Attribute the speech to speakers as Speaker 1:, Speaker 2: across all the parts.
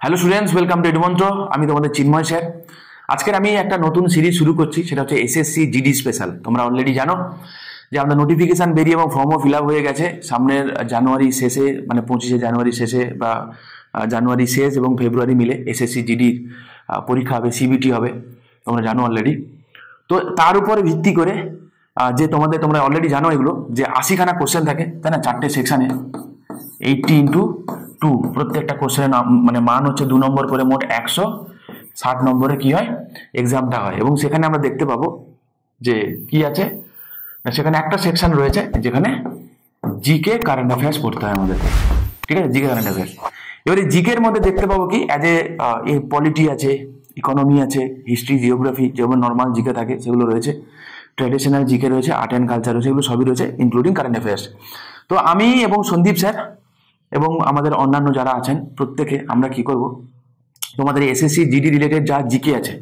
Speaker 1: Hello students, welcome to Edumantra. আমি তোমাদের চিন্ময় sir. আজকের আমি একটা নতুন সিরিজ শুরু করছি, সেটা হচ্ছে এসএসসি জিডি স্পেশাল। তোমরা অলরেডি জানো যে আমাদের নোটিফিকেশান বেরিয়ে এবং ফর্মও ফিল আপ হয়ে গেছে। সামনের জানুয়ারি শেষে, মানে 25শে জানুয়ারি শেষে বা জানুয়ারি শেষ এবং ফেব্রুয়ারি মিলে এসএসসি জিডির পরীক্ষা হবে, সিবিটি হবে, তোমরা জানো অলরেডি। তো তার উপরে ভিত্তি করে যে তোমরা অলরেডি জানো এগুলো, যে 80খানা কোশ্চেন থাকে, তাই না, 4টে সেকশানে 80x2। প্রত্যেকটা কোশ্চেনের মানে মান হচ্ছে 2 নম্বর করে, মোট 160 নম্বরে কি হয়, এক্সামটা হয়। এবং সেখানে আমরা দেখতে পাবো যে কি আছে, সেখানে একটা সেকশন রয়েছে যেখানে জিকে কারেন্ট অ্যাফেয়ার্স পড়তে হয় আমাদের, ঠিক আছে, জিকে কারেন্ট অ্যাফেয়ার্স। এবারে জিকের মধ্যে দেখতে পাবো কি, অ্যাজ এ পলিটি আছে, ইকোনমি আছে, হিস্ট্রি, জিওগ্রাফি, যেগুলো নর্মাল জিকে থাকে সেগুলো রয়েছে, ট্র্যাডিশনাল জিকে রয়েছে, আর্ট অ্যান্ড কালচার রয়েছে, এগুলো সবই রয়েছে, ইনক্লুডিং কারেন্ট অ্যাফেয়ার্স। তো আমি এবং সন্দীপ স্যার এবং আমাদের অন্যান্য যারা আছেন প্রত্যেকে আমরা কি করব, তোমাদের এসএসসি জিডি রিলেটেড যা জিকে আছে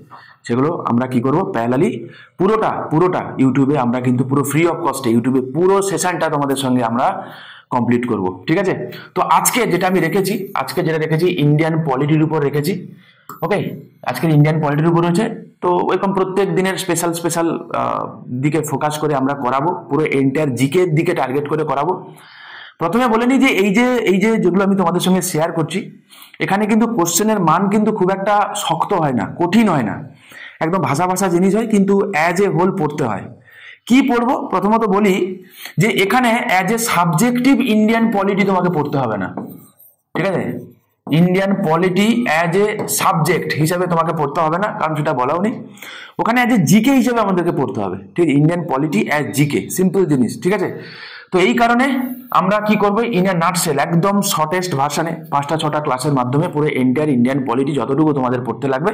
Speaker 1: সেগুলো আমরা কি করব, প্যারালালি পুরোটা ইউটিউবে আমরা কিন্তু পুরো ফ্রি অফ কস্টে ইউটিউবে পুরো সেশনটা তোমাদের সঙ্গে আমরা কমপ্লিট করব, ঠিক আছে। তো আজকে যেটা রেখেছি ইন্ডিয়ান পলিটির উপর রেখেছি। ওকে, আজকের ইন্ডিয়ান পলিটির উপর রয়েছে। তো ওইরকম প্রত্যেক দিনের স্পেশাল দিকে ফোকাস করে আমরা করাবো, পুরো এন্টায়ার জিকে দিকে টার্গেট করে করাবো। প্রথমে বলে নিই যে এই যে যেগুলো আমি তোমাদের সঙ্গে শেয়ার করছি, এখানে কিন্তু কোশ্চেনের মান কিন্তু খুব একটা শক্ত হয় না, কঠিন হয় না, একদম ভাষা জিনিস হয়, কিন্তু অ্যাজ এ হোল পড়তে হয়। কি পড়বো, প্রথমত বলি যে এখানে as a subjective Indian polity তোমাকে পড়তে হবে না, ঠিক আছে। Indian polity as a subject হিসাবে তোমাকে পড়তে হবে না, কারণ সেটা বলাও নেই। ওখানে অ্যাজ এ জিকে হিসেবে আমাদেরকে পড়তে হবে, ঠিক, Indian polity as GK, simple জিনিস, ঠিক আছে। তো এই কারণে আমরা কি করবো, ইন এ নাটসেল, একদম শর্টেস্ট ভার্সানে 5টা-6টা ক্লাসের মাধ্যমে পুরো এন্টায়ার ইন্ডিয়ান পলিটি যতটুকু তোমাদের পড়তে লাগবে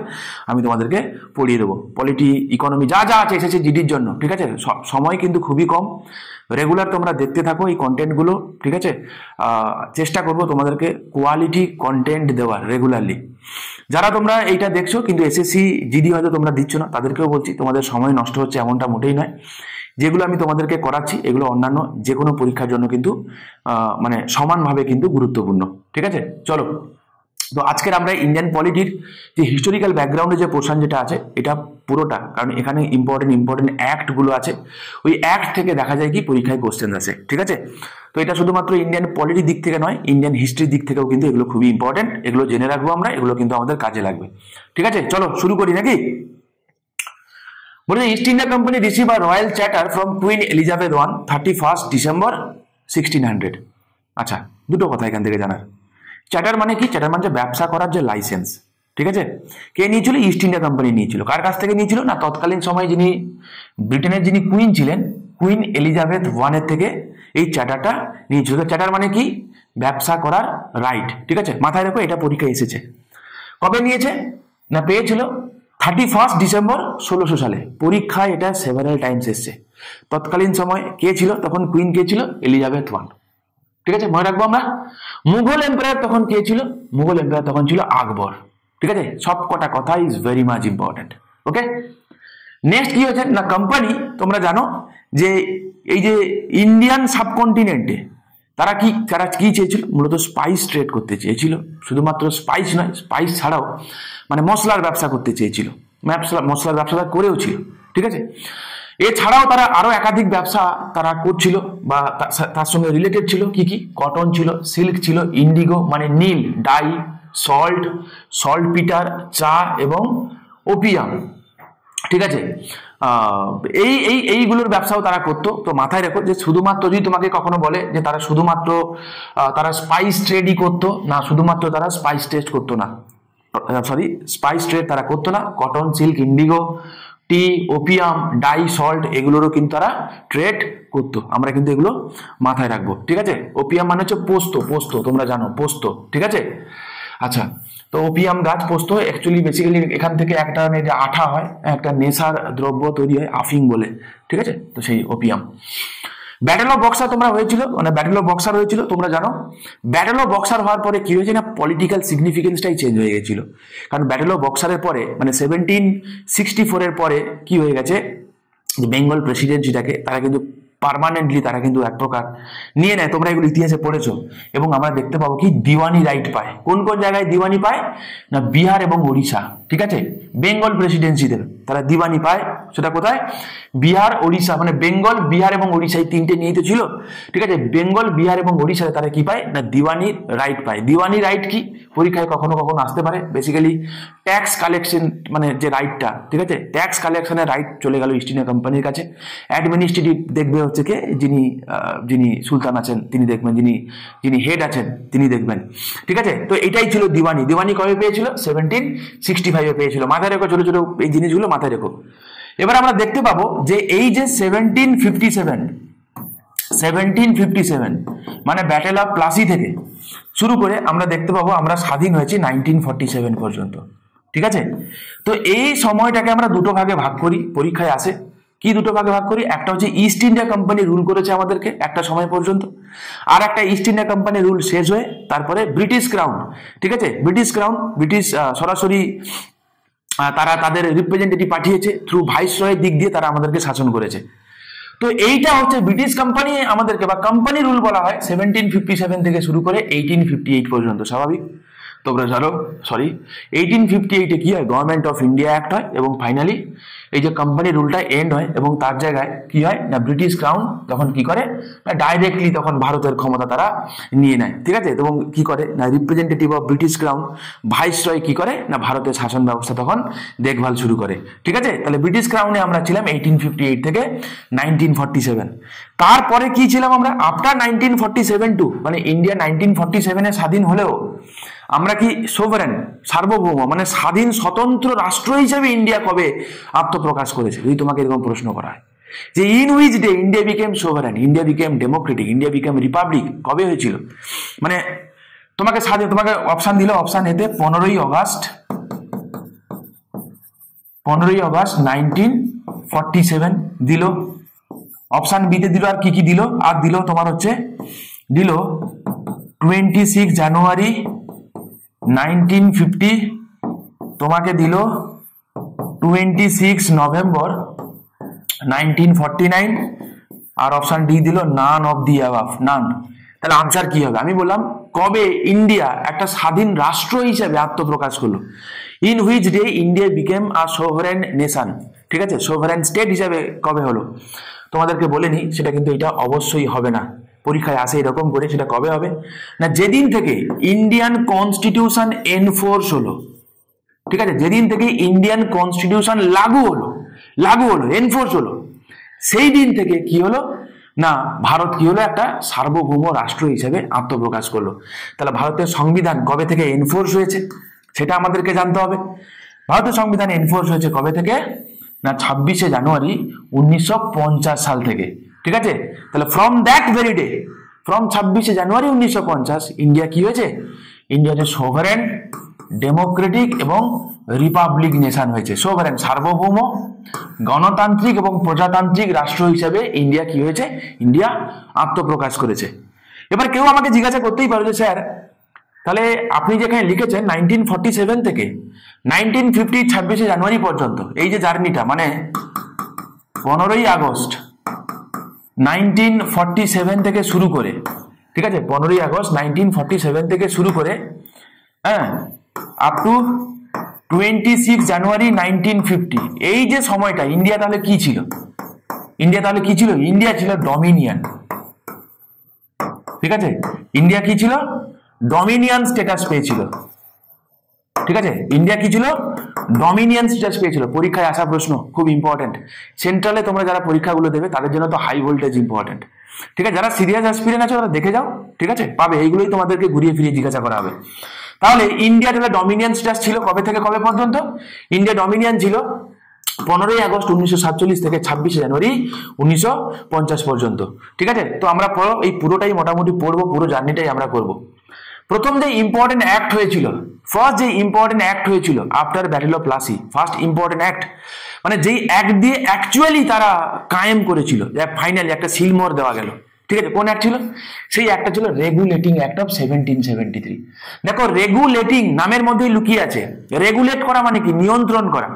Speaker 1: আমি তোমাদেরকে পড়িয়ে দেবো। পলিটি, ইকোনমি যা আছে এসেছে জিডির জন্য, ঠিক আছে। সময় কিন্তু খুবই কম, রেগুলার তোমরা দেখতে থাকো এই কন্টেন্টগুলো, ঠিক আছে। চেষ্টা করবো তোমাদেরকে কোয়ালিটি কন্টেন্ট দেওয়ার রেগুলারলি। যারা তোমরা এইটা দেখছো কিন্তু এসএসসি জিডি হয়তো তোমরা দিচ্ছ না, তাদেরকেও বলছি তোমাদের সময় নষ্ট হচ্ছে, এমনটা মোটেই নয়। যেগুলো আমি তোমাদেরকে করাচ্ছি এগুলো অন্যান্য যে কোনো পরীক্ষার জন্য কিন্তু মানে সমানভাবে কিন্তু গুরুত্বপূর্ণ, ঠিক আছে। চলো, তো আজকের আমরা ইন্ডিয়ান পলিটির যে হিস্টোরিক্যাল ব্যাকগ্রাউন্ডে যে পোর্শন যেটা আছে এটা পুরোটা, কারণ এখানে ইম্পর্টেন্ট অ্যাক্টগুলো আছে, ওই অ্যাক্ট থেকে দেখা যায় কি পরীক্ষায় কোশ্চেন আসে, ঠিক আছে। তো এটা শুধুমাত্র ইন্ডিয়ান পলিটির দিক থেকে নয়, ইন্ডিয়ান হিস্ট্রির দিক থেকেও কিন্তু এগুলো খুবই ইম্পর্টেন্ট, এগুলো জেনে রাখবো আমরা, এগুলো কিন্তু আমাদের কাজে লাগবে, ঠিক আছে। চলো শুরু করি নাকি। বলে east India company receive a royal charter from queen Elizabeth 31 December 1600। আচ্ছা, দুটো কথা এখান থেকে জানার। চার্টার মানে কি? চার্টার মানে ব্যবসা করার যে লাইসেন্স, ঠিক আছে। কে নিয়েছিল? ইস্ট ইন্ডিয়া কোম্পানি নিয়েছিল। কার কাছ থেকে নিয়েছিল না, তৎকালীন সময়ে যিনি ব্রিটেনের যিনি কুইন ছিলেন, কুইন এলিজাবেথ 1 থেকে এই চার্টারটা নিয়েছিল। চার্টার মানে কি? ব্যবসা করার রাইট, ঠিক আছে। মাথায় রেখো, এটা পরীক্ষা এসেছে। কবে নিয়েছে না, পেয়েছিল 31 ডিসেম্বর 1600 সালে। পরীক্ষায় এটা সেভারাল টাইমস এসছে। তৎকালীন সময় কে ছিল তখন? কুইন কে ছিল? এলিজাবেথ 1, ঠিক আছে, মনে রাখবো আমরা। মুঘল এম্পায়ার তখন কে ছিল? মুঘল এম্পায়ার তখন ছিল আকবর, ঠিক আছে। সব কটা কথা is very much important. Okay, next কি হয়েছে না, কোম্পানি তোমরা জানো যে এই যে ইন্ডিয়ান সাবকন্টিনেন্টে তারা কি চেয়েছিল? মূলত স্পাইস ট্রেড করতে চেয়েছিল। শুধুমাত্র স্পাইস নয়, স্পাইস ছাড়াও মানে মশলার ব্যবসা করতে চেয়েছিল। মশলার ব্যবসাটা করেও ছিল, ঠিক আছে। এছাড়াও তারা আরো একাধিক ব্যবসা তারা করছিল বা তার সঙ্গে রিলেটেড ছিল। কি কি? কটন ছিল, সিল্ক ছিল, ইন্ডিগো মানে নীল, ডাই, সল্ট পিটার, চা এবং ওপিয়াম, ঠিক আছে। এইগুলোর ব্যবসাও তারা করতো। তো মাথায় রেখো যে শুধুমাত্র যদি তোমাকে কখনো বলে যে তারা স্পাইস ট্রেডই করতো না, শুধুমাত্র তারা স্পাইস ট্রেড করতো না, স্পাইস ট্রেড তারা করতো না, কটন, সিল্ক, ইন্ডিগো, টি, ওপিয়াম, ডাই, সল্ট এগুলোরও কিন্তু তারা ট্রেড করতো। আমরা কিন্তু এগুলো মাথায় রাখবো, ঠিক আছে। ওপিয়াম মানে হচ্ছে পোস্ত, তোমরা জানো পোস্ত, ঠিক আছে। আচ্ছা, তো ওপিয়াম গাছ, পোস্ত অ্যাকচুয়ালি বেসিক্যালি এখান থেকে একটা আঠা হয়, একটা নেশার দ্রব্য তৈরি হয় আফিং বলে, ঠিক আছে। তো সেই ওপিয়াম। ব্যাটেল অফ বক্সার তোমরা হয়েছিল, মানে ব্যাটেল অফ বক্সার হয়েছিল তোমরা জানো। ব্যাটেল অফ বক্সার হওয়ার পরে কি হয়েছে না, পলিটিক্যাল সিগনিফিকেন্সটাই চেঞ্জ হয়ে গেছিল। কারণ ব্যাটেল অফ বক্সারের পরে মানে 1764 পরে কি হয়ে গেছে, বেঙ্গল প্রেসিডেন্সিটাকে তারা কিন্তু পার্মানেন্টলি তারা কিন্তু এক প্রকার নিয়ে নেয়। তোমরা এগুলো ইতিহাসে পড়েছো। এবং আমরা দেখতে পাবো কি দিওয়ানি রাইট পায়। কোন কোন জায়গায় দিওয়ানি পায়? না বিহার এবং ওড়িশা, ঠিক আছে, বেঙ্গল প্রেসিডেন্সিদের তারা দিওয়ানি পায়। সেটা কোথায়? বিহার, ওড়িশা, মানে বেঙ্গল, বিহার এবং ওড়িশা এই তিনটে নিয়ে তো ছিল, ঠিক আছে। বেঙ্গল, বিহার এবং ওড়িশায় তারা কি পায়? না দিওয়ানি রাইট পায়। দিওয়ানি রাইট কি? পরীক্ষায় কখনো কখনো আসতে পারে। বেসিক্যালি ট্যাক্স কালেকশন, মানে যে রাইটটা, ঠিক আছে, ট্যাক্স কালেকশনের রাইট চলে গেল ইস্ট ইন্ডিয়া কোম্পানির কাছে। অ্যাডমিনিস্ট্রেটিভ দেখবে হচ্ছে কে, যিনি সুলতান আছেন তিনি দেখবেন, যিনি হেড আছেন তিনি দেখবেন, ঠিক আছে। তো এটাই ছিল দিওয়ানি। দিওয়ানি কবে পেয়েছিল? 1765 পেয়েছিল। মাথায় রেখো, ছোট ছোট এই জিনিসগুলো মাথায় রেখো। এবার আমরা দেখতে পাবো যে এই যে 1757 মানে ব্যাটেল অফ প্লাসি থেকে শুরু করে আমরা দেখতে পাবো আমরা স্বাধীন হয়েছি 1947 পর্যন্ত, ঠিক আছে। তো এই সময়টাকে আমরা দুটো ভাগে ভাগ করি, পরীক্ষায় আসে। কি দুটো ভাগে ভাগ করি? একটা হচ্ছে ইস্ট ইন্ডিয়া কোম্পানি রুল করেছে আমাদেরকে একটা সময় পর্যন্ত, আর একটা ইস্ট ইন্ডিয়া কোম্পানি রুল শেষ হয়ে তারপরে ব্রিটিশ ক্রাউন, ঠিক আছে, ব্রিটিশ সরাসরি তারা তাদের রিপ্রেজেন্টেটিভ পাঠিয়েছে থ্রু ভাইসরয়ের দিক দিয়ে তারা আমাদেরকে শাসন করেছে। তো এইটা হচ্ছে ব্রিটিশ কোম্পানি আমাদেরকে, বা কোম্পানি রুল বলা হয় 1757 থেকে শুরু করে 1858 পর্যন্ত। স্বাভাবিক তোমরা জানো, 1858-এ কি হয়? গভর্নমেন্ট অফ ইন্ডিয়া অ্যাক্ট হয় এবং ফাইনালি এই যে কোম্পানি রুলটা এন্ড হয় এবং তার জায়গায় কি হয় না ব্রিটিশ ক্রাউন তখন কি করে না ডাইরেক্টলি তখন ভারতের ক্ষমতা তারা নিয়ে নেয়, ঠিক আছে। এবং কি করে না representative of British crown viceroy কি করে না ভারতের শাসন ব্যবস্থা তখন দেখভাল শুরু করে, ঠিক আছে। তাহলে ব্রিটিশ ক্রাউনে আমরা ছিলাম 1858 থেকে 1947। তারপরে কি ছিলাম আমরা? আফটার 1947 মানে ইন্ডিয়া 1947-এ স্বাধীন হলেও আমরা কি সোভারেন, সার্বভৌম, মানে স্বাধীন স্বতন্ত্র রাষ্ট্র হিসেবে ইন্ডিয়া কবে আত্মপ্রকাশ করেছে? যদি তোমাকে এরকম প্রশ্ন করা হয় যে in which day India became sovereign, India became Democratic, India became Republic, কবে হয়েছিল? মানে তোমাকে অপশন দিল, অপশন এতে 15ই অগাস্ট 1947 দিল। অপশন বিতে দিল আর কি দিল? আর দিল তোমার হচ্ছে দিল 26 জানুয়ারি 1950, তোমাকে দিল 26 নভেম্বর 1949, আর অপশন ডি দিল নান অফ দি অ্যাবাভ, নান। তাহলে আনসার কি হবে? আমি বললাম কবে ইন্ডিয়া একটা স্বাধীন রাষ্ট্র হিসেবে আত্মপ্রকাশ করলো? In which day India became a sovereign nation, ঠিক আছে, সোভারেন স্টেট হিসেবে কবে হলো? তোমাদেরকে বলেনি সেটা, কিন্তু এটা অবশ্যই হবে না, পরীক্ষায় আসে এরকম করে। সেটা কবে হবে না যেদিন থেকে ইন্ডিয়ান কনস্টিটিউশন এনফোর্স হলো, ঠিক আছে, যেদিন থেকে ইন্ডিয়ান কনস্টিটিউশন লাগু হলো এনফোর্স হলো, সেই দিন থেকে কি হলো না ভারত কি হলো একটা সার্বভৌম রাষ্ট্র হিসেবে আত্মপ্রকাশ করলো। তাহলে ভারতের সংবিধান কবে থেকে এনফোর্স হয়েছে সেটা আমাদেরকে জানতে হবে। ভারতের সংবিধান এনফোর্স হয়েছে কবে থেকে না 26শে জানুয়ারি 1950 সাল থেকে, ঠিক আছে। তাহলে from that very day, from 26শে জানুয়ারি 1950 ইন্ডিয়া কি হয়েছে? ইন্ডিয়া হচ্ছে সোভারেন, ডেমোক্রেটিক এবং রিপাবলিক নেশন হয়েছে। সোভারেন সার্বভৌম, গণতান্ত্রিক এবং প্রজাতান্ত্রিক রাষ্ট্র হিসেবে ইন্ডিয়া কি হয়েছে? ইন্ডিয়া আত্মপ্রকাশ করেছে। এবার কেউ আমাকে জিজ্ঞাসা করতেই পারে যে স্যার তাহলে আপনি যেখানে লিখেছেন 1947 থেকে 1950 26শে জানুয়ারি পর্যন্ত এই যে জার্নিটা, মানে 15ই আগস্ট 1947 থেকে শুরু করে, ঠিক আছে, 15ই আগস্ট 1947 থেকে শুরু করে হ্যাঁ আপ টু 26 জানুয়ারি 1950, এই যে সময়টা ইন্ডিয়া তাহলে কি ছিল? ইন্ডিয়া ছিল ডমিনিয়ন, ঠিক আছে। ইন্ডিয়া কি ছিল? ডমিনিয়ন স্ট্যাটাস পেয়েছিল, ঠিক আছে। ইন্ডিয়া কি ছিল? ডমিনিয়ন স্ট্যাটাস পেয়েছিল। পরীক্ষায় আসা প্রশ্ন খুব ইম্পর্টেন্ট। সেন্ট্রালে তোমরা যারা পরীক্ষাগুলো দেবে তাদের জন্য তো হাই ভোল্টেজ ইম্পর্টেন্ট, ঠিক আছে। যারা সিরিয়াস অ্যাসপিরেন্ট আছে তারা দেখে যাও, ঠিক আছে, পাবে। এইগুলোই তোমাদেরকে ঘুরিয়ে ফিরিয়ে জিজ্ঞাসা করা হবে। তাহলে ইন্ডিয়া তাহলে ডমিনিয়ন স্ট্যাটাস ছিল কবে থেকে কবে পর্যন্ত? ইন্ডিয়া ডমিনিয়ন ছিল 15ই আগস্ট 1947 থেকে 26শে জানুয়ারি 1950 পর্যন্ত, ঠিক আছে। তো আমরা এই পুরোটাই মোটামুটি পড়বো, পুরো জার্নিটাই আমরা করবো। প্রথম যে ইম্পর্টেন্ট অ্যাক্ট হয়েছিল, ফার্স্ট যে ইম্পর্টেন্ট অ্যাক্ট হয়েছিল after battle of Plassey, first important act, মানে যেই অ্যাক্ট দিয়ে অ্যাকচুয়ালি তারা কায়েম করেছিল, ফাইনালি একটা সিলমোহর দেওয়া গেল, ঠিক আছে। কোন অ্যাক্ট ছিল? সেই অ্যাক্টটা ছিল রেগুলেটিং অ্যাক্ট অফ 1773। দেখো রেগুলেটিং নামের মধ্যেই লুকিয়ে আছে। রেগুলেট করা মানে কি? নিয়ন্ত্রণ করা।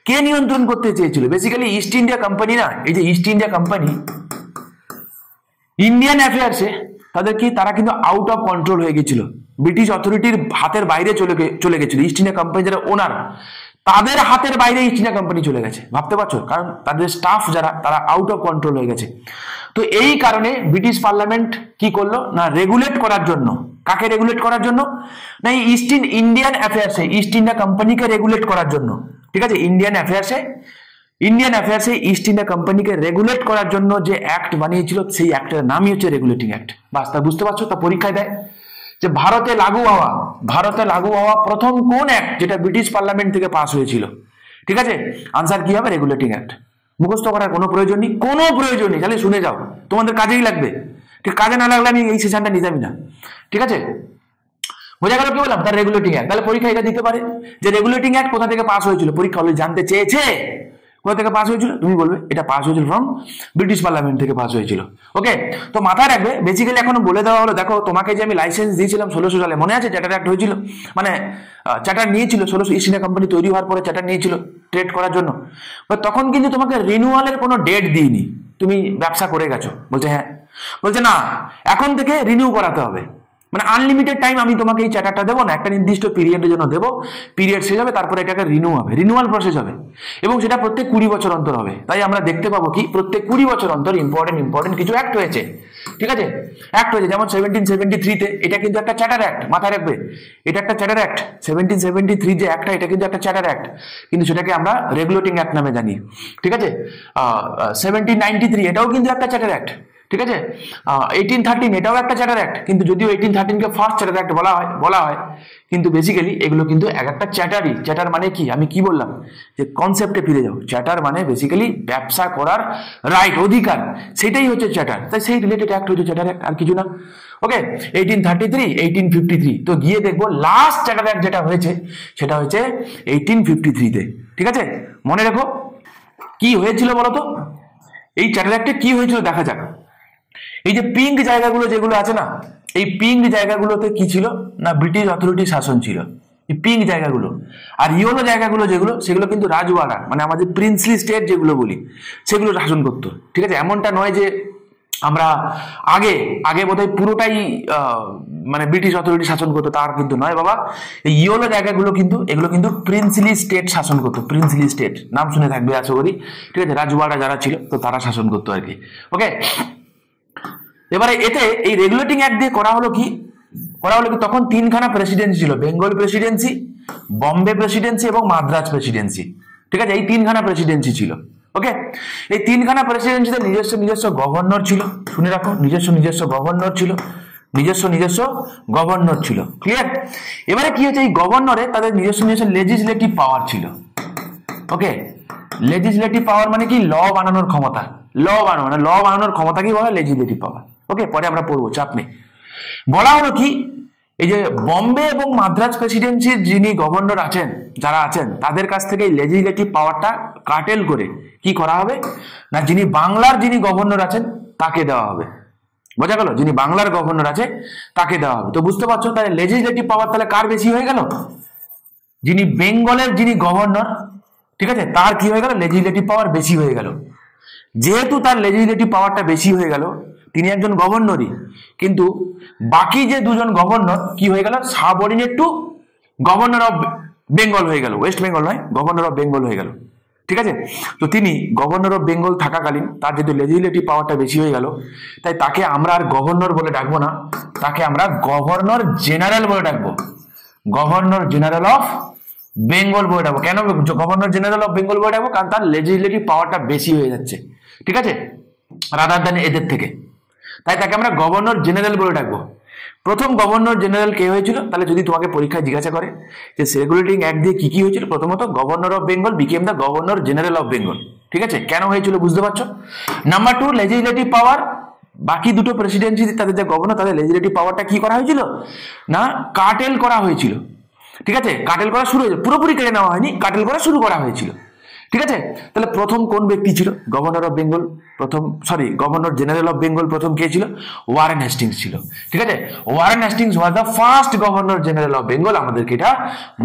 Speaker 1: কে নিয়ন্ত্রণ করতে চেয়েছিল? বেসিক্যালি ইস্ট ইন্ডিয়া কোম্পানি না। এই যে ইস্ট ইন্ডিয়া কোম্পানি ইন্ডিয়ান অ্যাফেয়ার্সে তারা কিন্তু আউট অফ কন্ট্রোল হয়ে গেছিল, ব্রিটিশ অথরিটির হাতের বাইরে চলে গেছিল। ইস্ট ইন্ডিয়া কোম্পানি যারা ওনার, তাদের হাতের বাইরে ইস্ট ইন্ডিয়া কোম্পানি চলে গেছে, ভাবতে পারছো? কারণ তাদের স্টাফ যারা, তারা আউট অফ কন্ট্রোল হয়ে গেছে। তো এই কারণে ব্রিটিশ পার্লামেন্ট কি করলো না, রেগুলেট করার জন্য, কাকে রেগুলেট করার জন্য না, ইন্ডিয়ান অ্যাফেয়ার্সে ইস্ট ইন্ডিয়া কোম্পানিকে রেগুলেট করার জন্য, ঠিক আছে? ইন্ডিয়ান অ্যাফেয়ার্সে ইস্ট ইন্ডিয়া কোম্পানিকে রেগুলেট করার জন্য যে অ্যাক্ট বানিয়েছিল, সেই অ্যাক্টের নামই হচ্ছে রেগুলেটিং অ্যাক্ট। বাস, তা বুঝতে পারছো? তা পরীক্ষায় দেয় যে ভারতে লাগু হওয়া প্রথম কোন অ্যাক্ট যেটা ব্রিটিশ পার্লামেন্ট থেকে পাস হয়েছিল, ঠিক আছে? আনসার কি হবে? Regulating act. মুখস্থ করার কোনো প্রয়োজন নেই, খালি শুনে যাও, তোমাদের কাজেই লাগবে। ঠিক, কাজে না লাগলে আমি এই সেশনটা নিতামই না, ঠিক আছে? বোঝা গেল কি বললাম? তার রেগুলেটিং অ্যাক্ট। তাহলে পরীক্ষা এটা দিতে পারে যে রেগুলেটিং অ্যাক্ট কোথা থেকে পাস হয়েছিল, পরীক্ষা হলে জানতে চেয়েছে কোথা থেকে পাস হয়েছিল, তুমি বলবে এটা পাস হয়েছিল ফ্রম ব্রিটিশ পার্লামেন্ট থেকে পাস হয়েছিল। ওকে, তো মাথায় রাখবে, বেসিক্যালি এখন বলে দেওয়া হলো, দেখো তোমাকে যে আমি লাইসেন্স দিয়েছিলাম 1600 সালে, মনে আছে? চ্যাটার অ্যাক্ট হয়েছিল, মানে চ্যাটার নিয়েছিল 1600, ইস্ট ইন্ডিয়া কোম্পানি তৈরি হওয়ার পরে চ্যাটার নিয়েছিল ট্রেড করার জন্য। তখন কিন্তু তোমাকে রিনিউয়ালের কোনো ডেট দিইনি, তুমি ব্যবসা করে গেছো। বলছে হ্যাঁ, বলছে না, এখন থেকে রিনিউ করাতে হবে, মানে আনলিমিটেড টাইম আমি তোমাকে এই চ্যাটারটা দেবো না, একটা নির্দিষ্ট পিরিয়ডের জন্য দেবো, পিরিয়ড শেষ হবে, তারপরে এটাকে রিনিউয়াল প্রসেস হবে, এবং সেটা প্রত্যেক 20 বছর অন্তর হবে। তাই আমরা দেখতে পাবো কি প্রত্যেক 20 বছর অন্তর ইম্পর্টেন্ট কিছু অ্যাক্ট হয়েছে, ঠিক আছে? অ্যাক্ট হয়েছে, যেমন 1773-তে, এটা কিন্তু একটা চ্যাটার অ্যাক্ট, মাথায় রাখবে, এটা একটা চ্যাটার অ্যাক্ট। 1773 যে অ্যাক্টটা, এটা কিন্তু একটা চ্যাটার অ্যাক্ট, কিন্তু সেটাকে আমরা রেগুলেটিং অ্যাক্ট নামে জানি, ঠিক আছে? 1793 এটাও কিন্তু একটা চ্যাটার অ্যাক্ট, ঠিক আছে? 1813 এটাও একটা চ্যাটার অ্যাক্ট, কিন্তু যদিও 1813কে ফার্স্ট চ্যাটার অ্যাক্ট বলা হয়, কিন্তু বেসিক্যালি এগুলো কিন্তু এক একটা চ্যাটারই। চ্যাটার মানে কি, আমি কি বললাম যে কনসেপ্টে ফিরে যাও, চ্যাটার মানে বেসিক্যালি ব্যবসা করার রাইট, অধিকার, সেটাই হচ্ছে চ্যাটার। তাই সেই রিলেটেড অ্যাক্ট হচ্ছে চ্যাটার অ্যাক্ট, আর কিছু না। ওকে, 1833, 1853, তো গিয়ে দেখবো লাস্ট চ্যাটার অ্যাক্ট যেটা হয়েছে সেটা হচ্ছে 1853-তে, ঠিক আছে? মনে রেখো কি হয়েছিল বলতো, এই চ্যাটার অ্যাক্টে কি হয়েছিল দেখা যাক। এই যে পিঙ্ক জায়গাগুলো যেগুলো আছে না, এই পিঙ্ক জায়গাগুলোতে কি ছিল না, ব্রিটিশ অথরিটি শাসন ছিল, এই পিঙ্ক জায়গাগুলো। আর ইয়েলো জায়গাগুলো যেগুলো, সেগুলো কিন্তু রাজওয়াড়া, মানে আমাদের প্রিন্সলি স্টেট যেগুলো বলি, সেগুলো শাসন করতো, ঠিক আছে? এমনটা নয় যে আমরা আগে বোধহয় পুরোটাই মানে ব্রিটিশ অথরিটি শাসন করতো, তার কিন্তু নয় বাবা। এই ইয়েলো জায়গাগুলো কিন্তু, এগুলো কিন্তু প্রিন্সলি স্টেট শাসন করতো, প্রিন্সলি স্টেট নাম শুনে থাকবে আশা করি, ঠিক আছে? রাজওয়াড়া যারা ছিল, তো তারা শাসন করতো আর কি। ওকে, এবারে এতে এই রেগুলেটিং অ্যাক্ট দিয়ে করা হলো কি, তখন 3খানা প্রেসিডেন্সি ছিল, বেঙ্গল প্রেসিডেন্সি, বম্বে প্রেসিডেন্সি এবং মাদ্রাজ প্রেসিডেন্সি, ঠিক আছে? এই 3খানা প্রেসিডেন্সি ছিল। ওকে, এই 3খানা প্রেসিডেন্সিতে নিজস্ব গভর্নর ছিল, শুনে রাখো, নিজস্ব গভর্নর ছিল, ক্লিয়ার? এবারে কি হচ্ছে, এই গভর্নরে তাদের নিজস্ব লেজিসলেটিভ পাওয়ার ছিল। ওকে, লেজিসলেটিভ পাওয়ার মানে কি, ল বানানোর ক্ষমতা, ল বানানোর ক্ষমতা কি বলা, লেজিসলেটিভ পাওয়ার। ওকে, পরে আমরা পড়বো, চাপ নেই। বলা হলো কি, এই যে বম্বে এবং মাদ্রাজ প্রেসিডেন্সির যিনি গভর্নর আছেন, যারা আছেন, তাদের কাছ থেকে লেজিসলেটিভ পাওয়ারটা কাটেল করে কি করা হবে না, যিনি বাংলার গভর্নর আছেন তাকে দেওয়া হবে। বোঝা গেল? যিনি বাংলার গভর্নর আছে তাকে দেওয়া হবে। তো বুঝতে পারছো, তাহলে লেজিসলেটিভ পাওয়ার তাহলে কার বেশি হয়ে গেল, যিনি বেঙ্গলের গভর্নর, ঠিক আছে, তার কি হয়ে গেল, লেজিসলেটিভ পাওয়ার বেশি হয়ে গেল। যেহেতু তার লেজিসলেটিভ পাওয়ারটা বেশি হয়ে গেল, তিনি একজন গভর্নরই, কিন্তু বাকি যে দুজন গভর্নর কি হয়ে গেল, subordinate two governor of Bengal হয়ে গেল, ওয়েস্ট বেঙ্গল নয়, গভর্নর অফ বেঙ্গল হয়ে গেল, ঠিক আছে? তো তিনি গভর্নর অফ বেঙ্গল থাকাকালীন তার যেহেতু লেজিসলেটিভ পাওয়ারটা বেশি হয়ে গেল, তাই তাকে আমরা আর গভর্নর বলে ডাকবো না, তাকে আমরা গভর্নর জেনারেল বলে ডাকবো, গভর্নর জেনারেল অফ বেঙ্গল বলে ডাকবো। কেন গভর্নর জেনারেল অফ বেঙ্গল বলে ডাকবো? কারণ তার লেজিসলেটিভ পাওয়ারটা বেশি হয়ে যাচ্ছে, ঠিক আছে, রাদার দ্যান এদের থেকে, তাই তাকে আমরা গভর্নর জেনারেল বলে ডাকবো। প্রথম গভর্নর জেনারেল কে হয়েছিল, তাহলে যদি তোমাকে পরীক্ষায় জিজ্ঞাসা করে যে রেগুলেটিং অ্যাক্ট দিয়ে কি হয়েছিল, প্রথমত governor of Bengal became the governor general of Bengal, ঠিক আছে? কেন হয়েছিল বুঝতে পারছো? নাম্বার 2, লেজিসলেটিভ পাওয়ার, বাকি দুটো প্রেসিডেন্সি তাদের যে গভর্নর, তাদের লেজিসলেটিভ পাওয়ারটা কি করা হয়েছিল না, কাটেল করা হয়েছিল, ঠিক আছে? কাটেল করা শুরু হয়েছে, পুরোপুরি কেড়ে নেওয়া হয়নি, কাটেল করা শুরু করা হয়েছিল, ঠিক আছে, তাহলে প্রথম কোন ব্যক্তি ছিল governor of Bengal? Governor general of Bengal প্রথম কে ছিল? ওয়ারেন হেস্টিংস ছিল। ঠিক আছে, Warren Hastings was the first governor general of Bengal, আমাদেরকে এটা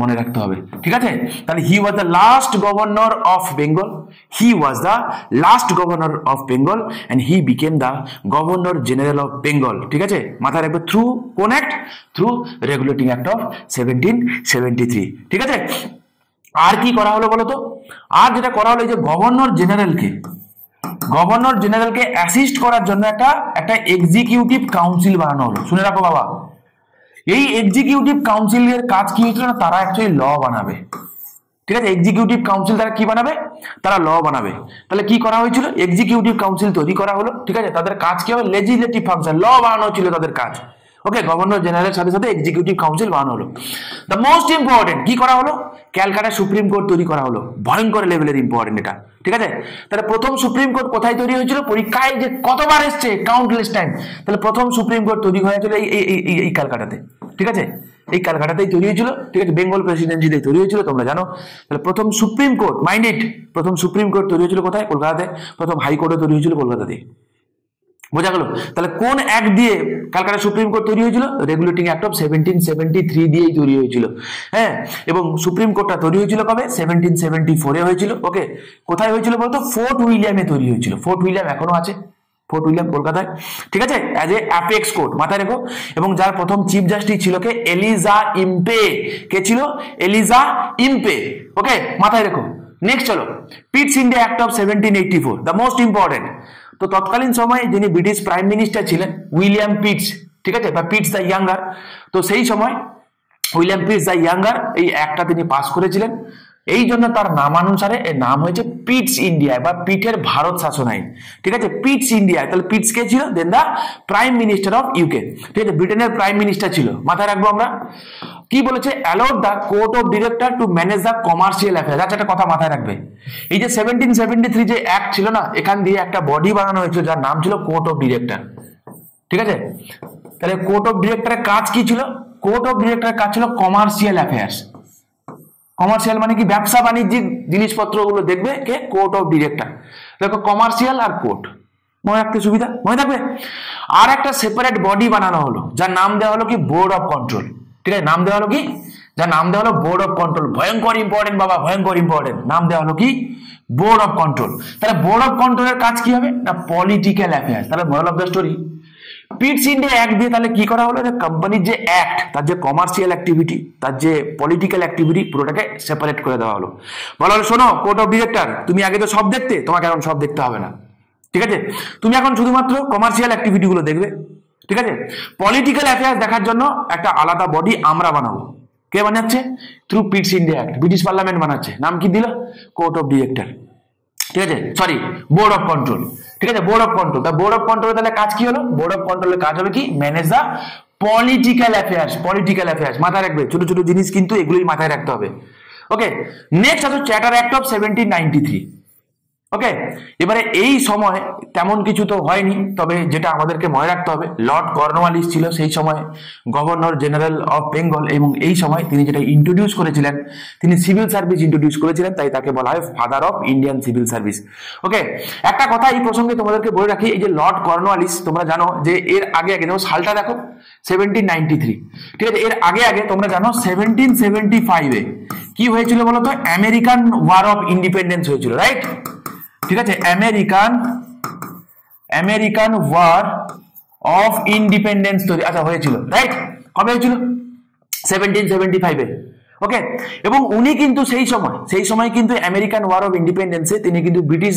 Speaker 1: মনে রাখতে হবে। ঠিক আছে, তাহলে he was the last governor of Bengal, he was the last governor of Bengal and he became the governor general of Bengal. ঠিক আছে, মাথায় রাখবে থ্রু কোন act? Through regulating act of 1773। ঠিক আছে, আর কি করা হলো বলতো? আর যেটা করা হলো, এই যে গভর্নর জেনারেলকে অ্যাসিস্ট করার জন্য একটা এক্সিকিউটিভ কাউন্সিল বানানো হলো। শুনে রাখো বাবা, এই এক্সিকিউটিভ কাউন্সিলের কাজ কি হয়েছিল না, তারা অ্যাকচুয়ালি ল বানাবে। ঠিক আছে, এক্সিকিউটিভ কাউন্সিল তারা কি বানাবে? তারা ল বানাবে। তাহলে কি করা হয়েছিল? এক্সিকিউটিভ কাউন্সিল তৈরি করা হলো। ঠিক আছে, তাদের কাজ কি হবে? লেজিসলেটিভ ফাংশন, ল বানানো ছিল তাদের কাজ। ওকে, গভর্নর জেনারেলের সাথে সাথে এক্সিকিউটিভ কাউন্সিল বানানো হলো। দ্য মোস্ট ইম্পর্টেন্ট কি করা হলো? ক্যালকাটা সুপ্রিম কোর্ট তৈরি করা হলো। ভয়ঙ্কর লেভেলের ইম্পর্টেন্ট এটা। ঠিক আছে, তাহলে প্রথম সুপ্রিম কোর্ট কোথায় তৈরি হয়েছিল? পরীক্ষায় যে কতবার এসছে কাউন্টলেস টাইম, তাহলে প্রথম সুপ্রিম কোর্ট তৈরি হয়েছিল এই ক্যালকাটাতে। ঠিক আছে, এই ক্যালকাটাতেই তৈরি হয়েছিল। ঠিক আছে, বেঙ্গল প্রেসিডেন্সিতেই তৈরি হয়েছিল, তোমরা জানো। তাহলে প্রথম সুপ্রিম কোর্ট, মাইন্ড ইট, প্রথম সুপ্রিম কোর্ট তৈরি হয়েছিল কোথায়? কলকাতাতে। প্রথম হাইকোর্টও তৈরি হয়েছিল কলকাতাতে। বোঝা গেল? তাহলে কোন অ্যাক্ট দিয়ে ক্যালকাটা সুপ্রিম কোর্ট তৈরি হয়েছিল? রেগুলেটিং অ্যাক্ট অফ 1773 দিয়েই তৈরি হয়েছিল। হ্যাঁ, এবং সুপ্রিম কোর্টটা তৈরি হয়েছিল কবে? 1774 হয়েছিল। ওকে, কোথায় হয়েছিল বলতো? ফোর্ট উইলিয়ামে তৈরি হয়েছিল। ফোর্ট উইলিয়াম এখনো আছে, ফোর্ট উইলিয়াম কলকাতায়। ঠিক আছে, অ্যাজ এ অ্যাপেক্স কোর্ট, মাথায় রেখো। এবং যার প্রথম চিফ জাস্টিস ছিল কে? Eliza Impey. কে ছিল? Eliza Impey. ওকে, মাথায় রেখো। নেক্সট চলো, পিটস India act of 1784, the most important. তো তৎকালীন সময়ে যিনি ব্রিটিশ প্রাইম মিনিস্টার ছিলেন, উইলিয়াম পিটস। ঠিক আছে, বা পিটস দ্য ইয়াঙ্গার। তো সেই সময় উইলিয়াম পিটস দ্য ইয়াঙ্গার এই অ্যাক্টটা তিনি পাস করেছিলেন। এই জন্য তার নামানুসারে এর নাম হয়েছে পিটস ইন্ডিয়া বা পিটের ভারত শাসন আইন। ঠিক আছে, পিটস ইন্ডিয়া। তাহলে পিটস কে ছিল? Then the prime minister of UK. ঠিক আছে, ব্রিটেনের প্রাইম মিনিস্টার ছিল। মাথায় রাখবো আমরা কি বলেছে? Allowed the court of director to manage the commercial affairs. আচ্ছা, একটা কথা মাথায় রাখবে, এই যে 1773 যে অ্যাক্ট ছিল না, এখান দিয়ে একটা বডি বানানো হয়েছিল যার নাম ছিল কোর্ট অফ ডিরেক্টর। ঠিক আছে, তাহলে কোর্ট অফ ডিরেক্টরের কাজ কি ছিল? কোর্ট অফ ডিরেক্টরের কাজ ছিল কমার্শিয়াল অ্যাফেয়ার্স। কমার্শিয়াল মানে কি? ব্যবসা বাণিজ্যিক জিনিসপত্রগুলো দেখবে কে? Court of director. দেখো, কমার্শিয়াল আর কোর্ট, মনে রাখতে সুবিধা, মনে থাকবে। আর একটা সেপারেট বডি বানানো হলো যার নাম দেওয়া হলো কি? Board of control. ঠিক আছে, নাম দেওয়া হলো কি? যার নাম দেওয়া হলো বোর্ড অফ কন্ট্রোল। ভয়ঙ্কর ইম্পর্টেন্ট বাবা, ভয়ঙ্কর ইম্পর্টেন্ট। নাম দেওয়া হলো কি? Board of control. তাহলে বোর্ড অফ কন্ট্রোলের কাজ কি হবে না? Political affairs. তাহলে moral of the story, Pitt's India act দিয়ে তাহলে কি করা হলো? কোম্পানির যে অ্যাক্ট, তার যে কমার্শিয়াল অ্যাক্টিভিটি, তার যে পলিটিক্যাল অ্যাক্টিভিটি, পুরোটাকে সেপারেট করে দেওয়া হলো। বলা হলো, শোনো কোর্ট অফ ডিরেক্টর, তুমি আগে তো সব দেখতে, তোমাকে এখন সব দেখতে হবে না। ঠিক আছে, তুমি এখন শুধুমাত্র কমার্শিয়াল অ্যাক্টিভিটি গুলো দেখবে। ঠিক আছে, পলিটিক্যাল অ্যাফেয়ার্স দেখার জন্য একটা আলাদা বডি আমরা বানাবো। কে বানাচ্ছে? Through পিটস India act, British parliament বানাচ্ছে। নাম কি দিল? Court of director. ঠিক আছে, সরি, বোর্ড অফ কন্ট্রোল। ঠিক আছে, বোর্ড অফ কন্ট্রোল। তা বোর্ড অফ কন্ট্রোল তাহলে কাজ কি হলো? বোর্ড অফ কন্ট্রোলের কাজ হবে কি? ম্যানেজ দা পলিটিক্যাল অ্যাফেয়ার্স। পলিটিক্যাল অ্যাফেয়ার্স মাথায় রাখবে, ছোট ছোট জিনিস কিন্তু এগুলোই মাথায় রাখতে হবে। ওকে, নেক্সট আছে চার্টার অ্যাক্ট অফ 1793। ওকে, এবারে এই সময় তেমন কিছু তো হয়নি, তবে যেটা আমাদেরকে মনে রাখতে হবে, লর্ড কর্নওয়ালিস ছিল সেই সময় গভর্নর জেনারেল অফ বেঙ্গল, এবং এই সময় তিনি যেটা ইন্ট্রোডিউস করেছিলেন, তিনি সিভিল সার্ভিস ইন্ট্রোডিউস করেছিলেন, তাই তাকে বলা হয় father of Indian civil service. Okay, একটা কথা এই প্রসঙ্গে তোমাদেরকে বলে রাখি, এই যে লর্ড কর্নওয়ালিস, তোমরা জানো যে এর আগে যেমন সালটা দেখো 1793। ঠিক আছে, এর আগে তোমরা জানো 1775 কি হয়েছিল বলতো? আমেরিকান ওয়ার অফ ইন্ডিপেন্ডেন্স হয়েছিল, রাইট? ঠিক আছে, আমেরিকান ওয়ার অফ ইন্ডিপেন্ডেন্স তৈরি হয়েছিল, রাইট? কবে হয়েছিল? 1775। ওকে, এবং উনি কিন্তু সেই সময় কিন্তু আমেরিকান ওয়ার অফ ইন্ডিপেন্ডেন্সে তিনি কিন্তু ব্রিটিশ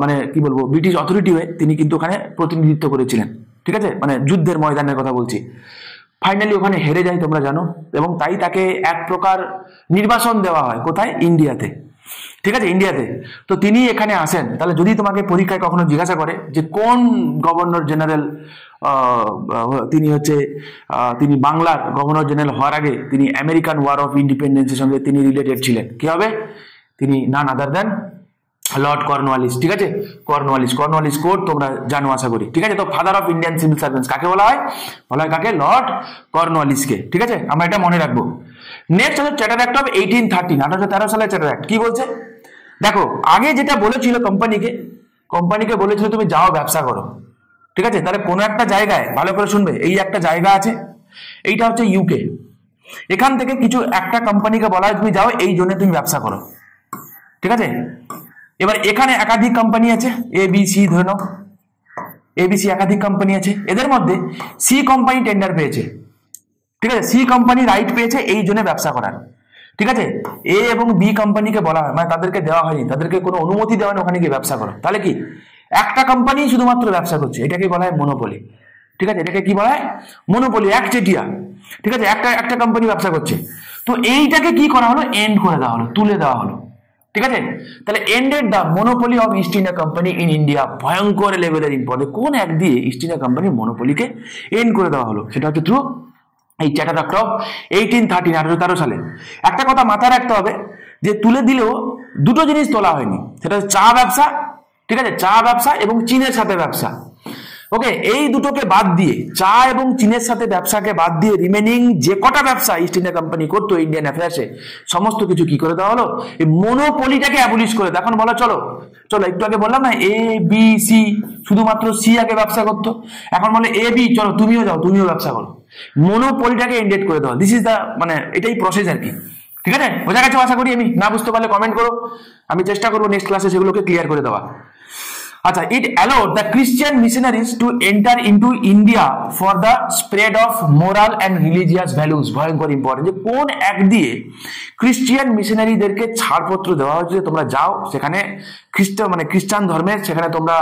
Speaker 1: মানে কি বলবো, ব্রিটিশ অথরিটি হয়ে তিনি কিন্তু ওখানে প্রতিনিধিত্ব করেছিলেন। ঠিক আছে, মানে যুদ্ধের ময়দানের কথা বলছি। ফাইনালি ওখানে হেরে যায়, তোমরা জানো, এবং তাই তাকে এক প্রকার নির্বাসন দেওয়া হয়। কোথায়? ইন্ডিয়াতে। ঠিক আছে, ইন্ডিয়াতে। তো তিনি এখানে আসেন। তাহলে যদি তোমাকে পরীক্ষায় কখনো জিজ্ঞাসা করে যে কোন গভর্নর জেনারেল তিনি বাংলার গভর্নর জেনারেল হওয়ার আগে তিনি আমেরিকান ওয়ার অফ ইন্ডিপেন্ডেন্সের সঙ্গে তিনি রিলেটেড ছিলেন, কি হবে? তিনি নান আদার দেন লর্ড কর্নওয়ালিস। ঠিক আছে, কর্নওয়ালিস কোর্ট তোমরা জানো আশা করি। ঠিক আছে, তো father of Indian civil service কাকে বলা হয়? বলা হয় কাকে? লর্ড কর্নওয়ালিসকে। ঠিক আছে, আমরা এটা মনে রাখবো। নেক্সট হচ্ছে চার্টার অ্যাক্ট অফ 1813, 1813 সালের চার্টার অ্যাক্ট। কি বলছে? দেখো আগে যেটা বলেছিল কোম্পানিকে বলেছিল তুমি যাও ব্যবসা করো, ঠিক আছে? তাহলে কোনো একটা জায়গায় ভালো করে শুনবে, এই একটা জায়গা আছে, এইটা হচ্ছে ইউকে, এখান থেকে কিছু একটা কোম্পানিকে বলা হয় তুমি যাও এই জন্য তুমি ব্যবসা করো, ঠিক আছে? এবার এখানে একাধিক কোম্পানি আছে, এ বি সি ধরে নাও, এবিসি একাধিক কোম্পানি আছে, এদের মধ্যে সি কোম্পানি টেন্ডার পেয়েছে, ঠিক আছে? সি কোম্পানি রাইট পেয়েছে এই জন্য ব্যবসা করার, ঠিক আছে? এ এবং বি কোম্পানিকে বলা হয়, মানে তাদেরকে দেওয়া হয়নি, তাদেরকে কোনো অনুমতি দেওয়া হয়নি ওখানে গিয়ে ব্যবসা করো, তাহলে কি একটা কোম্পানি শুধুমাত্র ব্যবসা করছে, এটাকে বলা হয় মনোপলি, ঠিক আছে? এটাকে কি বলা হয়? মনোপলি, একচেটিয়া, ঠিক আছে? একটা কোম্পানি ব্যবসা করছে, তো এইটাকে কি করা হলো? এন্ড করে দেওয়া হলো, তুলে দেওয়া হলো, ঠিক আছে? তাহলে ended the monopoly of east India company in India, ভয়ঙ্কর লেভেলের ইম্পর্টেন্ট, কোন এক দিয়ে ইস্ট ইন্ডিয়া কোম্পানির মনোপলিকে এন্ড করে দেওয়া হলো, সেটা হচ্ছে থ্রু এই চ্যাটার্ড অ্যাক্ট অফ 1813, 1813 সালে। একটা কথা মাথায় রাখতে হবে যে তুলে দিলেও দুটো জিনিস তোলা হয়নি, সেটা হচ্ছে চা ব্যবসা, ঠিক আছে? চা ব্যবসা এবং চীনের সাথে ব্যবসা, ওকে? এই দুটোকে বাদ দিয়ে, চা এবং চীনের সাথে ব্যবসাকে বাদ দিয়ে রিমেনিং যে কটা ব্যবসা ইস্ট ইন্ডিয়া কোম্পানি করতো ইন্ডিয়ান অ্যাফেয়ার্সে, সমস্ত কিছু কি করে দেওয়া হলো? এই মনোপলিটাকে অ্যাবলিশ করে। এখন বলো চলো চলো, একটু আগে বললাম না এ বি সি, শুধুমাত্র সি আগে ব্যবসা করতো, এখন বলে এ বি চলো তুমিও যাও, তুমিও ব্যবসা করো, মনোপলিটাকে এন্ডেড করে দেওয়া। দিস ইজ দ্য, মানে এটাই প্রসেস আর কি, ঠিক আছে? বোঝা গেছে আশা করি। আমি না বুঝতে পারলে কমেন্ট করো, আমি চেষ্টা করবো নেক্সট ক্লাসে সেগুলোকে ক্লিয়ার করে দেওয়া। আচ্ছা, it allowed the Christian missionaries to enter into India for the spread of moral and religious values, ভয়ঙ্কর ইম্পর্টেন্ট, যে কোন এক দিয়ে ক্রিশ্চিয়ান মিশনারিদেরকে ছাড়পত্র দেওয়া হয়েছে, তোমরা যাও সেখানে খ্রিস্টান ধর্মের সেখানে তোমরা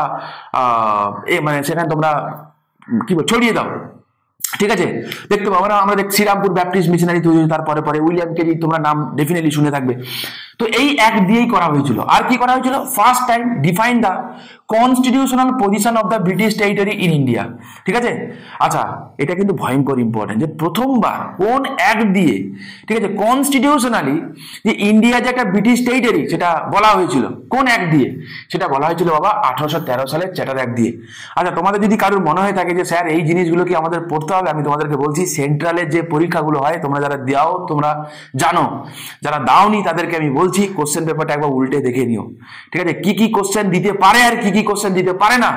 Speaker 1: সেখানে তোমরা কি ছড়িয়ে দাও, ঠিক আছে? দেখতে পাবো না আমরা, শ্রীরামপুর ব্যাপটিস্ট মিশনারি তৈরি, তারপরে পরে উইলিয়াম কেরি, তোমরা নাম ডেফিনেটলি শুনে থাকবে। তো এই এক দিয়েই করা হয়েছিল। আর কি করা হয়েছিল? First time define the constitutional position of the British territory in India, ঠিক আছে? আচ্ছা, এটা কিন্তু ভয়ঙ্কর ইম্পর্টেন্ট যে প্রথমবার কোন এক দিয়ে, ঠিক আছে, কনস্টিটিউশনালি যে ইন্ডিয়া যে একটা ব্রিটিশ টেরিটরি সেটা বলা হয়েছিল, কোন এক দিয়ে? সেটা বলা হয়েছিল বাবা 1813 সালের চ্যাটার্ড অ্যাক্ট দিয়ে। আচ্ছা, তোমাদের যদি কারোর মনে হয়ে থাকে যে স্যার এই জিনিসগুলো কি আমাদের পড়তে হবে, আমি তোমাদেরকে বলছি সেন্ট্রালের যে পরীক্ষাগুলো হয় তোমরা যারা দাও তোমরা জানো, যারা দাওনি তাদেরকে আমি বলছি কোশ্চেন পেপারটা একবার উল্টে দেখে নিও, ঠিক আছে? কি কি কোশ্চেন দিতে পারে আর কি কি কোশ্চেন দিতে পারে না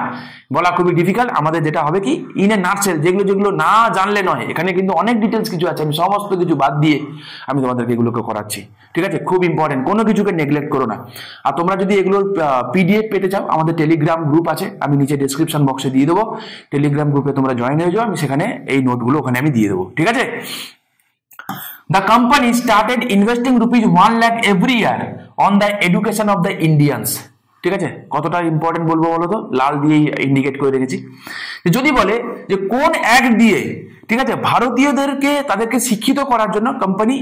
Speaker 1: বলা খুবই ডিফিকাল্ট। আমাদের যেটা হবে কি, ইন এ নাটসেল, যেগুলো না জানলে নয়, এখানে কিন্তু অনেক ডিটেলস কিছু আছে, আমি সমস্ত কিছু বাদ দিয়ে আমি তোমাদেরকে এগুলোকে করাচ্ছি, ঠিক আছে? খুব ইম্পর্টেন্ট, কোনো কিছুকে নেগলেক্ট করো না। আর তোমরা যদি এগুলোর পিডিএফ পেতে চাও, আমাদের টেলিগ্রাম গ্রুপ আছে, আমি নিচে ডেসক্রিপশন বক্সে দিয়ে দেবো, টেলিগ্রাম গ্রুপে তোমরা জয়েন হয়ে যাও, আমি সেখানে এই নোটগুলো ওখানে আমি দিয়ে দেবো, ঠিক আছে? The company started investing rupees 1 lakh every year on the education of the Indians, ঠিক আছে? কতটা ইম্পর্টেন্ট বলবো বলো তো, লাল দিয়ে ইন্ডিকেট করে রেখেছি। যদি বলে যে কোন এক দিয়ে, ঠিক আছে, ভারতীয়দেরকে তাদেরকে শিক্ষিত করার জন্য কোম্পানি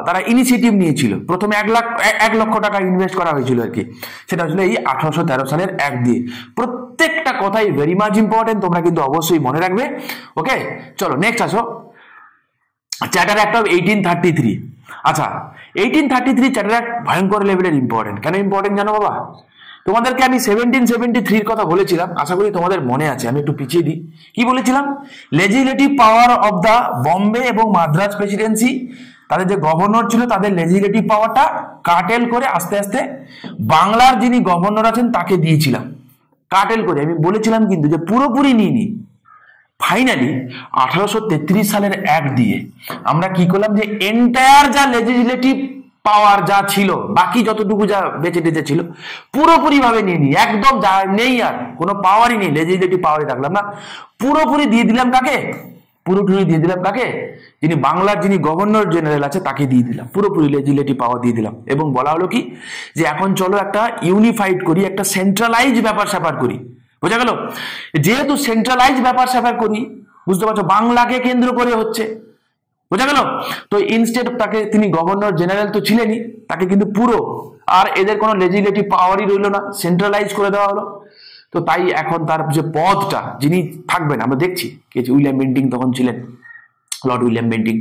Speaker 1: তারা ইনিশিয়েটিভ নিয়েছিল, প্রথমে 1 লক্ষ টাকা ইনভেস্ট করা হয়েছিল আর কি, সেটা হচ্ছিল এই 1813 সালের এক দিয়ে। প্রত্যেকটা কথাই ভেরি মাচ ইম্পর্টেন্ট, তোমরা কিন্তু অবশ্যই মনে রাখবে, ওকে? চলো নেক্সট আসো, চ্যাটার্ড অ্যাক্ট অফ 1833। আচ্ছা, 1833 চ্যাটার্ড অ্যাক্ট ভয়ঙ্কর লেভেলের ইম্পর্টেন্ট। কেন ইম্পর্টেন্ট জানো বাবা? তোমাদেরকে আমি 1773 কথা বলেছিলাম, আশা করি তোমাদের মনে আছে, আমি একটু পিছিয়ে দিই। কি বলেছিলাম? Legislative power of the Bombay এবং মাদ্রাজ প্রেসিডেন্সি, তাদের যে গভর্নর ছিল তাদের লেজিসলেটিভ পাওয়ারটা কাটেল করে আস্তে আস্তে বাংলার যিনি গভর্নর আছেন তাকে দিয়েছিলাম, কাটেল করে। আমি বলেছিলাম কিন্তু যে পুরোপুরি নিইনি। ফাইনালি 1833 সালের এক দিয়ে আমরা কি করলাম, যে এন্টায়ার যা লেজিসলেটিভ পাওয়ার যা ছিল, বাকি যতটুকু যা বেঁচে টেঁচে ছিল পুরোপুরি ভাবে নিয়ে নি, একদম যা নেই, আর কোনো পাওয়ারই নেই, লেজিসলেটিভ পাওয়ারই রাখলাম না, পুরোপুরি দিয়ে দিলাম কাকে? পুরোপুরি দিয়ে দিলাম কাকে? যিনি বাংলার যিনি গভর্নর জেনারেল আছে তাকে দিয়ে দিলাম, পুরোপুরি লেজিসলেটিভ পাওয়ার দিয়ে দিলাম। এবং বলা হলো কি, যে এখন চলো একটা ইউনিফাইড করি, একটা সেন্ট্রালাইজ ব্যাপার স্যাপার করি। বোঝা গেল? যেহেতু সেন্ট্রালাইজ ব্যাপার স্যাপার করি, বুঝতে পারছো, বাংলাকে কেন্দ্র করে হচ্ছে, বোঝা গেল? তো ইনস্টেড তাকে, তিনি গভর্নর জেনারেল তো ছিলেনই, তাকে কিন্তু পুরো আর এদের কোনো লেজিসলেটিভ পাওয়ারই রইলো না, সেন্ট্রালাইজ করে দেওয়া হলো। তো তাই এখন তার যে পদটা যিনি থাকবেন, আমরা দেখছি কে, উইলিয়াম বেন্টিং তখন ছিলেন, লর্ড উইলিয়াম বেন্টিং।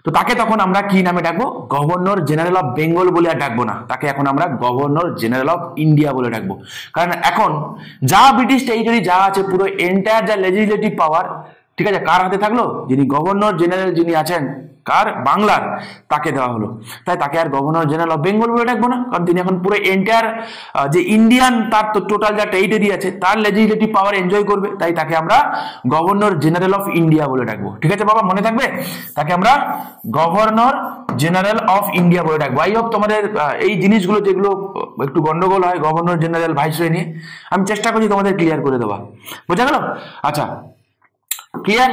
Speaker 1: তো তাকে তখন আমরা কি নামে ডাকবো? গভর্নর জেনারেল অফ বেঙ্গল বলে আর ডাকবো না, তাকে এখন আমরা গভর্নর জেনারেল অফ ইন্ডিয়া বলে ডাকবো। কারণ এখন যা ব্রিটিশ টেরিটরি যা আছে, পুরো এন্টায়ার যা লেজিসলেটিভ পাওয়ার, ঠিক আছে, কার হাতে থাকলো? যিনি গভর্নর জেনারেল যিনি আছেন, কার, বাংলার, তাকে দেওয়া হলো। তাই তাকে আর গভর্নর জেনারেল অফ বেঙ্গল বলে ডাকবো না, কারণ তিনি এখন পুরো এন্টায়ার যে ইন্ডিয়ান তার টোটাল যা টেরিটরি আছে তার লেজিসলেটিভ পাওয়ার এনজয় করবে, তাই তাকে আমরা গভর্নর জেনারেল অফ ইন্ডিয়া বলে ডাকবো। ঠিক আছে বাবা, মনে থাকবে, তাকে আমরা গভর্নর জেনারেল অফ ইন্ডিয়া বলে ডাকবো। আই হোপ তোমাদের এই জিনিসগুলো যেগুলো একটু গন্ডগোল হয় গভর্নর জেনারেল ভাইসরয় নিয়ে, আমি চেষ্টা করছি তোমাদের ক্লিয়ার করে দেওয়া। বোঝা গেল? আচ্ছা, ক্লিয়ার?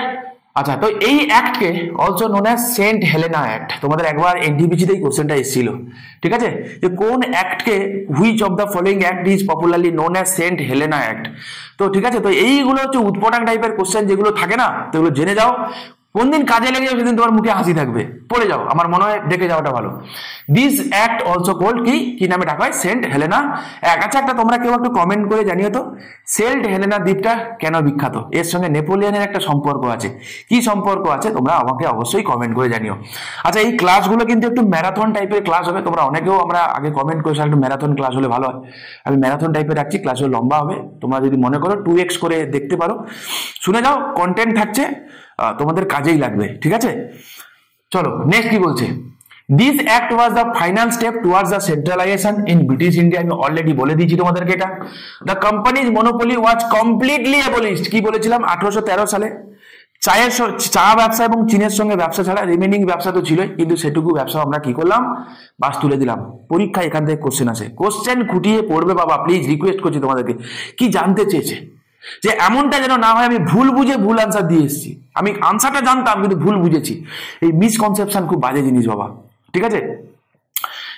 Speaker 1: আচ্ছা, তো এই অ্যাক্টকে also known as Saint Helena act. তোমাদের একবার এনটিপিসিতেই কোশ্চেনটা এসেছিল, ঠিক আছে, যে কোন অ্যাক্টকে, which of the following act is popularly known as Saint Helena act. তো ঠিক আছে, তো এইগুলো হচ্ছে উৎপটাং টাইপের কোশ্চেন যেগুলো থাকে না, তো এগুলো জেনে যাও। কোন দিন কাজে লেগে যাবে সেদিন তোমার মুখে হাসি থাকবে, পড়ে যাও, আমার মনে হয় দেখে যাওয়াটা ভালো। দিস অ্যাক্ট অলসো কোল্ড কি নামে ডাকা হয়? Saint Helena act. আচ্ছা, একটা তোমরা কেউ একটু কমেন্ট করে জানিও তো, সেন্ট হেলেনা দ্বীপটা কেন বিখ্যাত? এর সঙ্গে নেপোলিয়নের একটা সম্পর্ক আছে, কি সম্পর্ক আছে তোমরা আমাকে অবশ্যই কমেন্ট করে জানিও। আচ্ছা, এই ক্লাসগুলো কিন্তু একটু ম্যারাথন টাইপের ক্লাস হবে, তোমরা অনেকেও আমরা আগে কমেন্ট করেছো একটু ম্যারাথন ক্লাস হলে ভালো হয়। আমি ম্যারাথন টাইপের রাখছি, ক্লাসগুলো লম্বা হবে, তোমরা যদি মনে করো 2x করে দেখতে পারো, শুনে যাও, কন্টেন্ট থাকছে, তোমাদের কাজেই লাগবে। ঠিক আছে, চলো নেক্সট কি বলছে। This act was the final step towards the centralisation in British India. আমি অলরেডি বলে দিয়েছি তোমাদেরকে এটা। The companies monopoly was completely abolished. কি বলেছিলাম? 1813 সালে। চা ব্যবসা এবং চীনের সঙ্গে ব্যবসা ছাড়া রিমেনিং ব্যবসা তো ছিলই, কিন্তু সেটুকু ব্যবসা আমরা কি করলাম? বাস তুলে দিলাম। পরীক্ষা এখান থেকে কোশ্চেন আসে, কোশ্চেন খুঁটিয়ে পড়বে বাবা, প্লিজ রিকোয়েস্ট করছি তোমাদেরকে। কি জানতে চেয়েছে, যে এমনটা যেন না হয় আমি ভুল বুঝে ভুল আনসার দিয়ে এসেছি, আমি আনসারটা জানতাম কিন্তু ভুল বুঝেছি। এই মিসকনসেপশন খুব বাজে জিনিস বাবা। ঠিক আছে,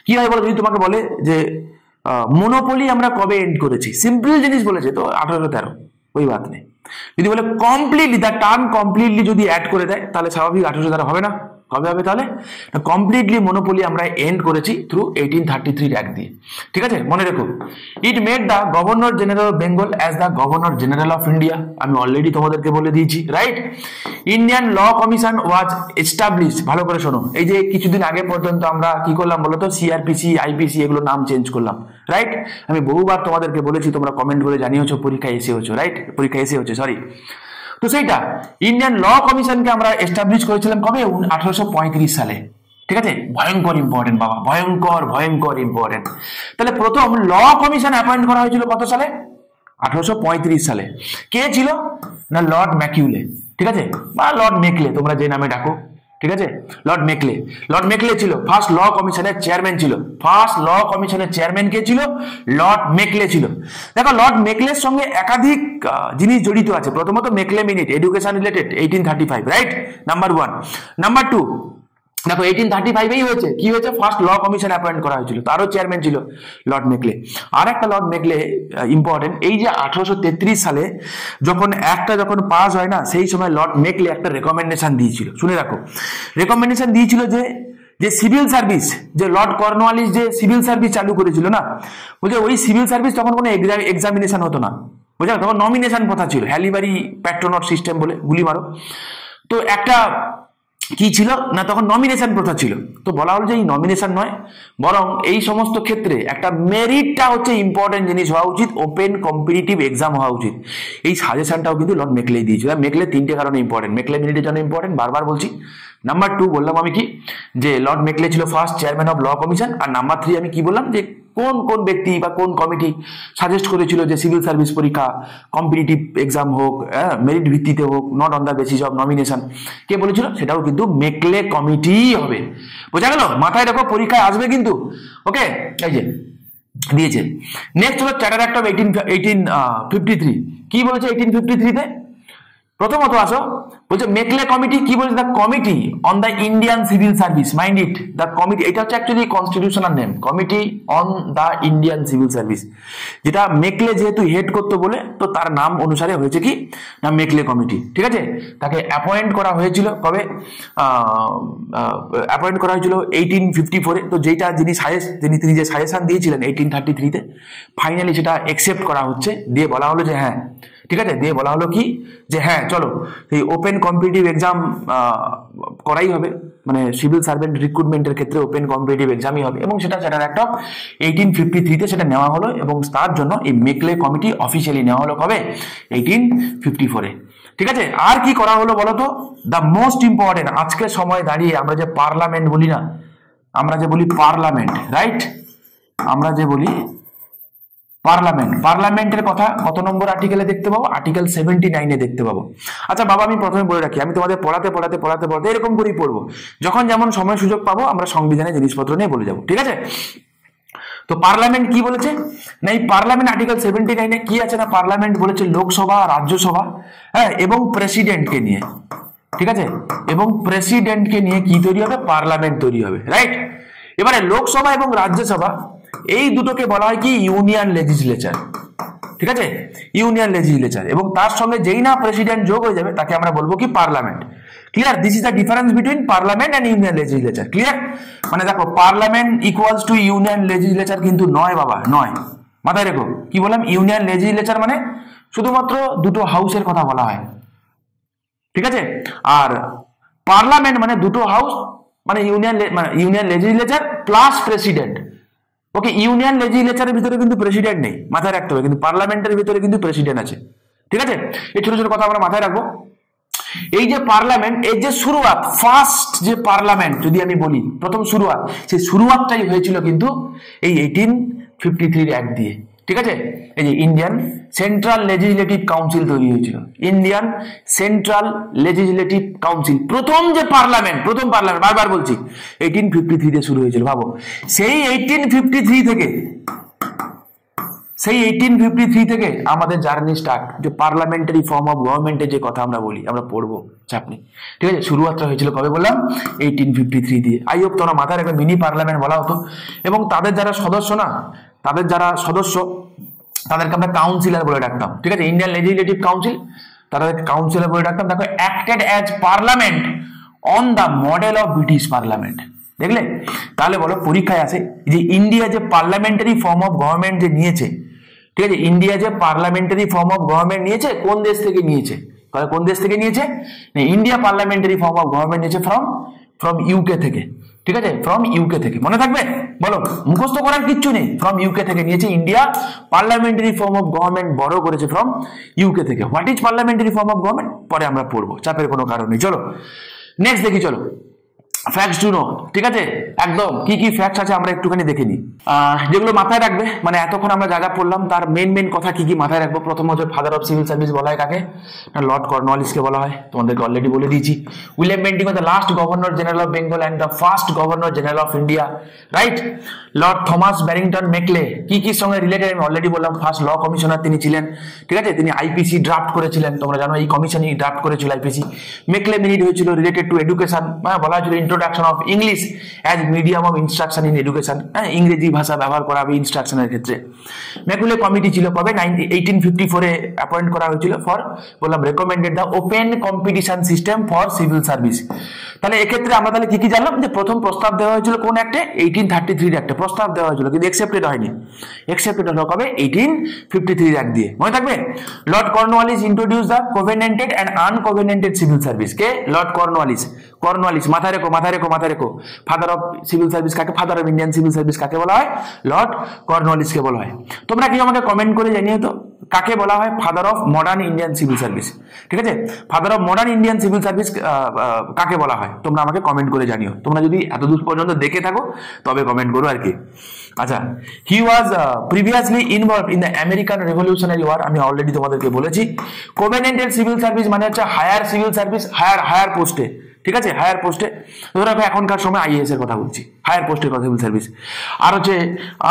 Speaker 1: কি হয় বলো, যদি তোমাকে বলে যে মনোপলি আমরা কবে এন্ড করেছি, সিম্পল জিনিস বলেছে তো 1813, ওই বাত নেই। যদি বলে কমপ্লিটলি, দ্য টার্ম কমপ্লিটলি যদি অ্যাড করে দেয়, তাহলে স্বাভাবিক 1813 হবে না? কবে হবে তাহলে? কমপ্লিটলি মনোপলি আমরা এন্ড করেছি থ্রু 1833 অ্যাক্ট দিয়ে। ঠিক আছে, মনে রেখো, it made the governor general of Bengal as the governor general of India. আমি অলরেডি তোমাদেরকে বলে দিয়েছি, right? Indian law commission was established. ভালো করে শোনো, এই যে কিছুদিন আগে পর্যন্ত আমরা কি করলাম বলো তো, সিআরপিসি, আইপিসি, এগুলো নাম চেঞ্জ করলাম, রাইট? আমি বহুবার তোমাদেরকে বলেছি, তোমরা কমেন্ট করে জানিয়েছো, পরীক্ষায় এসে হচ্ছে, রাইট? পরীক্ষায় এসে হচ্ছে, সরি। তো সেইটা ইন্ডিয়ান ল কমিশনকে আমরা এস্টাবলিশ করেছিলাম কবে? 1835 সালে। ঠিক আছে, ভয়ঙ্কর ইম্পর্টেন্ট বাবা, ভয়ঙ্কর ভয়ঙ্কর ইম্পর্টেন্ট। তাহলে প্রথম ল কমিশন অ্যাপয়েন্ট করা হয়েছিল কত সালে? 1835 সালে। কে ছিল না? লর্ড ম্যাকিউলে। ঠিক আছে, বা লর্ড মেকলে, তোমরা যে নামে ডাকো। ঠিক আছে, লর্ড মেকলে। লর্ড মেকলে ছিল ফার্স্ট ল কমিশনের চেয়ারম্যান ছিল। ফার্স্ট ল কমিশনের চেয়ারম্যান কে ছিল? লর্ড মেকলে ছিল। দেখো, লর্ড মেকলের সঙ্গে একাধিক জিনিস জড়িত আছে। প্রথমত Macaulay minute, education related, 1835, right? Number 1। Number 2, দেখো 1835 হয়েছে, কি হয়েছে? ফার্স্ট ল কমিশন অ্যাপয়েন্ট করা হয়েছিল, তারও চেয়ারম্যান ছিল লর্ড মেকলে। আর একটা লর্ড মেকলে ইম্পর্টেন্ট, এই যে 1833 সালে যখন একটা যখন পাস হয় না, সেই সময় লর্ড মেকলে একটা রেকমেন্ডেশন দিয়েছিল, শুনে রাখো। রেকমেন্ডেশন দিয়েছিল যে সিভিল সার্ভিস, যে লর্ড কর্নওয়ালিস যে সিভিল সার্ভিস চালু করেছিল না, বলছে ওই সিভিল সার্ভিস তখন কোনো এক্সামিনেশন হতো না, বুঝলে, তখন নমিনেশন প্রথা ছিল, হ্যালিবারি প্যাট্রোনট সিস্টেম বলে, গুলি মারো। তো একটা কি ছিল না, তখন নমিনেশন প্রথা ছিল। তো বলা হলো যে এই নমিনেশন নয়, বরং এই সমস্ত ক্ষেত্রে একটা মেরিটটা হচ্ছে ইম্পর্টেন্ট জিনিস হওয়া উচিত, ওপেন কম্পিটিটিভ এক্সাম হওয়া উচিত। এই সাজেশনটাও কিন্তু লর্ড মেকলে দিয়েছিল। মেকলে 3টে কারণে ইম্পর্টেন্ট, মেকলে মিনিটের জন্য ইম্পর্টেন্ট, বারবার বলছি। নাম্বার 2 বললাম আমি কি, যে লর্ড মেকলে ছিল first chairman of law commission. আর নাম্বার 3 আমি কি বললাম, যে কোন কোন ব্যক্তি বা কোন কমিটি সাজেস্ট করেছিল যে সিভিল সার্ভিস পরীক্ষা কম্পিটিটিভ এক্সাম হোক, মেরিট ভিত্তিতে হোক, not on the basis of nomination, কে বলেছিল? সেটাও কিন্তু মেকলে কমিটি হবে। বোঝা গেল? মাথায় রাখো, পরীক্ষায় আসবে কিন্তু। ওকে, এই যে দিয়েছে। নেক্সট হলো চার্টার অ্যাক্ট অফ 1853। কি বলেছে 1853-তে? প্রথমত আসো, বলছে মেকলে কমিটি কি বলছে? The committee on the Indian civil service, mind it, the committee, এটা হচ্ছে actually constitutional name, committee on the Indian civil service, যেটা মেকলে যেহেতু হেড করতো বলে, তো তার নাম অনুসারে হয়েছে কি না মেকলে কমিটি। ঠিক আছে, তাকে অ্যাপয়েন্ট করা হয়েছিল কবে? অ্যাপয়েন্ট করা হয়েছিল 1854-এ। তো যেটা তিনি যে সাজেশন দিয়েছিলেন 1833-তে, ফাইনালি সেটা অ্যাকসেপ্ট করা হচ্ছে, দিয়ে বলা হলো যে হ্যাঁ, ঠিক আছে, দিয়ে বলা হলো কি যে হ্যাঁ চলো এই ওপেন কম্পিটিটিভ এক্সাম করাই হবে, মানে সিভিল সার্ভেন্ট রিক্রুটমেন্টের ক্ষেত্রে ওপেন কম্পিটিটিভ এক্সামই হবে, এবং সেটা চার্টার অ্যাক্ট অফ 1853-তে সেটা নেওয়া হলো, এবং তার জন্য এই মেকলে কমিটি অফিসিয়ালি নেওয়া হলো কবে? 1854-এ। ঠিক আছে, আর কি করা হলো বলতো, দ্য মোস্ট ইম্পর্টেন্ট আজকের সময় দাঁড়িয়ে আমরা যে পার্লামেন্ট বলি না, আমরা যে বলি পার্লামেন্ট, রাইট, আমরা যে বলি পার্লামেন্ট, পার্লামেন্টের কথা কত নম্বর আর্টিকেলে দেখতে পাবো, আর্টিকেল 79-এ দেখতে পাবো। আচ্ছা বাবা, আমি প্রথমে বলে রাখি, আমি তোমাদের পড়াতে এরকম করেই পড়বো, যখন যেমন সময় সুযোগ পাবো আমরা সংবিধানের জিনিসপত্র নিয়ে বলে যাবো, ঠিক আছে। তো পার্লামেন্ট কি বলেছে না, এই পার্লামেন্ট আর্টিকেল 79-এ কি আছে না, পার্লামেন্ট বলেছে লোকসভা, রাজ্যসভা, হ্যাঁ, এবং প্রেসিডেন্টকে নিয়ে, ঠিক আছে, এবং প্রেসিডেন্টকে নিয়ে কি তৈরি হবে, পার্লামেন্ট তৈরি হবে, রাইট। এবারে লোকসভা এবং রাজ্যসভা এই দুটোকে বলা হয় কি, ইউনিয়ন লেজিসলেচার, ঠিক আছে, ইউনিয়ন লেজিসলেচার, এবং তার সঙ্গে যেই না প্রেসিডেন্ট যোগ হয়ে যাবে তাকে আমরা বলবো কি, parliament. Clear, this is the difference between parliament and union legislature. Clear, মানে দেখো parliament equals to union legislature কিন্তু নয় বাবা, নয়, মাথায় রেখো। কি বললাম, ইউনিয়ন লেজিসলেচার মানে শুধুমাত্র দুটো হাউসের কথা বলা হয়, ঠিক আছে, আর পার্লামেন্ট মানে দুটো হাউস, মানে ইউনিয়ন লেজিসলেচার প্লাস প্রেসিডেন্ট। ওকে, ইউনিয়ন লেজিসলেচারের ভিতরে কিন্তু প্রেসিডেন্ট নেই, মাথায় রাখতে হবে, কিন্তু পার্লামেন্টের ভিতরে কিন্তু প্রেসিডেন্ট আছে, ঠিক আছে। এই ছোট ছোট কথা আমরা মাথায় রাখবো। এই যে পার্লামেন্ট, এই যে শুরুয়াত, ফার্স্ট যে পার্লামেন্ট যদি আমি বলি, প্রথম শুরুয়াত, সেই শুরুয়াতটাই হয়েছিল কিন্তু এই 1853 অ্যাক্ট দিয়ে, ঠিক আছে। এই যে ইন্ডিয়ান সেন্ট্রাল লেজিসলেটিভ কাউন্সিল তৈরি হয়েছিল, ইন্ডিয়ান সেন্ট্রাল লেজিসলেটিভ কাউন্সিল, প্রথম যে পার্লামেন্ট, প্রথম পার্লামেন্ট, বারবার বলছি 1853 তে শুরু হয়েছিল। ভাবো, সেই 1853 থেকে আমাদের জার্নি স্টার্ট, যে পার্লামেন্টারি ফর্ম অফ গভর্নমেন্টের যে কথা আমরা বলি, আমরা পড়বো, চাপ নেই, ঠিক আছে। শুরুয়াতটা হয়েছিল কবে বললাম, 1853 দিয়ে। আই হোপ তোমরা মাথায় রাখবে, মিনি পার্লামেন্ট বলা হতো, এবং তাদের যারা সদস্য না, তাদের যারা সদস্য তাদেরকে আমরা কাউন্সিলর বলে ডাকতাম, ঠিক আছে, ইন্ডিয়ান লেজিসলেটিভ কাউন্সিল, তাদেরকে কাউন্সিলর বলে ডাকতাম। দেখো, acted as parliament on the model of British parliament. দেখলে, তাহলে বলো পরীক্ষায় আসে যে ইন্ডিয়া যে পার্লামেন্টারি ফর্ম অফ গভর্নমেন্ট যে নিয়েছে, ঠিক আছে, ইন্ডিয়া যে পার্লামেন্টারি ফর্ম অফ গভর্নমেন্ট নিয়েছে, কোন দেশ থেকে নিয়েছে, কোন দেশ থেকে নিয়েছে, India parliamentary form of government নিয়েছে ফ্রম ইউকে থেকে, ঠিক আছে, ফ্রম ইউকে থেকে, মনে থাকবে, বলো, মুখস্থ করার কিচ্ছু নেই, ফ্রম ইউকে থেকে নিয়েছে India parliamentary form of government, বড় করেছে ফ্রম ইউকে থেকে। What is parliamentary form of government পরে আমরা পড়বো, চাপের কোনো কারণ নেই। চলো নেক্সট দেখি, চলো ফ্যাক্টস টু নো, ঠিক আছে, একদম কি কি ফ্যাক্টস আছে আমরা একটুখানি দেখে নিই, যেগুলো মাথায় রাখবে, মানে এতক্ষণ আমরা যা যা পড়লাম তার মেন কথা কি কি মাথায় রাখবো। প্রথম হচ্ছে ফাদার অফ সিভিল সার্ভিস বলা হয় কাকে, না লর্ড কর্নওয়ালিসকে বলা হয়, তোমাদেরকে অলরেডি বলে দিয়েছি। William Bentinck the last governor general of Bengal and the first governor general of India, right. Lord Thomas Barrington Macaulay কি কি সঙ্গে রিলেটেড আমি অলরেডি বললাম, ফার্স্ট ল কমিশনার তিনি ছিলেন, ঠিক আছে, তিনি আইপিসি ড্রাফট করেছিলেন, তোমরা জানো এই কমিশনই ড্রাফট করেছিল আইপিসি। মেকলে মিনিট হয়েছিল রিলেটেড টু এডুকেশন, বলা হয়েছিল introduction of English as medium of instruction in education, ইংরেজি ভাষা ব্যবহার করা হবে ইনস্ট্রাকশনের ক্ষেত্রে। মেকুলে কমিটি ছিল কবে, 1854-এ অ্যাপয়েন্ট করা হয়েছিল ফর, বললাম, recommended the open competition system for civil service. তাহলে এক্ষেত্রে আমরা তাহলে কি কি জানলাম, যে প্রথম প্রস্তাব দেওয়া হয়েছিল কোন অ্যাক্টে, 1833 অ্যাক্টে প্রস্তাব দেওয়া হয়েছিল, কিন্তু একসেপ্টেড হয়নি, একসেপ্টেড হলো কবে, 1853 অ্যাক্ট দিয়ে, মনে থাকবে। Lord Cornwallis introduce the covenanted and uncovenanted civil service, কে, লর্ড কর্নওয়ালিস, মাথায় রেখো, ফাদার অফ সিভিল সার্ভিস কাকে, father of Indian civil service কাকে বলা হয়, লর্ড কর্নওয়ালিসকে বলা হয়। তোমরা কি আমাকে কমেন্ট করে জানিয়ে তো কাকে বলা হয় father of modern Indian civil service, ঠিক আছে, father of modern Indian civil service কাকে বলা হয়, তোমরা আমাকে কমেন্ট করে জানিও, তোমরা যদি এতদূর পর্যন্ত দেখে থাকো তবে কমেন্ট করো আর কি। আচ্ছা, he was previously involved in the American revolutionary war, আমি অলরেডি তোমাদেরকে বলেছি। কোভেনেন্টেড সিভিল সার্ভিস মানে হচ্ছে হায়ার সিভিল সার্ভিস, হায়ার পোস্টে, ঠিক আছে, হায়ার পোস্টে, ধরো এখনকার সময় আইএএস এর কথা বলছি, হায়ার পোস্টের কথা সিভিল সার্ভিস। আর হচ্ছে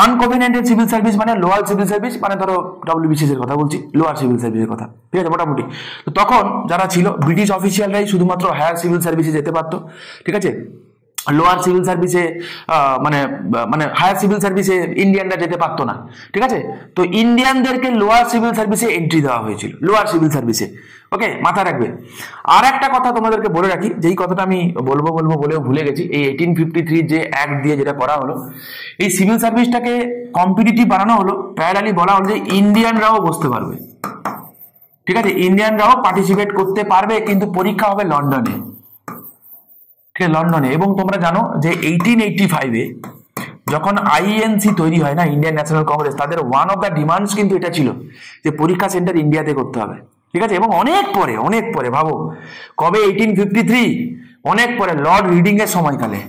Speaker 1: আনকোভেনেন্টেড সিভিল সার্ভিস মানে লোয়ার সিভিল সার্ভিস, মানে ধরো ডব্লিউবিসিএস এর কথা বলছি, লোয়ার সিভিল সার্ভিসের কথা, ঠিক আছে, মোটামুটি। তো তখন যারা ছিল ব্রিটিশ অফিসিয়ালরাই শুধুমাত্র হায়ার সিভিল সার্ভিসে যেতে পারতো, ঠিক আছে, লোয়ার সিভিল সার্ভিসে মানে হায়ার সিভিল সার্ভিসে ইন্ডিয়ানরা যেতে পারতো না, ঠিক আছে। তো ইন্ডিয়ানদেরকে লোয়ার সিভিল সার্ভিসে এন্ট্রি দেওয়া হয়েছিল, লোয়ার সিভিল সার্ভিসে, ওকে, মাথায় রাখবে। আর একটা কথা তোমাদেরকে বলে রাখি, যেই কথাটা আমি বলবো বলেও ভুলে গেছি, এই 1853 যে অ্যাক্ট দিয়ে যেটা করা হলো, এই সিভিল সার্ভিসটাকে কম্পিটিটিভ বানানো হলো, প্যারালালি বলা হলো যে ইন্ডিয়ানরাও বসতে পারবে, ঠিক আছে, ইন্ডিয়ানরাও পার্টিসিপেট করতে পারবে, কিন্তু পরীক্ষা হবে লন্ডনে, ঠিক আছে, লন্ডনে। এবং তোমরা জানো যে 1885-এ যখন আইএনসি তৈরি হয় না, ইন্ডিয়ান ন্যাশনাল কংগ্রেস, তাদের ওয়ান অফ দ্য ডিমান্ডস কিন্তু এটা ছিল যে পরীক্ষা সেন্টার ইন্ডিয়াতে করতে হবে, ঠিক আছে, এবং অনেক পরে ভাবো কবে 1853, অনেক পরে লর্ড রিডিং এর সময়কালে,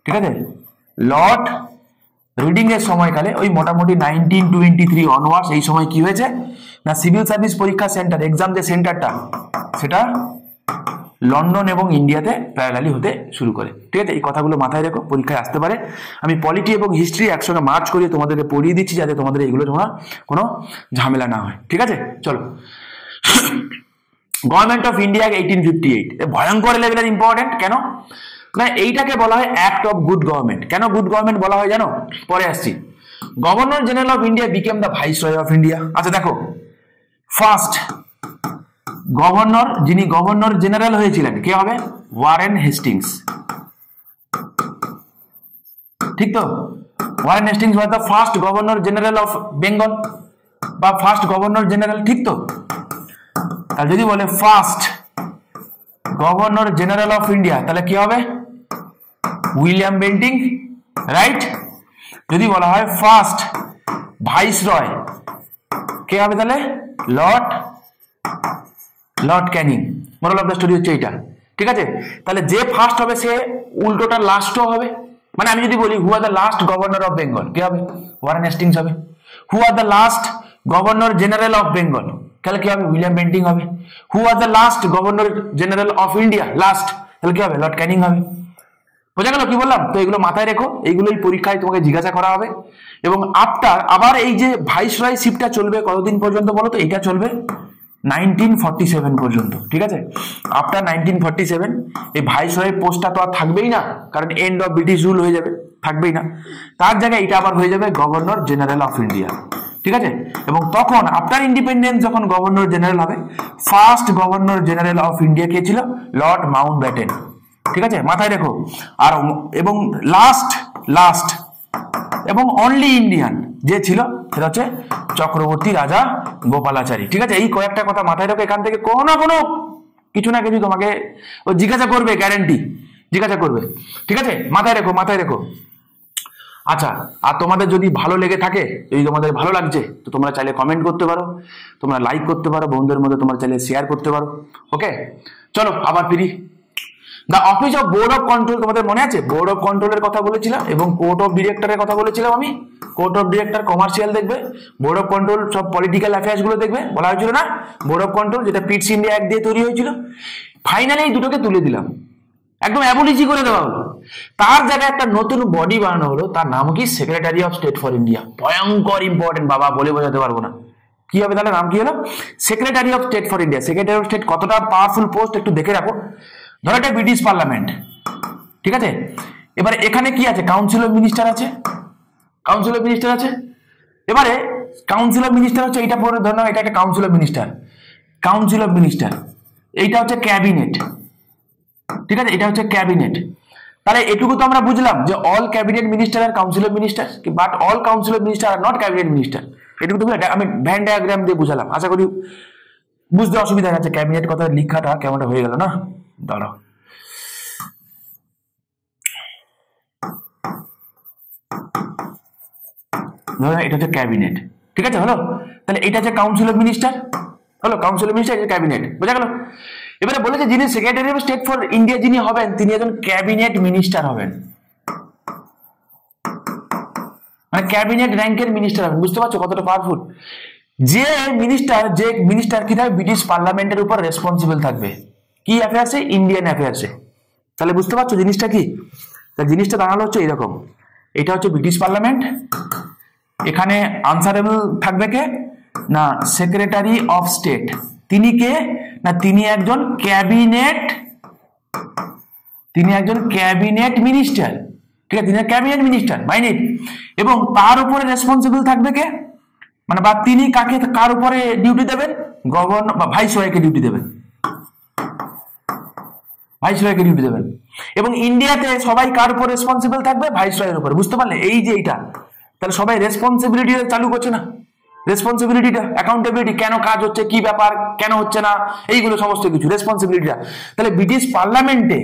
Speaker 1: ঠিক আছে, লর্ড রিডিং এর সময়কালে ওই মোটামুটি 1923 অনওয়ার্ডস এই সময় কি হয়েছে না সিভিল সার্ভিস পরীক্ষা সেন্টার এক্সাম যে সেন্টারটা সেটা লন্ডন এবং ইন্ডিয়াতে প্যারালালি হতে শুরু করে। ঠিক আছে, এই কথাগুলো মাথায় রেখো, পরীক্ষায় আসতে পারে। আমি পলিটি এবং হিস্ট্রি একসঙ্গে মার্চ করিয়ে তোমাদেরকে পড়িয়ে দিচ্ছি যাতে তোমাদের এইগুলো তোমার কোনো ঝামেলা না হয়। ঠিক আছে, চলো। গভর্নমেন্ট অফ ইন্ডিয়া 1858 ভয়ঙ্কর লেভেলের ইম্পর্টেন্ট। কেন না এইটাকে বলা হয় অ্যাক্ট অফ গুড গভর্নমেন্ট। কেন গুড গভর্নমেন্ট বলা হয় জানো, পরে আসছি। Governor general of India became the viceroy of India. আচ্ছা দেখো, ফার্স্ট গভর্নর যিনি গভর্নর জেনারেল হয়েছিলেন কে হবে, ওয়ারেন হেস্টিংস। ঠিক তো, Warren Hastings was the first governor general of Bengal বা ফার্স্ট গভর্নর জেনারেল। ঠিক তো, আর যদি বলে first governor general of India তাহলে কি হবে, উইলিয়াম বেন্টিং, রাইট। যদি বলা হয় ফার্স্ট ভাইসরয় কে হবে তাহলে Lord Canning. Moral of the story হচ্ছে এইটা। ঠিক আছে, তাহলে যে ফার্স্ট হবে সে উল্টোটা লাস্টও হবে। মানে আমি যদি বলি who are the last governor of Bengal কে হবে, ওয়ারেন হেস্টিংস হবে। Who are the last governor general of Bengal তাহলে কি হবে, উইলিয়াম বেন্টিং হবে। Who are the last governor general of India last তাহলে কি হবে, লর্ড ক্যানিং হবে। বোঝা গেল কি বললাম? তো এগুলো মাথায় রেখো, এইগুলোই পরীক্ষায় তোমাকে জিজ্ঞাসা করা হবে। এবং আফটার আবার এই যে ভাইসরয়শিপটা চলবে কতদিন পর্যন্ত বলো তো, এটা চলবে 1947 পর্যন্ত। ঠিক আছে, আফটার 1947 এই ভাইসরয় পোস্টটা তো আর থাকবেই না, কারণ এন্ড অফ ব্রিটিশ রুল হয়ে যাবে, থাকবেই না। তার জায়গায় এটা আবার হয়ে যাবে গভর্নর জেনারেল অফ ইন্ডিয়া। ঠিক আছে, এবং তখন আফটার ইন্ডিপেন্ডেন্স যখন গভর্নর জেনারেল হবে, first governor general of India কে ছিল, লর্ড মাউন্ট ব্যাটেন। ঠিক আছে, মাথায় রেখো। আর এবং লাস্ট এবং অনলি ইন্ডিয়ান যে ছিল সেটা হচ্ছে চক্রবর্তী রাজা গোপালাচারী। ঠিক আছে, এই কয়েকটা কথা মাথায় রেখো। এখান থেকে কোনো না কোনো কিছু না কিছু তোমাকে ও জিজ্ঞাসা করবে, গ্যারান্টি জিজ্ঞাসা করবে। ঠিক আছে, মাথায় রেখো। আচ্ছা, আর তোমাদের যদি ভালো লেগে থাকে, যদি তোমাদের ভালো লাগছে তো তোমরা চাইলে কমেন্ট করতে পারো, তোমরা লাইক করতে পারো, বন্ধুদের মধ্যে তোমরা চাইলে শেয়ার করতে পারো। ওকে, চলো আবার ফিরি। The office of board of control, তোমাদের মনে আছে বোর্ড অফ কন্ট্রোলের কথা বলেছিলাম এবং কোর্ট অফ ডিরেক্টরের কথা বলেছিলাম আমি। কোর্ট অফ ডিরেক্টর কমার্শিয়াল দেখবে, বোর্ড অফ কন্ট্রোল সব পলিটিক্যাল অ্যাফেয়ার্স গুলো দেখবে। বলা হয়েছিল না বোর্ড অফ কন্ট্রোল, যেটা পিটস ইন্ডিয়া অ্যাক্ট দিয়ে তৈরি হয়েছিল। ফাইনালি এই দুটোকে তুলে দিলাম, একদম অ্যাবলিজি করে দেওয়া হলো। তার জায়গায় একটা নতুন বডি বানানো হলো, তার নাম কি, secretary of state for India. ভয়ঙ্কর ইম্পর্টেন্ট বাবা, বলে বোঝাতে পারবো না। কি হবে তাহলে, নাম কি হলো, secretary of state for India. Secretary of state কতটা পাওয়ারফুল পোস্ট একটু দেখে রাখো। ধরো এটা ব্রিটিশ পার্লামেন্ট, ঠিক আছে। এবারে এখানে কি আছে, কাউন্সিল অফ মিনিস্টার আছে। এবারে কাউন্সিল অফ মিনিস্টার হচ্ছে এইটা পরে ধরো, এটা একটা কাউন্সিল অফ মিনিস্টার। এইটা হচ্ছে ক্যাবিনেট। ঠিক আছে, এটা হচ্ছে ক্যাবিনেট। তাহলে এটুকু তো আমরা বুঝলাম যে অল ক্যাবিনেট মিনিস্টার আর council of minister, but all council of minister are not cabinet minister. এটুকু তো আমি ভ্যান ডায়াগ্রাম দিয়ে বুঝালাম, আশা করি বুঝতে অসুবিধা আছে। ক্যাবিনেট কথা লেখাটা কেমনটা হয়ে গেল না, দাঁড়াও। এটা হচ্ছে ক্যাবিনেট, ঠিক আছে, হলো। তাহলে এটা হচ্ছে কাউন্সিল অফ মিনিস্টার, হলো কাউন্সিল অফ মিনিস্টার, ক্যাবিনেট, বোঝা গেল। এবারে বলেছে যিনি secretary of state for India যিনি হবেন তিনি একজন ক্যাবিনেট মিনিস্টার হবেন, মানে ক্যাবিনেট র্যাঙ্কের মিনিস্টার হবেন। বুঝতে পারছো কতটা পাওয়ারফুল? যে মিনিস্টার কি থাকবে, ব্রিটিশ পার্লামেন্টের উপর রেসপন্সিবল থাকবে। কি অ্যাফেয়ার্সে, ইন্ডিয়ান অ্যাফেয়ার্সে। তাহলে বুঝতে পারছো জিনিসটা কি? জিনিসটা দাঁড়ালো হচ্ছে এইরকম, এটা হচ্ছে ব্রিটিশ পার্লামেন্ট, এখানে আনসারেবল থাকবে কে না, সেক্রেটারি অফ স্টেট। তিনি কে না, তিনি একজন ক্যাবিনেট মিনিস্টার। ঠিক আছে, তিনি ক্যাবিনেট মিনিস্টার, মাইন্ড ইট। এবং তার উপরে রেসপন্সিবল থাকবে কে, মানে বা তিনি কার উপরে ডিউটি দেবেন, গভর্নর বা ভাইসরয়কে ডিউটি দেবেন, এবং ইন্ডিয়াতে সবাই কার উপর রেসপন্সিবল থাকবে, ভাইসরয়ের উপর। বুঝতে পারলে? এই যে এইটা, তাহলে সবাই রেসপন্সিবিলিটি চালু করছে না, রেসপন্সিবিলিটিটা, অ্যাকাউন্টেবিলিটি, কেন কাজ হচ্ছে, কি ব্যাপার, কেন হচ্ছে না, এইগুলো সমস্ত কিছু রেসপন্সিবিলিটিটা। তাহলে ব্রিটিশ পার্লামেন্টে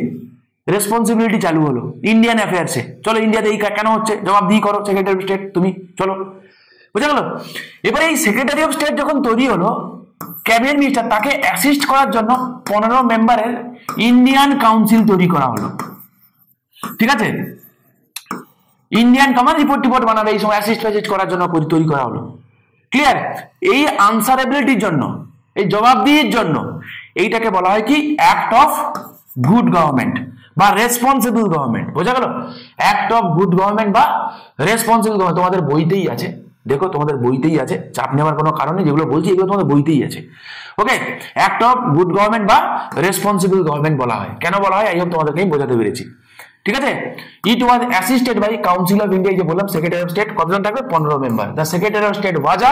Speaker 1: রেসপন্সিবিলিটি চালু হলো ইন্ডিয়ান অ্যাফেয়ার্সে। চলো ইন্ডিয়াতে এই কেন হচ্ছে জবাবদিহি করো, সেক্রেটারি অফ স্টেট তুমি, চলো, বুঝা গেল। এবারে এই সেক্রেটারি অফ স্টেট যখন তৈরি হলো, ক্যাবিনেট মিনিস্টার তাকে অ্যাসিস্ট করার জন্য 15 মেম্বারের ইন্ডিয়ান কাউন্সিল তৈরি করা হলো। ঠিক আছে, ইন্ডিয়ান কমান রিপোর্ট বানাবে এই সময় অ্যাসিস্ট করার জন্য তৈরি করা হলো। ক্লিয়ার? এই আনসারেবিলিটির জন্য, এই জবাবদিহির জন্য এইটাকে বলা হয় কি অ্যাক্ট অফ গুড গভর্নমেন্ট বা রেসপন্সিবল গভর্নমেন্ট। বোঝা গেল? অ্যাক্ট অফ গুড গভর্নমেন্ট বা রেসপন্সিবল গভর্নমেন্ট তোমাদের বইতেই আছে, দেখো তোমাদের বইতেই আছে, চাপ নেওয়ার কোনো কারণে, যেগুলো বলছি এগুলো তোমাদের বইতেই আছে। ওকে, অ্যাক্ট অফ গুড গভর্নমেন্ট বা রেসপন্সিবল গভর্নমেন্ট বলা হয়। কেন বলা হয়? এই হোক তোমাদেরকে আমি বোঝাতে পেরেছি। ঠিক আছে, it was assisted by council of India, যে বললাম সেক্রেটারি অফ স্টেট কতজন থাকবে? 15 member. The secretary of state was a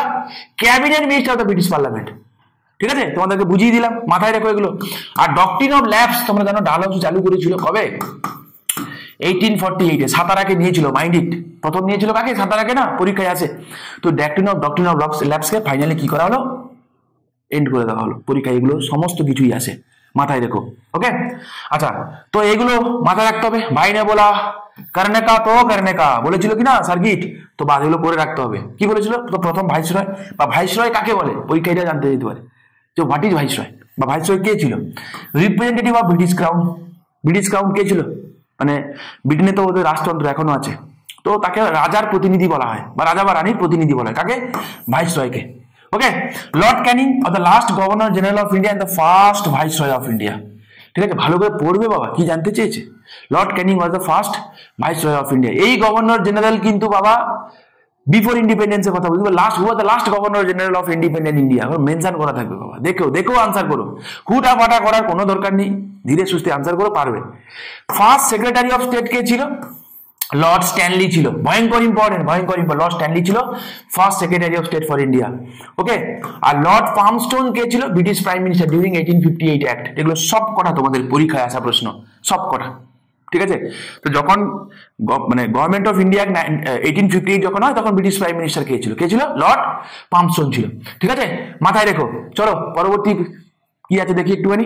Speaker 1: cabinet minister of the British parliament. ঠিক আছে, তোমাদেরকে বুঝিয়ে দিলাম, মাথায় রেখো এগুলো। আর ডক্ট্রিন অফ ল্যাবস তোমরা জানো ডালহাউসি চালু করেছিল কবে? 1848-এ সাতারাকে নিয়েছিল। মাইন্ড ইট, প্রথম নিয়েছিল কাকে? সাতারাকে না, পরীক্ষায় আছে। তো ডক্ট্রিন অফ ল্যাবসকে ফাইনালি কি করা হলো? এন্ড করে দেওয়া হলো। পরীক্ষায় এগুলো সমস্ত কিছুই আসে, মাথায় রেখো। ওকে, আচ্ছা, তো এগুলো মাথায় রাখতে হবে। ভাইনে বলা করনে কা তো করনে কা বলেছিল কিনা সার্কিট, তো বাদ এগুলো করে রাখতে হবে। কি বলেছিল? তো প্রথম ভাইসরয় বা ভাইসরয় কাকে বলে? পরীক্ষা এটা জানতে যেতে পারে যে হোয়াট ইজ ভাইসরয় বা ভাইসরয় কে ছিল? Representative of British crown. British crown কে ছিল? মানে ব্রিটেনে তো ওদের রাজতন্ত্র এখনো আছে, তো তাকে রাজার প্রতিনিধি বলা হয় বা রাজা বা রানীর প্রতিনিধি বলা হয়। কাকে? ভাইসরয়কে। Okay, lord Canning of the last governor general of India and the first viceroy of India. ঠিক আছে, ভালো করে পড়বে বাবা, কি জানতে চেয়েছে? Lord Canning was the first viceroy of India. এই গভর্নর জেনারেল কিন্তু বাবা বিফোর ইন্ডিপেন্ডেন্সের কথা বলবো, last governor general of independent India mention করা থাকবে বাবা। দেখো আনসার করো, হুটা ফাটা করার কোনো দরকার নেই, ধীরে সুস্থে আনসার করো, পারবে। ফার্স্ট সেক্রেটারি অফ স্টেট কে ছিল? লর্ড স্ট্যানলি ছিল। ভয়ঙ্কর ইম্পর্টেন্ট। লর্ড স্ট্যানলি ছিল first secretary of state for India. Okay, আর লর্ড পামস্টোন কে ছিল? British prime minister during 1858 act. এগুলো সব কটা তোমাদের পরীক্ষায় আসা প্রশ্ন, সব কটা। ঠিক আছে, তো যখন মানে গভর্নমেন্ট অফ ইন্ডিয়া 1858 যখন হয়, তখন ব্রিটিশ প্রাইম মিনিস্টার কে ছিল? লর্ড পামস্টোন ছিল। ঠিক আছে, মাথায় রেখো। চলো পরবর্তী কি আছে দেখি একটুখানি।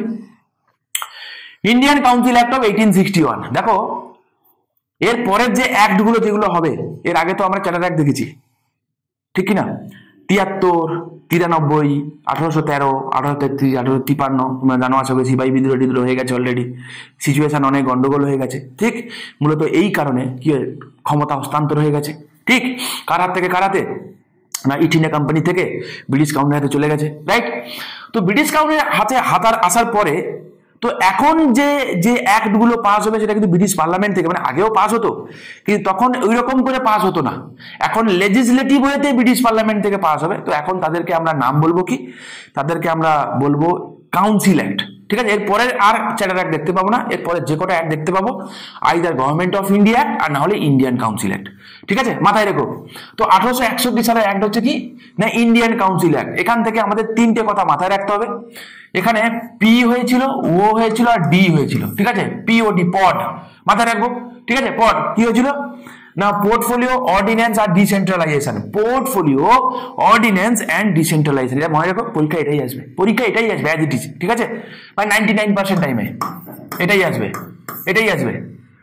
Speaker 1: Indian council act of 1861। দেখো এর পরের যে অ্যাক্ট গুলো যেগুলো হবে, এর আগে তো আমরা চার্টার অ্যাক্ট দেখেছি, ঠিক কিনা? 73, 93, 1813, 1833, 1853। তোমরা জানো আশা করি সিপাহী বিদ্রোহ হয়ে গেছে অলরেডি, সিচুয়েশন অনেক গন্ডগোল হয়ে গেছে। ঠিক, মূলত এই কারণে কি ক্ষমতা হস্তান্তর হয়ে গেছে। ঠিক, কার হাত থেকে কার হাতে? না, ইস্ট ইন্ডিয়া কোম্পানি থেকে ব্রিটিশ কাউন্সিলের হাতে চলে গেছে। রাইট, তো ব্রিটিশ কাউন্সিলের হাতে আসার পরে তো এখন যে অ্যাক্ট গুলো পাস হবে সেটা কিন্তু ব্রিটিশ পার্লামেন্ট থেকে, মানে আগেও পাস হতো কিন্তু তখন ওই রকম করে পাস হতো না। এখন লেজিসলেটিভ ওয়েতে ব্রিটিশ পার্লামেন্ট থেকে পাস হবে। তো এখন তাদেরকে আমরা নাম বলবো কি? তাদেরকে আমরা বলবো কাউন্সিল অ্যাক্ট। ঠিক আছে, এরপরের আর চার্টার অ্যাক্ট দেখতে পাবো না, এরপরে যে কটা অ্যাক্ট দেখতে পাবো either government of India act আর না হলে ইন্ডিয়ান কাউন্সিল অ্যাক্ট। ঠিক আছে, মাথায় রেখো। তো 1861 সালের অ্যাক্ট হচ্ছে কি না ইন্ডিয়ান কাউন্সিল অ্যাক্ট। এখান থেকে আমাদের তিনটে কথা মাথায় রাখতে হবে। এখানে পি হয়েছিল, ও হয়েছিল আর ডি হয়েছিল। ঠিক আছে, পিওডি, পড, মাথায় রাখবো। ঠিক আছে, পড কি হয়েছিল না পোর্টফোলিও অর্ডিন্যান্স আর decentralisation. Portfolio ordinance and decentralisation, এটা মনে রাখো, পরীক্ষা এটাই আসবে অ্যাজ ইট ইজ। ঠিক আছে, মানে 99% টাইমে এটাই আসবে।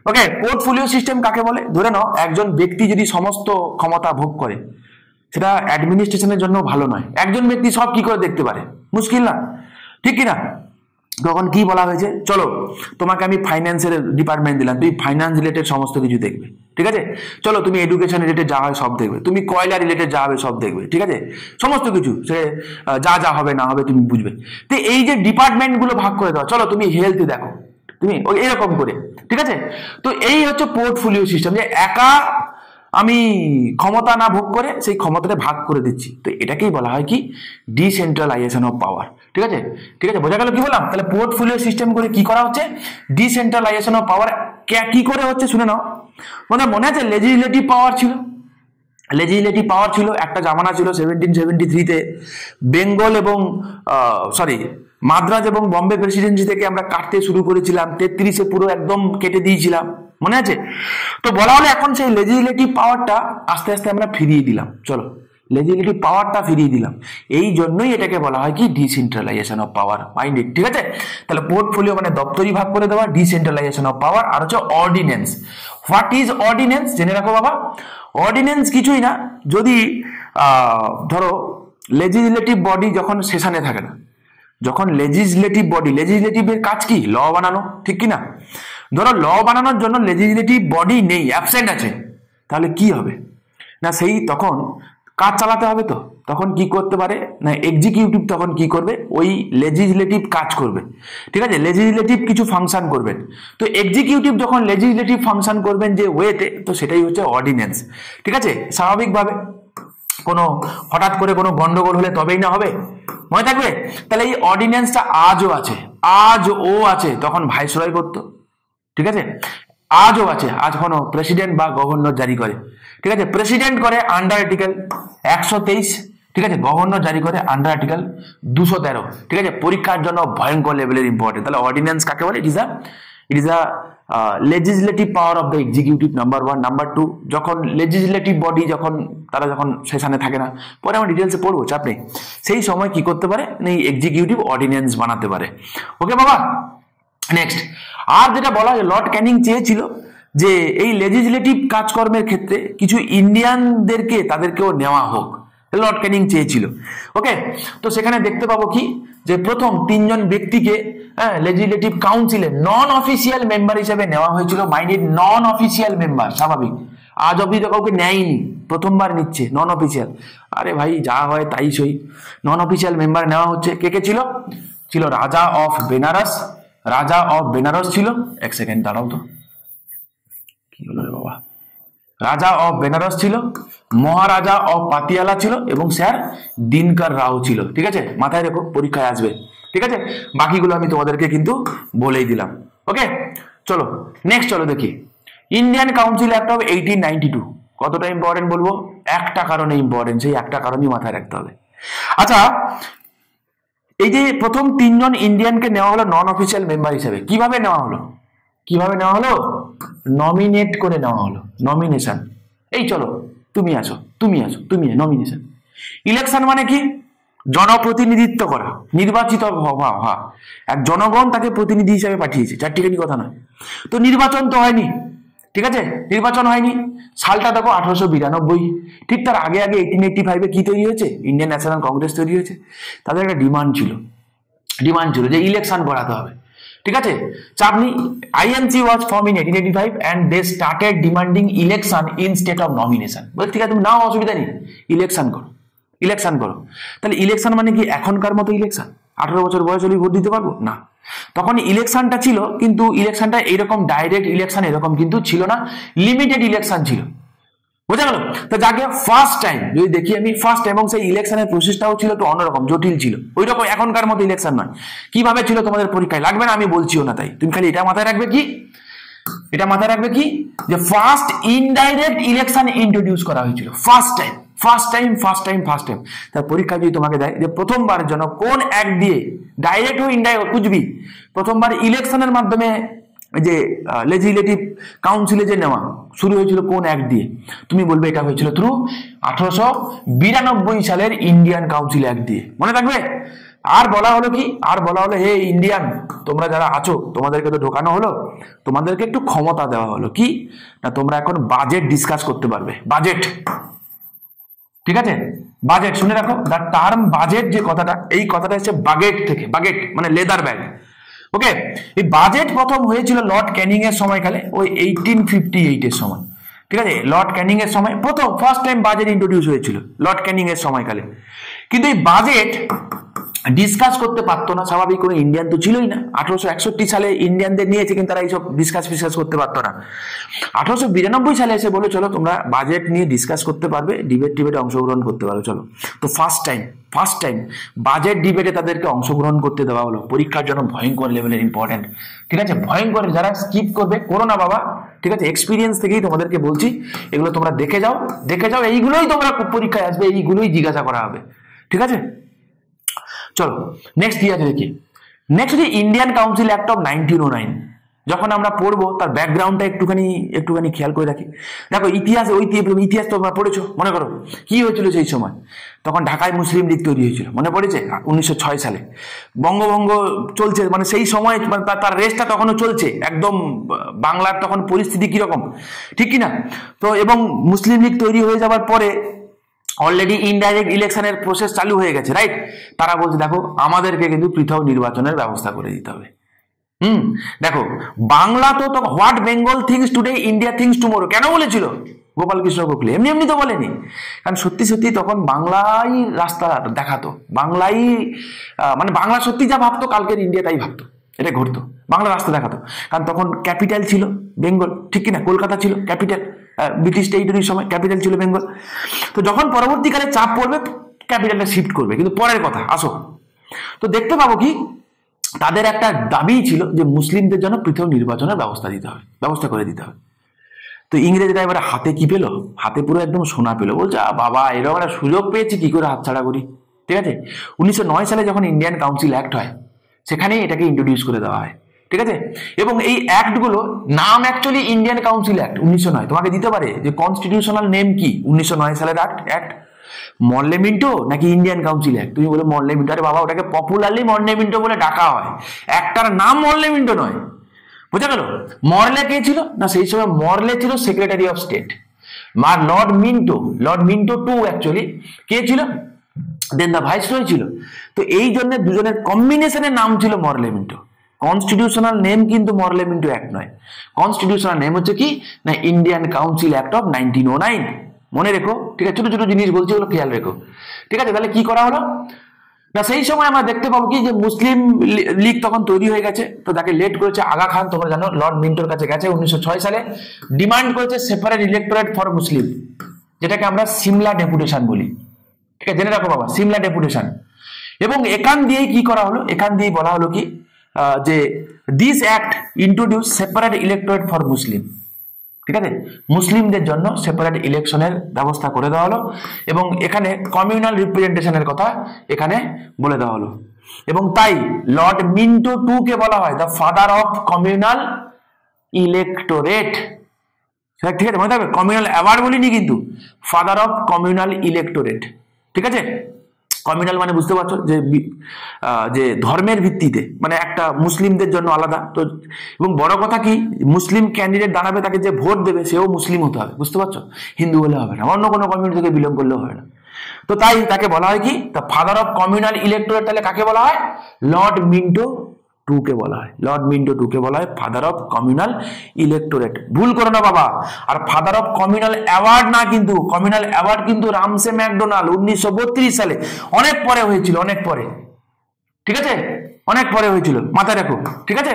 Speaker 1: ওকে, পোর্টফোলিও সিস্টেম কাকে বলে? ধরে নাও একজন ব্যক্তি যদি সমস্ত ক্ষমতা ভোগ করে, সেটা অ্যাডমিনিস্ট্রেশনের জন্য ভালো নয়। একজন ব্যক্তি সব কি করে দেখতে পারে? মুশকিল না, ঠিক কিনা? তখন কি বলা হয়েছে, চলো তোমাকে আমি ফাইন্যান্সের ডিপার্টমেন্ট দিলাম, তুমি ফাইন্যান্স রিলেটেড সমস্ত কিছু দেখবে। ঠিক আছে, চলো তুমি এডুকেশন রিলেটেড যা হয় সব দেখবে, তুমি কয়লা রিলেটেড যা হবে সব দেখবে। ঠিক আছে, সমস্ত কিছু সে যা হবে না হবে তুমি বুঝবে। তো এই যে ডিপার্টমেন্ট গুলো ভাগ করে দাও, চলো তুমি হেলথ দেখো, তুমি এরকম করে। ঠিক আছে, তো এই হচ্ছে পোর্টফোলিও সিস্টেম, যে একা আমি ক্ষমতা না ভোগ করে সেই ক্ষমতাটা ভাগ করে দিচ্ছি। তো এটাকেই বলা হয় কি ডিসেন্ট্রালাইজেশন অফ পাওয়ার। ঠিক আছে, বোঝা গেল কি বললাম? তাহলে পোর্টফোলিও সিস্টেম করে কি করা হচ্ছে? Decentralisation of power. কি করে হচ্ছে শুনে নাও। মনে আছে লেজিসলেটিভ পাওয়ার ছিল একটা জামানা ছিল 1773-তে বেঙ্গল এবং মাদ্রাজ এবং বম্বে প্রেসিডেন্সি থেকে আমরা কাটতে শুরু করেছিলাম, 33-এ পুরো একদম কেটে দিয়েছিলাম, মনে আছে? তো বলা হলো এখন সেই লেজিসলেটিভ পাওয়ারটা আস্তে আস্তে আমরা ফিরিয়ে দিলাম। চলো লেজিসলেটিভ পাওয়ারটা ফিরিয়ে দিলাম, এই জন্যই এটাকে বলা হয় কি ডিসেন্ট্রালাইজেশন অফ পাওয়ার। মাইন্ডেড, ঠিক আছে? তাহলে পোর্টফোলিও মানে দপ্তরি ভাগ করে দেওয়া, ডিসেন্ট্রালাইজেশন অফ পাওয়ার, আর হচ্ছে অর্ডিন্যান্স। What is ordinance? জেনে রাখো বাবা, অর্ডিন্যান্স কিছুই না, যদি ধরো লেজিসলেটিভ বডি যখন সেশনে থাকে না, যখন লেজিসলেটিভ বডি, লেজিসলেটিভের কাজ কি? ল বানানো, ঠিক কি না? ধরো ল বানানোর জন্য লেজিসলেটিভ বডি নেই, অ্যাবসেন্ট আছে, তাহলে কি হবে না, সেই তখন কাজ চালাতে হবে। তো তখন কি করতে পারে না, এক্সিকিউটিভ তখন কি করবে, ওই লেজিসলেটিভ কাজ করবে, ঠিক আছে, লেজিসলেটিভ কিছু ফাংশন করবেন। তো এক্সিকিউটিভ যখন লেজিসলেটিভ ফাংশন করবেন যে ওয়েতে, তো সেটাই হচ্ছে অর্ডিন্যান্স, ঠিক আছে। স্বাভাবিকভাবে কোনো হঠাৎ করে কোনো গন্ডগোল হলে তবেই না হবে, মনে থাকবে। তাহলে এই অর্ডিন্যান্সটা আজও আছে, আজও আছে, তখন ভাইসরয় করতো, ঠিক আছে, আজও আছে, আজ কোনো প্রেসিডেন্ট বা গভর্নর জারি করে, ঠিক আছে। প্রেসিডেন্ট করে আন্ডার আর্টিকেল 123, ঠিক আছে, গভর্নর জারি করে আন্ডার আর্টিকেল 213, ঠিক আছে। পরীক্ষার জন্য ভয়ঙ্কর লেভেলের ইম্পর্টেন্ট। তাহলে অর্ডিন্যান্স কাকে বলে? It is a legislative power of the executive, number 1। Number 2, যখন লেজিসলেটিভ বডি যখন সেশনে থাকে না, পরে আমরা ডিটেলসে পড়বো, চাপ নেই, সেই সময় কি করতে পারে, এই এক্সিকিউটিভ অর্ডিন্যান্স বানাতে পারে। ওকে বাবা, নেক্সট। আর যেটা বলা হয়, লর্ড ক্যানিং চেয়েছিল যে এই লেজিসলেটিভ কাজকর্মের ক্ষেত্রে কিছু ইন্ডিয়ানদেরকে তাদেরকেও নেওয়া হোক, লর্ড ক্যানিং চেয়েছিল। ওকে, তো সেখানে দেখতে পাবো কি, যে প্রথম 3 জন ব্যক্তিকে লেজিসলেটিভ কাউন্সিলে নন অফিসিয়াল মেম্বার হিসেবে নেওয়া হয়েছিল। মাইন্ডেড, নন অফিসিয়াল মেম্বার, স্বাভাবিক, আজ অব্দি তো কাউকে নেয়নি, প্রথমবার নিচ্ছে নন অফিসিয়াল। আরে ভাই, যা হয় তাই সই, নন অফিসিয়াল মেম্বার নেওয়া হচ্ছে। কে কে ছিল? ছিল রাজা অফ বেনারস, রাজা অফ বেনারস ছিল, এক সেকেন্ড দাঁড়াও তো, কি হলো রে বাবা, রাজা অফ বেনারস ছিল, মহারাজা অফ পাতিয়ালা ছিল, এবং স্যার দিনকর রাও ছিল, ঠিক আছে। মাথায় রেখো, পরীক্ষায় আসবে, ঠিক আছে। বাকিগুলো আমি তোমাদেরকে কিন্তু বলেই দিলাম। ওকে, চলো নেক্সট, চলো দেখি ইন্ডিয়ান কাউন্সিল অ্যাক্ট অফ 1892। কতটা ইম্পর্টেন্ট বলবো? একটা কারণে ইম্পর্টেন্ট, সেই একটা কারণই মাথায় রাখতে হবে। আচ্ছা, এই যে প্রথম 3 জন ইন্ডিয়ানকে নেওয়া হলো নন অফিসিয়াল মেম্বার হিসেবে, কিভাবে নেওয়া হলো? কিভাবে নেওয়া হলো? নমিনেট করে নেওয়া হলো, নমিনেশন। এই চলো তুমি আসো, তুমি আসো, তুমি, নমিনেশন। ইলেকশন মানে কি? জনপ্রতিনিধিত্ব করা, নির্বাচিত হওয়া। এক জনগণ তাকে প্রতিনিধি হিসেবে পাঠিয়েছে, চারটিখানি কথা নয়। তো নির্বাচন তো হয়নি, ঠিক আছে, নির্বাচন হয়নি। সালটা দেখো 1892, ঠিক তার আগে 1885-এ কি তৈরি হয়েছে? ইন্ডিয়ান ন্যাশনাল কংগ্রেস তৈরি হয়েছে। তাদের একটা ডিমান্ড ছিল যে ইলেকশন করাতে হবে, ঠিক আছে, চাপ নেই। INC was formed in 1885 and they started demanding election instead of nomination। বলে ঠিক আছে, তুমি নাও, অসুবিধা নেই, ইলেকশন করো, ইলেকশন করো। তাহলে ইলেকশন মানে কি এখনকার মতো ইলেকশন? 18 বছর বয়স হলেই ভোট দিতে পারবো না, তখন ইলেকশনটা ছিল, কিন্তু ইলেকশনটা এইরকম ডাইরেক্ট ইলেকশন এরকম কিন্তু ছিল না, লিমিটেড ইলেকশন ছিল, বোঝা গেল? তো যাকে ফার্স্ট টাইম যদি দেখি আমি, ফার্স্ট, এবং সেই ইলেকশনের প্রসেসটাও ছিল একটু অন্যরকম, জটিল ছিল, ওই রকম এখনকার মতো ইলেকশন নয়। কিভাবে ছিল তোমাদের পরীক্ষায় লাগবে না, আমি বলছিও না, তাই তুমি খালি এটা মাথায় রাখবে কি, এটা মাথায় রাখবে কি, যে ফার্স্ট ইনডাইরেক্ট ইলেকশন ইন্ট্রোডিউস করা হয়েছিল, ফার্স্ট টাইম। তার পরীক্ষা যদি তোমাকে দেয় যে প্রথমবারের জন্য কোন অ্যাক্ট দিয়ে, ডাইরেক্ট ও ইনডাইরেক্ট কুচবি, প্রথমবার ইলেকশনের মাধ্যমে যে লেজিসলেটিভ কাউন্সিলে যে নেওয়া শুরু হয়েছিল কোন অ্যাক্ট দিয়ে, তুমি বলবে এটা হয়েছিল থ্রু 1892 সালের ইন্ডিয়ান কাউন্সিল অ্যাক্ট দিয়ে, মনে থাকবে। আর বলা হলো কি, আর বলা হলো হে ইন্ডিয়ান, তোমরা যারা আছো তোমাদেরকে তো ঢোকানো হলো, তোমাদেরকে একটু ক্ষমতা দেওয়া হলো, কি না, তোমরা এখন বাজেট ডিসকাস করতে পারবে, বাজেট, ঠিক আছে, বাজেট। শুনে রাখো, দ্য টার্ম বাজেট যে কথাটা, এই কথাটা হচ্ছে বাগেট থেকে, বাগেট মানে লেদার ব্যাগ। ওকে, এই বাজেট প্রথম হয়েছিল লর্ড ক্যানিং এর সময়কালে, ওই 1858 এর সময়, ঠিক আছে। লর্ড ক্যানিং এর সময় প্রথম ফার্স্ট টাইম বাজেট ইন্ট্রোডিউস হয়েছিল লর্ড ক্যানিং এর সময়কালে, কিন্তু এই বাজেট ডিসকাস করতে পারতো না, স্বাভাবিক, কোনো ইন্ডিয়ান তো ছিলই না। 1861 সালে ইন্ডিয়ানদের নিয়েছে, কিন্তু তারা এইসব ডিসকাস করতে পারতো না। 1892 সালে এসে বলে চলো তোমরা বাজেট নিয়ে ডিসকাস করতে পারবে, ডিবেটে অংশগ্রহণ করতে পারবে, চলো। তো ফার্স্ট টাইম বাজেট ডিবেটে তাদেরকে অংশগ্রহণ করতে দেওয়া হলো। পরীক্ষার জন্য ভয়ঙ্কর লেভেলের ইম্পর্টেন্ট, ঠিক আছে, ভয়ঙ্কর। যারা স্কিপ করবে করো না বাবা, ঠিক আছে, এক্সপিরিয়েন্স থেকেই তোমাদেরকে বলছি, এগুলো তোমরা দেখে যাও, এইগুলোই তোমরা পরীক্ষায় আসবে, এইগুলোই জিজ্ঞাসা করা হবে, ঠিক আছে। চলো নেক্সট কি আছে দেখি। নেক্সট হচ্ছে ইন্ডিয়ান কাউন্সিল অ্যাক্ট অফ 1909। যখন আমরা পড়বো তার ব্যাকগ্রাউন্ডটা একটুখানি খেয়াল করে রাখি। দেখো ইতিহাস তোমরা পড়েছো, মনে করো কি হয়েছিল সেই সময়। তখন ঢাকায় মুসলিম লীগ তৈরি হয়েছিল, মনে পড়েছে, 1906 সালে। বঙ্গভঙ্গ চলছে, মানে সেই সময় তার রেসটা তখনও চলছে, একদম বাংলার তখন পরিস্থিতি কিরকম, ঠিক কিনা। তো এবং মুসলিম লীগ তৈরি হয়ে যাওয়ার পরে অলরেডি ইনডাইরেক্ট ইলেকশনের প্রসেস চালু হয়ে গেছে, রাইট? তারা বলছে দেখো আমাদেরকে কিন্তু পৃথক নির্বাচনের ব্যবস্থা করে দিতে হবে। দেখো বাংলা তো what Bengal things today India things tomorrow কেন বলেছিল গোপাল কৃষ্ণ গোখলে? এমনি এমনি তো বলেনি, কারণ সত্যি সত্যি তখন বাংলাই রাস্তা দেখাতো, বাংলাই মানে বাংলা সত্যি যা ভাবতো কালকের ইন্ডিয়া তাই ভাবতো, এটা ঘটতো, বাংলা রাস্তা দেখাতো। কারণ তখন ক্যাপিটাল ছিল বেঙ্গল, ঠিক কিনা? কলকাতা ছিল ক্যাপিটাল, ব্রিটিশ টেরিটরির সময় ক্যাপিটাল ছিল বেঙ্গল। তো যখন পরবর্তীকালে চাপ পড়বে ক্যাপিটালটা শিফট করবে, কিন্তু পরের কথা আসো। তো দেখতে পাবো কি তাদের একটা দাবি ছিল যে মুসলিমদের জন্য পৃথক নির্বাচনের ব্যবস্থা করে দিতে হবে। তো ইংরেজরা এবারে হাতে কি পেলো? হাতে পুরো একদম সোনা পেলো, বলছে বাবা এরকম একটা সুযোগ পেয়েছি, কি করে হাতছাড়া করি। ঠিক আছে, 1909 সালে যখন ইন্ডিয়ান কাউন্সিল অ্যাক্ট হয় সেখানেই এটাকে ইন্ট্রোডিউস করে দেওয়া হয়। ঠিক আছে, এবং এই অ্যাক্টগুলো নাম অ্যাকচুয়ালি ইন্ডিয়ান কাউন্সিল অ্যাক্ট 1909। তোমাকে দিতে পারে যে কনস্টিটিউশনাল নেম কি 1909 সালের অ্যাক্ট, মরলে মিন্টো নাকি ইন্ডিয়ান কাউন্সিল অ্যাক্ট? তুমি বলে মরলে মিন্টো, আরে বাবা ওটাকে পপুলারলি মরলে মিন্টো বলে ডাকা হয়, একটার নাম মরলে মিন্টো নয়। বোঝা গেল? মরলে কে ছিল না সেই সময়? মরলে ছিল সেক্রেটারি অফ স্টেট, আর লর্ড মিন্টো টু অ্যাকচুয়ালি কে ছিল? দেন দা ভাইসরয় ছিল। তো এই জন্য দুজনের কম্বিনেশনের নাম ছিল মরলে মিন্টো। কনস্টিটিউশনাল নেম কিন্তু মরলে মিন্টো অ্যাক্ট নয়, কনস্টিটিউশনাল নেম হচ্ছে কি না ইন্ডিয়ান কাউন্সিল অ্যাক্ট অফ 1909। মনে রেখো, ঠিক আছে? ছোট ছোট জিনিস বলছি, ওগুলো খেয়াল রেখো। ঠিক আছে, তাহলে কি করা হলো না সেই সময় আমরা দেখতে পাবো কি যে মুসলিম লীগ তখন তৈরি হয়ে গেছে। তো তাকে লেট করেছে আগা খান, তোমরা জানো লর্ড মিন্টোর কাছে গেছে 1906 সালে, ডিমান্ড করেছে সেপারেট ইলেক্টোরেট ফর মুসলিম, যেটাকে আমরা সিমলা ডেপুটেশন বলি। ঠিক আছে, জেনে রাখো বাবা, সিমলা ডেপুটেশন। এবং এখান দিয়েই কি করা হলো, এখান দিয়েই বলা হলো কি যে this act introduce separate electorate for Muslim. ঠিক আছে, মুসলিমদের জন্য সেপারেট ইলেকশনের ব্যবস্থা করে দেওয়া হলো, এবং এখানে কমিউনাল রিপ্রেজেন্টেশনের কথা এখানে বলে দেওয়া হলো। এবং তাই লর্ড মিন্টো টু কে বলা হয় দ্য ফাদার অফ কমিউনাল ইলেক্টোরেট। ঠিক আছে, মনে থাকবে, কমিউনাল অ্যাওয়ার্ড বলিনি কিন্তু, ফাদার অফ কমিউনাল ইলেক্টোরেট। ঠিক আছে, কমিউনাল মানে বুঝতে পারছো যে ধর্মের ভিত্তিতে, মানে একটা মুসলিমদের জন্য আলাদা। তো এবং বড় কথা কি, মুসলিম ক্যান্ডিডেট দাঁড়াবে, তাকে যে ভোট দেবে সেও মুসলিম হতে হবে, বুঝতে পারছো? হিন্দু হলে হবে না, অন্য কোনো কমিউনিটি থেকে বিলং করলেও হবে না। তো তাই তাকে বলা হয় কি দ্য ফাদার অফ কমিউনাল ইলেক্টোরেট। তাহলে কাকে বলা হয়? লর্ড মিন্টো টু কে বলা হয়, লর্ড মিন্টো টু কে বলা হয় ফাদার অফ কমিউনাল ইলেক্টোরেট। ভুল করো না বাবা। আর ফাদার অফ কমিউনাল অ্যাওয়ার্ড না কিন্তু, কমিউনাল অ্যাওয়ার্ড কিন্তু রামসে ম্যাকডোনাল্ড 1932 সালে, অনেক পরে হয়েছিল, অনেক পরে। ঠিক আছে, অনেক পরে হয়েছিল, মাথায় রাখো। ঠিক আছে,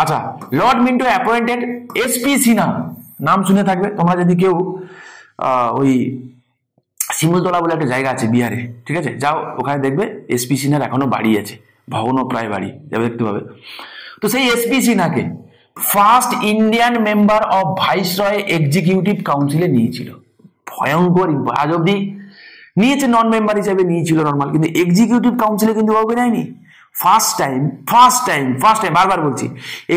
Speaker 1: আচ্ছা, Lord Minto appointed SP Sinha, নাম শুনে থাকবে তোমরা যদি কেউ ওই শিমুলতলা বলে একটা জায়গা আছে বিহারে, ঠিক আছে, যাও ওখানে দেখবে এসপি সিনহার এখনো বাড়ি আছে, ভগ্ন প্রায় বাড়ি, যাবে দেখতে পাবে। তো সেই এসপি সিনহাকে first Indian member of viceroy executive কাউন্সিলে নিয়েছিল। ভয়ঙ্কর, আজ অব্দি নিয়েছে নন মেম্বার হিসেবে নিয়েছিল নর্মাল, কিন্তু এক্সিকিউটিভ কাউন্সিলে কিন্তু কাউকে নেয়নি। ফার্স্ট টাইম, বারবার বলছি,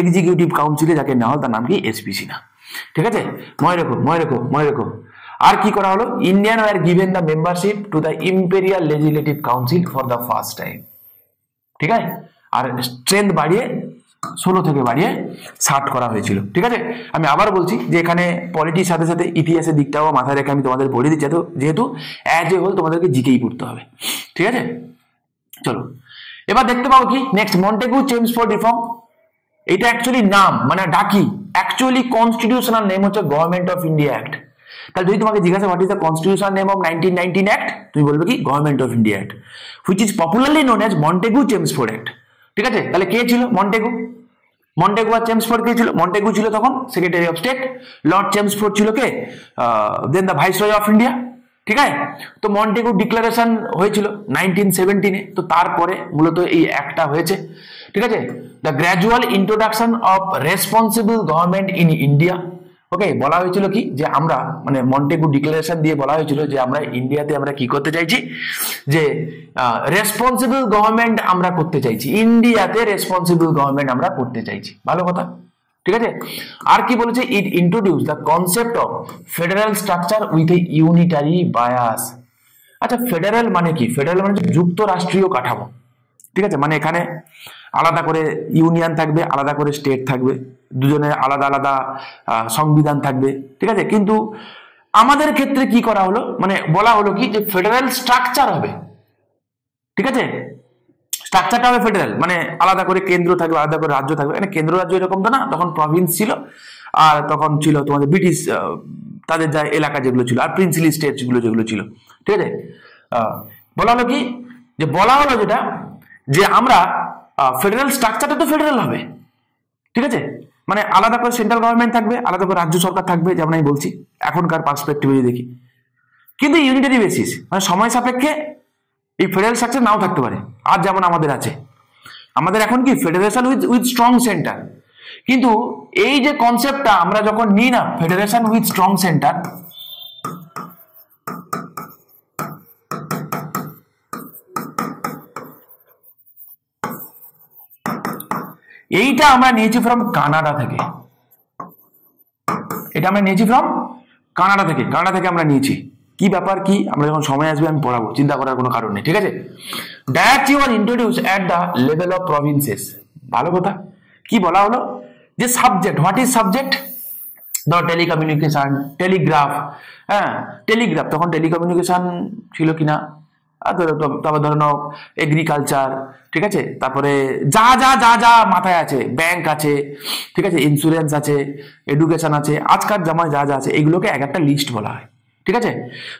Speaker 1: এক্সিকিউটিভ কাউন্সিলে যাকে নেওয়া হল তার নাম কি? এসপি সিনহা। ঠিক আছে, মনে রেখো। আর কি করা হলো? Indian were given the membership to the imperial legislative council for the first time. ঠিক আছে, আর স্ট্রেংথ বাড়িয়ে 16 থেকে বাড়িয়ে 60 করা হয়েছিল। ঠিক আছে, আমি আবার বলছি যে এখানে পলিটির সাথে সাথে ইতিহাসের দিকটাও মাথায় রেখে আমি তোমাদের পড়ে দিচ্ছি, যেহেতু অ্যাজ এ হোল তোমাদেরকে জিকেই পড়তে হবে। ঠিক আছে, চলো এবার দেখতে পাবো কি নেক্সট, মন্টেগু চেমসফোর্ড রিফর্ম। এটা অ্যাকচুয়ালি নাম, মানে ডাকি, অ্যাকচুয়ালি কনস্টিটিউশনাল নেম হচ্ছে গভর্নমেন্ট অফ ইন্ডিয়া অ্যাক্ট। তাহলে যদি তোমাকে জিজ্ঞাসা what is the constitutional name of 1919 act, তুমি বলবে কি government of India act, which is popularly known as Montagu Chelmsford act. ঠিক আছে, তাহলে কে ছিল মন্টেগু আর চেমসফোর্ড কে ছিল? মন্টেগু ছিল তখন secretary of state, Lord Chelmsford ছিল কে? দেন দ্য ভাইসরয় অফ ইন্ডিয়া। ঠিক আছে, তো মন্টেগু ডিক্লারেশন হয়েছিল 1917-এ, তো তারপরে মূলত এই অ্যাক্টটা হয়েছে। ঠিক আছে, the gradual introduction of responsible government in India. Okay, বলা হয়েছিল কি যে আমরা, মানে মন্টেগু ডিক্লারেশন দিয়ে বলা হয়েছিল যে আমরা ইন্ডিয়াতে আমরা কি করতে চাইছি, যে রেসপন্সিবল গভর্নমেন্ট আমরা করতে চাইছি, ইন্ডিয়াতে রেসপন্সিবল গভর্নমেন্ট আমরা করতে চাইছি। ভালো কথা। ঠিক আছে, আর কি বলেছে? It introduce the concept of federal structure with a unitary bias. আচ্ছা, ফেডারেল মানে কি? ফেডারেল মানে যুক্তরাষ্ট্রীয় কাঠামো। ঠিক আছে, মানে এখানে আলাদা করে ইউনিয়ন থাকবে, আলাদা করে স্টেট থাকবে, দুজনের আলাদা আলাদা সংবিধান থাকবে। ঠিক আছে, কিন্তু আমাদের ক্ষেত্রে কি করা হলো, মানে বলা হলো কি যে ফেডারেল স্ট্রাকচার হবে, ঠিক আছে, স্ট্রাকচারটা হবে ফেডারেল, মানে আলাদা করে কেন্দ্র থাকবে, আলাদা করে রাজ্য থাকবে। মানে কেন্দ্র রাজ্য এরকম তো না, তখন প্রভিন্স ছিল, আর তখন ছিল তোমাদের ব্রিটিশ তাদের যা এলাকা যেগুলো ছিল, আর প্রিন্সিলি স্টেটস গুলো যেগুলো ছিল, ঠিক আছে। বলা হলো কি যে বলা হলো যেটা যে আমরা ফেডারেল স্ট্রাকচারটা তো ফেডারেল হবে, ঠিক আছে, মানে আলাদা করে সেন্ট্রাল গভর্নমেন্ট থাকবে, আলাদা করে রাজ্য সরকার থাকবে, যেমন আমি বলছি এখনকার পার্সপেক্টিভে দেখি, কিন্তু ইউনিটারি বেসিস, মানে সময় সাপেক্ষে এই ফেডারেল স্ট্রাকচার নাও থাকতে পারে। আর যেমন আমাদের আছে, আমাদের এখন কি ফেডারেশন উইথ স্ট্রং সেন্টার, কিন্তু এই যে কনসেপ্টটা আমরা যখন নিই না, ফেডারেশন উইথ স্ট্রং সেন্টার, এইটা আমরা নিয়েছি ফ্রম কানাডা থেকে, এটা আমরা নিয়েছি ফ্রম কানাডা থেকে, কানাডা থেকে আমরা নিয়েছি। কি ব্যাপার কি, আমরা যখন সময় আসবে আমি পড়াবো, চিন্তা করার কোনো কারণ নেই, ঠিক আছে। Dyarchy was introduce at the level of provinces. ভালো কথা, কি বলা হলো যে সাবজেক্ট, হোয়াট ইজ সাবজেক্ট, ধর টেলিকমিউনিকেশন, টেলিগ্রাফ, হ্যাঁ টেলিগ্রাফ, তখন টেলিকমিউনিকেশন ছিল কিনা, তারপর ধরে নাও এগ্রিকালচার, ঠিক আছে, তারপরে যা যা যা যা মাথায় আছে, ব্যাংক আছে, ঠিক আছে, ইন্স্যুরেন্স আছে, এডুকেশন আছে, আজকাল জামায় যা যা আছে, এগুলোকে এক একটা লিস্ট বলা হয়, ঠিক আছে।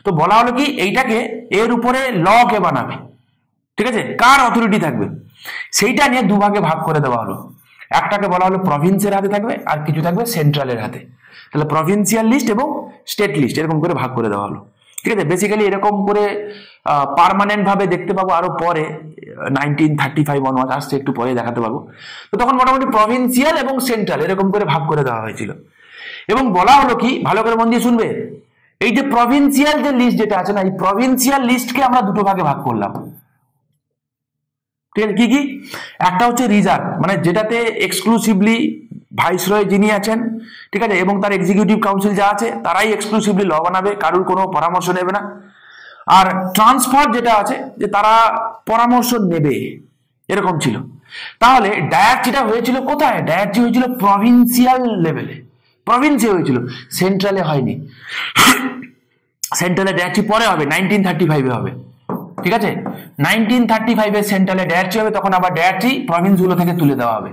Speaker 1: তো বলা হলো কি এইটাকে এর উপরে ল কে বানাবে, ঠিক আছে, কার অথরিটি থাকবে, সেইটা নিয়ে দুভাগে ভাগ করে দেওয়া হলো। একটাকে বলা হলো প্রভিন্সের হাতে থাকবে, আর কিছু থাকবে সেন্ট্রালের হাতে। তাহলে প্রভিন্সিয়াল লিস্ট এবং স্টেট লিস্ট এরকম করে ভাগ করে দেওয়া হলো, ঠিক আছে। বেসিক্যালি এরকম করে পার্মানেন্ট ভাবে দেখতে পাবো আরো পরে, 1935 অনওয়ার্ড আসছে, একটু পরে দেখাতে পারবো। তো তখন মোটামুটি প্রভিন্সিয়াল এবং সেন্ট্রাল এরকম করে ভাগ করে দেওয়া হয়েছিল। এবং বলা হলো কি, ভালো করে মন দিয়ে শুনবে, এই যে প্রভিন্সিয়াল যে লিস্ট যেটা আছে না, এই প্রভিন্সিয়াল লিস্টকে আমরা দুটো ভাগে ভাগ করলাম, ঠিক আছে। কি কি, একটা হচ্ছে রিজার্ভ, মানে যেটাতে এক্সক্লুসিভলি ভাইসরয় যিনি আছেন, ঠিক আছে, এবং তার এক্সিকিউটিভ কাউন্সিল যা আছে তারাই এক্সক্লুসিভলি ল বানাবে, কারোর কোনো পরামর্শ নেবে না। আর ট্রান্সফার যেটা আছে, যে তারা পরামর্শ নেবে, এরকম ছিল। তাহলে ডায়ারচিটা হয়েছিল কোথায়, ডায়ারচি হয়েছিল প্রভিন্সিয়াল লেভেলে, প্রভিন্সে হয়েছিল, সেন্ট্রালে হয়নি। সেন্ট্রালে ডায়ারচি পরে হবে, 1935 হবে, ঠিক আছে। 1935 সেন্ট্রালে ডায়ারচি হবে, তখন আবার ডায়ারচি প্রভিন্স গুলো থেকে তুলে দেওয়া হবে।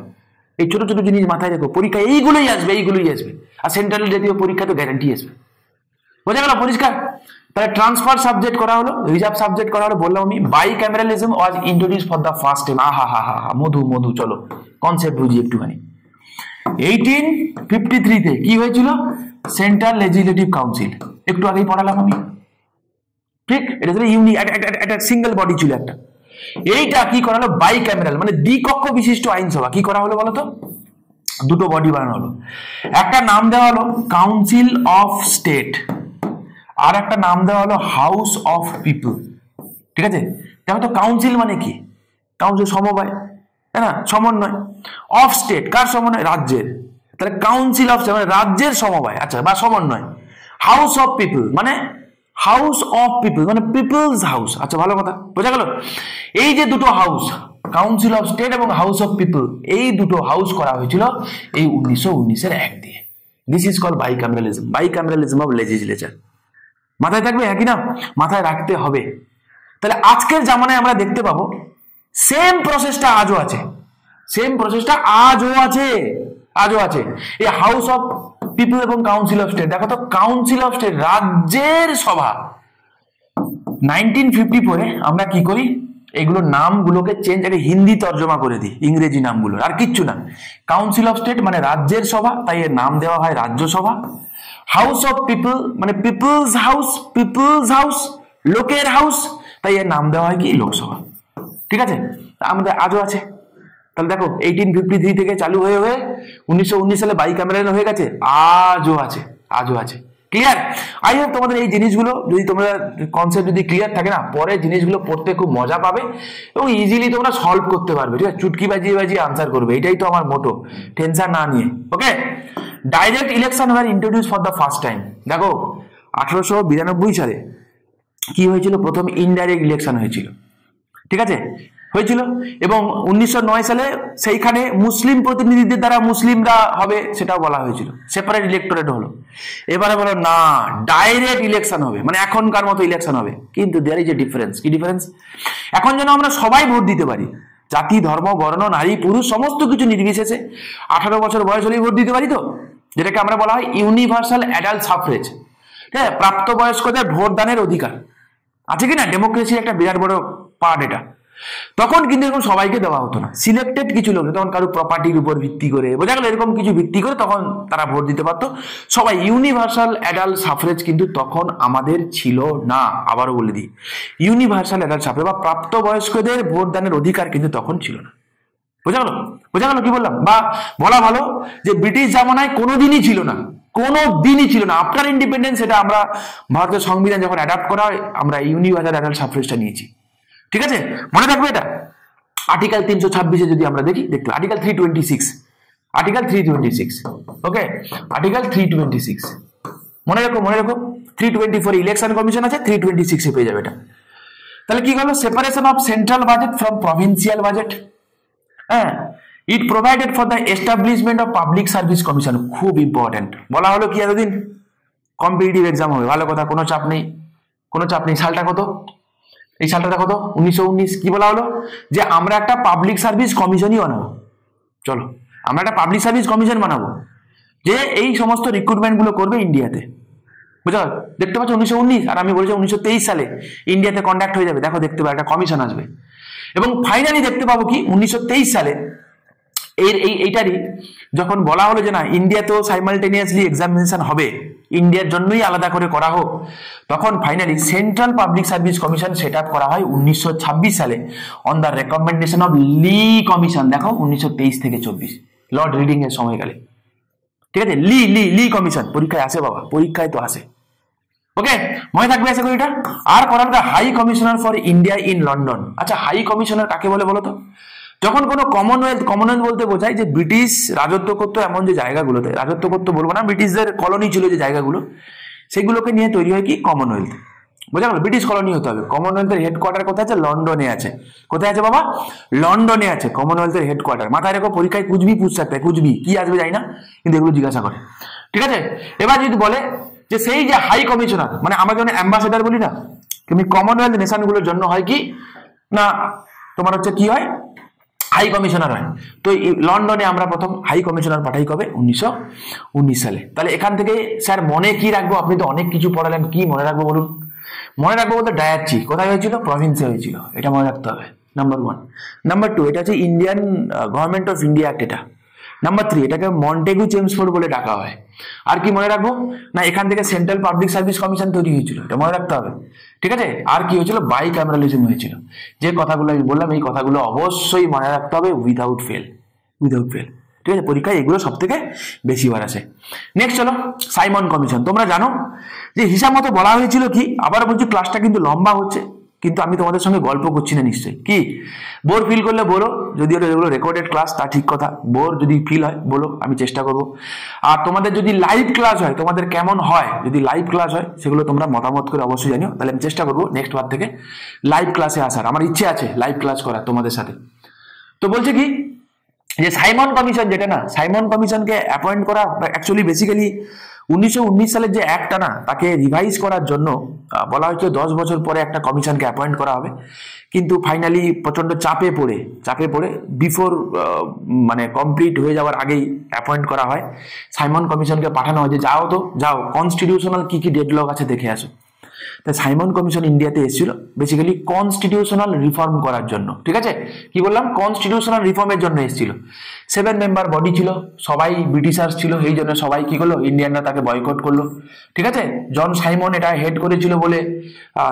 Speaker 1: এই ছোট ছোট জিনিস মাথায় রেখো, পরীক্ষা এইগুলোই আসবে, এইগুলোই আসবে, আর সেন্ট্রাল জাতীয় পরীক্ষা তো গ্যারান্টি আসবে, বোঝা গেল, পরিষ্কার। তাহলে ট্রান্সফার সাবজেক্ট করা হলো, রিজার্ভ সাবজেক্ট করা হলো, বললাম আমি। Bicameralism was introduce for the first time, আহা হা হা হা, মধু মধু, চলো কনসেপ্ট বুঝি একটুখানি। 1853 তে কি হয়েছিল, সেন্ট্রাল লেজিসলেটিভ কাউন্সিল, একটু আগেই পড়ালাম আমি, ঠিক, এটা ছিল ইউনিক, একটা সিঙ্গেল বডি ছিল একটা। এইটা কি করা হলো, বাইক্যামেরাল, মানে দ্বিকক্ষ বিশিষ্ট আইনসভা। কি করা হলো বলতো, দুটো বডি বানানো হলো, একটা নাম দেওয়া হলো কাউন্সিল অফ স্টেট, আর একটা নাম দেওয়া হলো হাউস অফ পিপল, ঠিক আছে। দেখো তো কাউন্সিল মানে কি, কাউন্সিল সমবায়, তাই না, সমন্বয়। অফ স্টেট কার সমন্বয়, রাজ্যের, তাহলে কাউন্সিল অফ স্টেট মানে রাজ্যের সমবায়, আচ্ছা, বা সমন্বয়। হাউস অফ পিপল মানে হাউস অফ পিপল মানে পিপলস হাউস, আচ্ছা ভালো কথা, বোঝা গেল। এই যে দুটো হাউস, কাউন্সিল অফ স্টেট এবং হাউস অফ পিপল, এই দুটো হাউস করা হয়েছিল এই 1919 অ্যাক্ট দিয়ে। This is called bicameralism, bicameralism of legislature. মাথায় থাকবে, হ্যাঁ কি না, মাথায় রাখতে হবে। তাহলে আজকের জামানায় আমরা দেখতে পাবো সেম প্রসেসটা আজও আছে, সেম প্রসেসটা আজও আছে, আজও আছে। এই হাউস অফ পিপল এবং কাউন্সিল অফ স্টেট, দেখো তো কাউন্সিল অফ স্টেট রাজ্যের সভা। 1954 আমরা কি করি, এগুলো নামগুলোকে চেঞ্জ, আগে হিন্দি তর্জমা করে দিই ইংরেজি নামগুলো, আর কিচ্ছু না। কাউন্সিল অফ স্টেট মানে রাজ্যের সভা, তাই এর নাম দেওয়া হয় রাজ্যসভা। হাউস অফ পিপল মানে পিপলস হাউস, পিপলস হাউস লোকের হাউস, তাই এর নাম দেওয়া হয় কি লোকসভা, ঠিক আছে। আমাদের আজও আছে। তাহলে দেখো 1853 থেকে চালু হয়ে 1919 সালে বাইক্যামেরাল হয়ে গেছে, আজও আছে, আজও আছে। ক্লিয়ার? আই হোপ তোমাদের এই জিনিসগুলো যদি তোমরা কনসেপ্ট যদি ক্লিয়ার থাকে না, পরে জিনিসগুলো পড়তে খুব মজা পাবে এবং ইজিলি তোমরা সলভ করতে পারবে, ঠিক আছে। চুটকি বাজিয়ে বাজিয়ে আনসার করবে, এটাই তো আমার মোটো, টেনশন না নিয়ে, okay. Direct election were introduce for the first time. দেখো 1892 সালে কি হয়েছিল, প্রথম ইনডাইরেক্ট ইলেকশন হয়েছিল, ঠিক আছে। হয়েছিল। এবং 1909 সালে সেইখানে মুসলিম প্রতিনিধিদের দ্বারা মুসলিমরা হবে সেটাও বলা হয়েছিল, সেপারেট ইলেক্টোরেট হলো। এবারে বলো না, ডাইরেক্ট ইলেকশন হবে, মানে এখনকার মতো ইলেকশন হবে। কিন্তু দেয়ার ইজ এ ডিফারেন্স। কি ডিফারেন্স? এখন যেন আমরা সবাই ভোট দিতে পারি, জাতি, ধর্ম, বর্ণ, নারী, পুরুষ সমস্ত কিছু নির্বিশেষে 18 বছর বয়স হলেই ভোট দিতে পারি, তো যেটাকে আমরা বলা হয় ইউনিভার্সাল অ্যাডাল্ট সাফরেজ। হ্যাঁ, প্রাপ্তবয়স্কদের ভোট দানের অধিকার আছে কিনা, ডেমোক্রেসির একটা বিরাট বড় পার্ট এটা। তখন কিন্তু এরকম সবাইকে দেওয়া হতো না, সিলেক্টেড কিছু লোক, তখন কারো প্রপার্টির উপর ভিত্তি করে, বোঝা গেল, এরকম কিছু ভিত্তি করে তখন তারা ভোট দিতে পারতো সবাই। ইউনিভার্সাল অ্যাডাল্ট সাফরেজ কিন্তু তখন আমাদের ছিল না। আবারও বলে দিই, ইউনিভার্সাল অ্যাডাল্ট সাফরেজ বা প্রাপ্তবয়স্কদের ভোট দানের অধিকার কিন্তু তখন ছিল না। বোঝা গেল? বোঝা গেল কি বললাম? বা বলা ভালো যে ব্রিটিশ জামানায় কোনোদিনই ছিল না, কোনোদিনই ছিল না। আফটার ইন্ডিপেন্ডেন্স এটা আমরা ভারতের সংবিধান যখন অ্যাডাপ্ট করা হয়, আমরা ইউনিভার্সাল অ্যাডাল্ট সাফরেজটা নিয়েছি। ঠিক আছে, মনে থাকবে এটা। আর্টিকেল 326 যদি আমরা দেখি, দেখতে আর্টিকেল 326, আর্টিকেল 326, ওকে, আর্টিকেল 326 মনে রাখো, মনে রাখো। 324 ইলেকশন কমিশন আছে, 326 এ পেয়ে যাবে এটা। তাহলে কি হলো? Separation of central budget from provincial budget. হ্যাঁ, it provided for the establishment of public service commission. খুব ইম্পর্টেন্ট। বলা হলো কি এতদিন কম্পিটিটিভ এক্সাম হবে, ভালো কথা, কোনো চাপ নেই, কোনো চাপ নেই। সালটা কত? এই সালটা কত? 1919। কি বলা হলো? যে আমরা একটা পাবলিক সার্ভিস কমিশনই বানাবো। চলো, আমরা একটা পাবলিক সার্ভিস কমিশন বানাবো যে এই সমস্ত রিক্রুটমেন্ট গুলো করবে ইন্ডিয়াতে। বুঝা? দেখতে পাচ্ছ 1919, আর আমি বলেছি 1923 সালে ইন্ডিয়াতে কন্ডাক্ট হয়ে যাবে। দেখো, দেখতে পাবো একটা কমিশন আসবে। এবং ফাইনালি দেখতে পাবো কি 1923 সালে এইটারই যখন বলা হলো যে না, ইন্ডিয়াতেও সাইমালটেনিয়াসলি এক্সামিনেশন হবে, ইন্ডিয়ার জন্যই আলাদা করে করা হোক, তখন finally central public service commission set up করা হয় 1926 সালে on the recommendation of Lee commission. দেখো 1923 থেকে 24, লর্ড রিডিং এর সময়কালে। ঠিক আছে, লি লি লি কমিশন। পরীক্ষায় আসে বাবা, পরীক্ষায় তো আসে। ওকে, মনে থাকবে আশা করি এটা। আর করার high commissioner for India in London. আচ্ছা, হাই কমিশনার কাকে বলে বলো তো? যখন কোনো কমনওয়েলথ, কমনওয়েলথ বলতে বোঝায় যে ব্রিটিশ রাজত্ব করতো এমন যে জায়গাগুলোতে, রাজত্ব করতো বলবো না, ব্রিটিশদের কলোনি ছিল যে জায়গাগুলো, সেগুলোকে নিয়ে তৈরি হয় কি কমনওয়েলথ। বোঝা গেল? ব্রিটিশ কলোনি হতে হবে। কমনওয়েলথের হেডকোয়ার্টার কোথায় আছে? লন্ডনে আছে। কোথায় আছে বাবা? লন্ডনে আছে কমনওয়েলথের হেডকোয়ার্টার। মাথায় রেখো, পরীক্ষায় কুচবি পুছতে একটা, কুচবি কি আসবে যাই না, কিন্তু এগুলো জিজ্ঞাসা করে। ঠিক আছে, এবার যদি বলে যে সেই যে হাই কমিশনার, মানে আমরা যখন অ্যাম্বাসেডার বলি না, তুমি কমনওয়েলথ নেশনগুলোর জন্য হয় কি না, তোমার হচ্ছে কি হয়, হাই কমিশনার হয়। তো লন্ডনে আমরা প্রথম হাই কমিশনার পাঠাই কবে? 1919 সালে। তাহলে এখান থেকে স্যার মনে কি রাখবো? আপনি তো অনেক কিছু পড়ালেন, কি মনে রাখবো বলুন? মনে রাখবো বলতে ডায়ারচি কোথায় হয়েছিল? প্রভিন্সে হয়েছিল, এটা মনে রাখতে হবে। নাম্বার 1। নাম্বার 2, এটা হচ্ছে Indian government of India act এটা। নাম্বার 3, এটাকে মন্টেগু চেমসফোর্ড বলে ডাকা হয়। আর কি মনে রাখবো না, এখান থেকে সেন্ট্রাল পাবলিক সার্ভিস কমিশন তৈরি হয়েছিল, এটা মনে রাখতে হবে। ঠিক আছে, আর কি হয়েছিল? বাই ক্যামেরালিজম হয়েছিল। যে কথাগুলো আমি বললাম, এই কথাগুলো অবশ্যই মনে রাখতে হবে উইদাউট ফেল, উইদাউট ফেল। ঠিক আছে, পরীক্ষায় এগুলো সব থেকে বেশি বার আসে। নেক্সট চলো, সাইমন কমিশন। তোমরা জানো যে হিসাব মতো বলা হয়েছিল কি, আবার বলছি ক্লাসটা কিন্তু লম্বা হচ্ছে, কিন্তু আমি তোমাদের সঙ্গে গল্প করছি না নিশ্চয়ই। কি বোর ফিল করলে বলো, যদি এগুলো রেকর্ডেড ক্লাস তা ঠিক কথা, বোর যদি ফিল হয় বলো, আমি চেষ্টা করব। আর তোমাদের যদি লাইভ ক্লাস হয়, তোমাদের কেমন হয় যদি লাইভ ক্লাস হয়, সেগুলো তোমরা মতামত করে অবশ্যই জানিও। তাহলে আমি চেষ্টা করবো নেক্সট বার থেকে লাইভ ক্লাসে আসার, আমার ইচ্ছে আছে লাইভ ক্লাস করার তোমাদের সাথে। তো বলছে কি যে সাইমন কমিশন যেটা না, সাইমন কমিশনকে অ্যাপয়েন্ট করা অ্যাকচুয়ালি বেসিক্যালি 1919 সালের যে অ্যাক্টটা না, তাকে রিভাইজ করার জন্য বলা হয়েছে 10 বছর পরে একটা কমিশনকে অ্যাপয়েন্ট করা হবে। কিন্তু ফাইনালি প্রচন্ড চাপে পড়ে বিফোর মানে কমপ্লিট হয়ে যাওয়ার আগেই অ্যাপয়েন্ট করা হয়। সাইমন কমিশনকে পাঠানো হয় যে যাও, তো যাও কনস্টিটিউশনাল কি কি ডেডলক আছে দেখে আসো। তাই সাইমন কমিশন ইন্ডিয়াতে এসেছিল বেসিক্যালি কনস্টিটিউশনাল রিফর্ম করার জন্য। ঠিক আছে, কি বললাম? কনস্টিটিউশনাল রিফর্মের জন্য এসেছিল। 7 মেম্বার বডি ছিল, সবাই ব্রিটিশার্স ছিল, এই জন্য সবাই কি করলো, ইন্ডিয়ানরা তাকে বয়কট করলো। ঠিক আছে, জন সাইমন এটা হেড করেছিল বলে